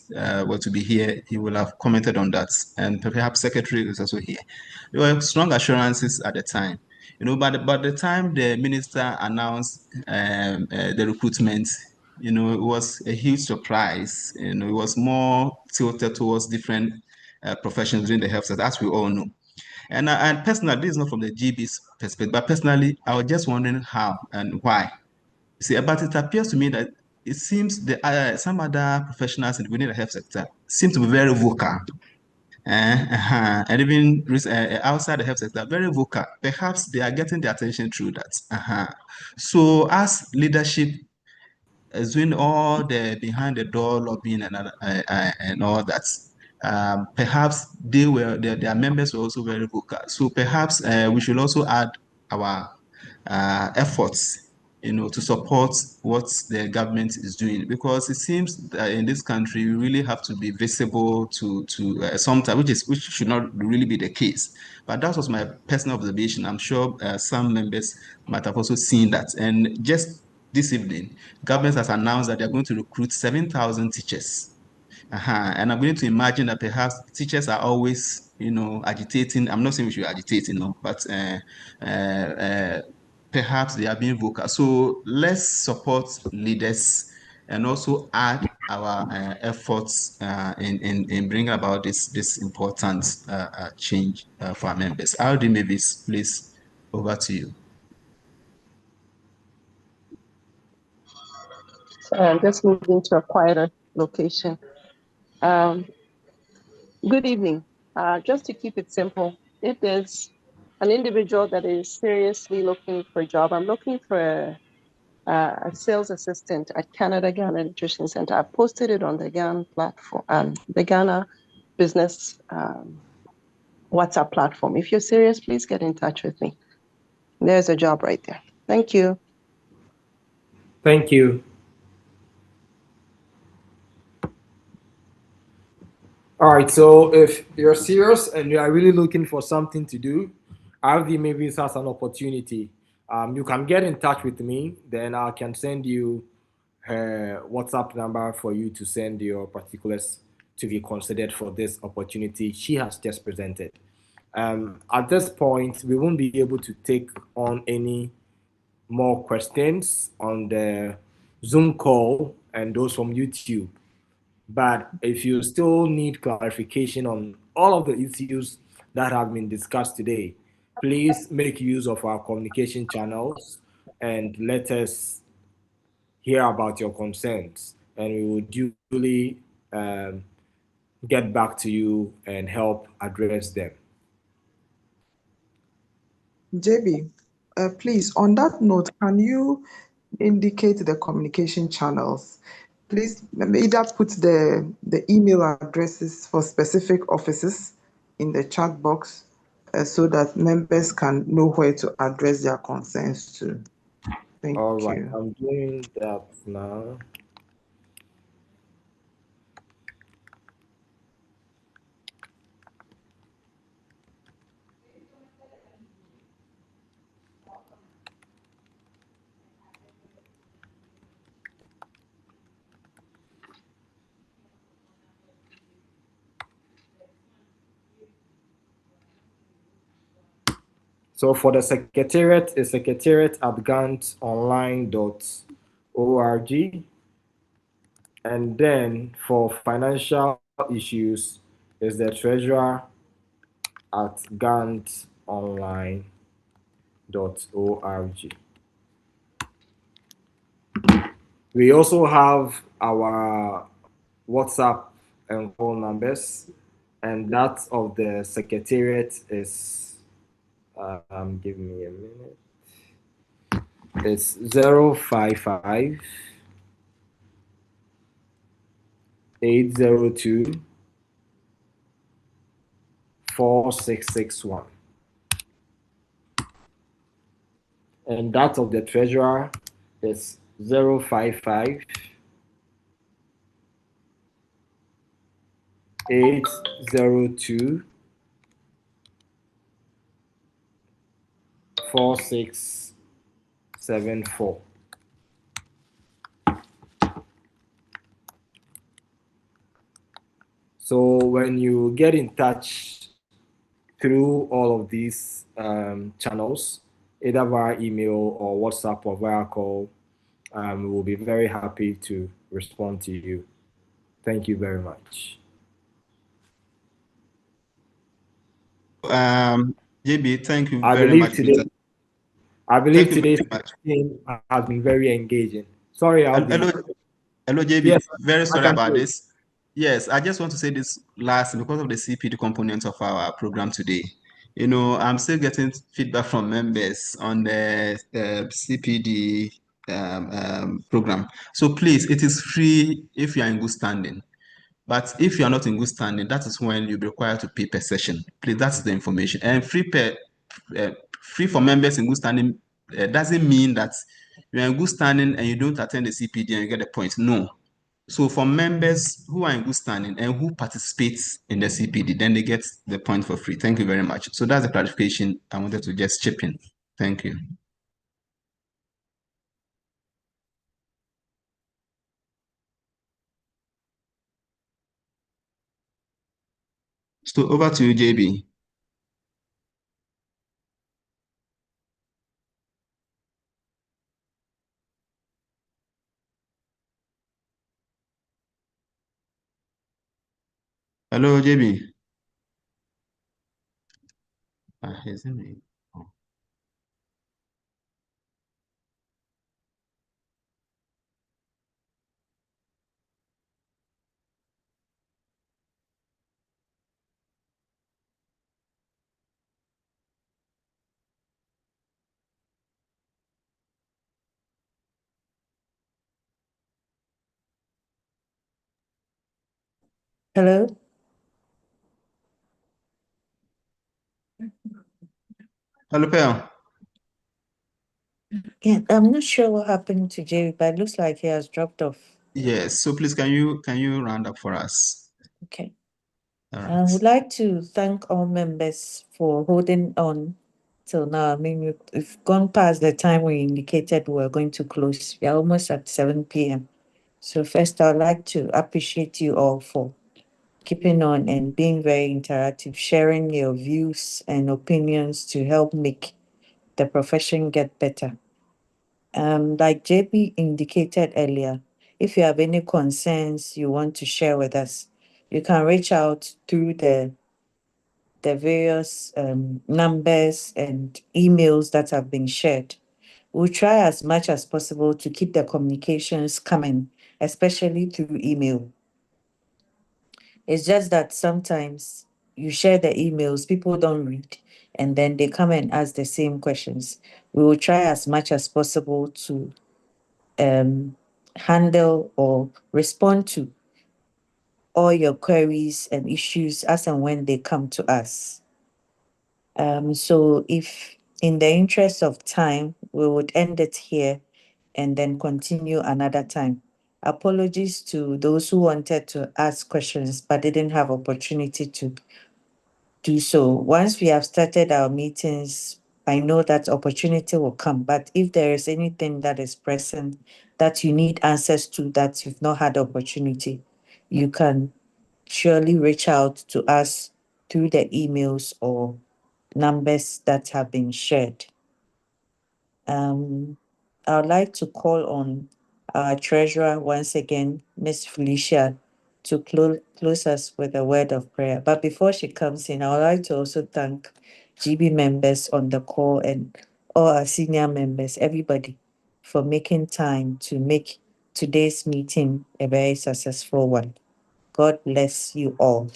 were to be here, he will have commented on that, and perhaps Secretary is also here. There were strong assurances at the time. But by the time the minister announced the recruitment, it was a huge surprise. It was more tilted towards different professions within the health sector, as we all know. And personally, this is not from the GB's perspective, but personally, I was just wondering how and why. See, but it appears to me that it seems some other professionals within the health sector seem to be very vocal. And even outside the health sector, very vocal. Perhaps they are getting the attention through that. So, as leadership is doing all the behind the door lobbying and all that, perhaps their members were also very vocal. So perhaps we should also add our efforts, to support what the government is doing, because it seems that in this country we really have to be visible to sometimes, which should not really be the case. But that was my personal observation. I'm sure some members might have also seen that. And just this evening, government has announced that they're going to recruit 7,000 teachers. And I'm going to imagine that perhaps teachers are always, agitating. I'm not saying we should agitate, but perhaps they are being vocal. So let's support leaders and also add our efforts in bringing about this important change for our members. Aldi Mavis, please, over to you. I'm just moving to a quieter location. Good evening. Just to keep it simple, if there's an individual that is seriously looking for a job, I'm looking for a sales assistant at Canada Ghana Nutrition Center. I posted it on the Ghana platform, the Ghana business WhatsApp platform. If you're serious, please get in touch with me. There's a job right there. Thank you. Thank you. All right, so if you're serious and you are really looking for something to do, RV maybe has an opportunity. You can get in touch with me, then I can send you her WhatsApp number for you to send your particulars to be considered for this opportunity she has just presented. At this point, we won't be able to take on any more questions on the Zoom call and those from YouTube. But if you still need clarification on all of the issues that have been discussed today, please make use of our communication channels and let us hear about your concerns. And we will duly get back to you and help address them. JB, please, on that note, can you indicate the communication channels? Please either put the email addresses for specific offices in the chat box so that members can know where to address their concerns to. Thank you. All right, I'm doing that now. So for the secretariat, it's secretariat@gantonline.org. And then for financial issues, is the treasurer at gantonline.org. We also have our WhatsApp and call numbers, and that of the secretariat is, give me a minute. It's 055 802 4661. And that of the treasurer is 055 802 4674. So when you get in touch through all of these channels, either via email or WhatsApp or via call, we'll be very happy to respond to you. Thank you very much. JB, thank you I very believe much. today, I believe Thank you today's very much. meeting has been very engaging. Sorry, Alvin. Hello, JB. Yes, Very I sorry can about hear you. this. Yes, I just want to say this last because of the CPD component of our program today. You know, I'm still getting feedback from members on the CPD program. So please, it is free if you are in good standing. But if you are not in good standing, that is when you'll be required to pay per session. Please, that's the information. And free for members in good standing doesn't mean that you're in good standing and you don't attend the CPD and you get a point. No. So for members who are in good standing and who participate in the CPD, then they get the point for free. Thank you very much. So that's the clarification I wanted to just chip in. Thank you. So over to you, JB. Hello, JB. Isn't it? Hello? Hello, Pearl. Yeah, I'm not sure what happened to Jerry, but it looks like he has dropped off. Yes. So please, can you round up for us? Okay. All I right. would like to thank all members for holding on till now. I mean, we've gone past the time we indicated we were going to close. We are almost at 7 p.m. So first, I'd like to appreciate you all for keeping on and being very interactive, sharing your views and opinions to help make the profession get better. Like JP indicated earlier, if you have any concerns you want to share with us, you can reach out through the various numbers and emails that have been shared. We'll try as much as possible to keep the communications coming, especially through email. It's just that sometimes you share the emails, people don't read, and then they come and ask the same questions. We will try as much as possible to handle or respond to all your queries and issues as and when they come to us. So if in the interest of time, we would end it here and then continue another time. Apologies to those who wanted to ask questions but didn't have opportunity to do so. Once we have started our meetings, I know that opportunity will come. But if there is anything that is present that you need answers to that you've not had opportunity, you can surely reach out to us through the emails or numbers that have been shared. I would like to call on our treasurer once again, Miss Felicia, to close us with a word of prayer. But before she comes in, I would like to also thank GB members on the call and all our senior members, everybody, for making time to make today's meeting a very successful one. God bless you all.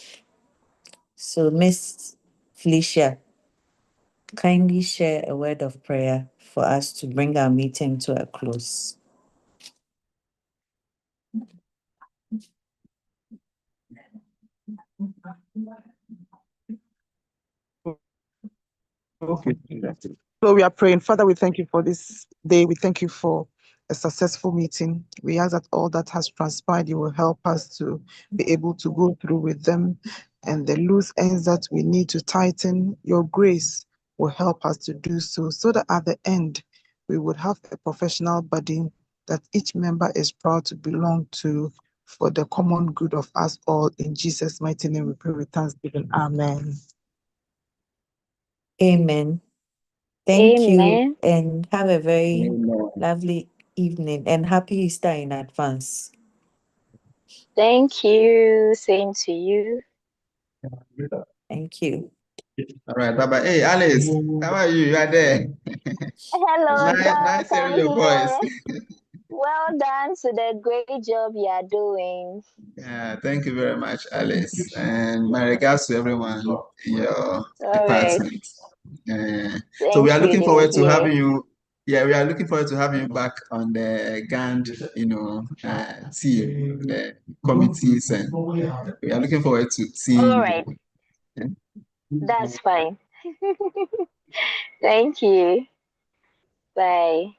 So, Miss Felicia, kindly share a word of prayer for us to bring our meeting to a close. Okay. So we are praying. Father, we thank you for this day. We thank you for a successful meeting. We ask that all that has transpired, you will help us to be able to go through with them, and the loose ends that we need to tighten your grace will help us to do so that at the end, we would have a professional body that each member is proud to belong to for the common good of us all. In Jesus' mighty name, we pray with thanksgiving. Amen. Amen. Thank you, Amen. and have a very Amen. lovely evening and happy Easter in advance. Thank you. Same to you. Thank you. All right, bye bye. Hey, Alice, how are you? You are there. Hello, Nice Doc. hearing I'm your voice. here. Well done to the great job you are doing. Yeah, thank you very much, Alice. And my regards to everyone in your All right. department. So we Thank are you. looking They will forward to hear. having you. Yeah, we are looking forward to having you back on the GAND, team, the committees, and we are looking forward to seeing All you. right. That's fine. Thank you. Bye.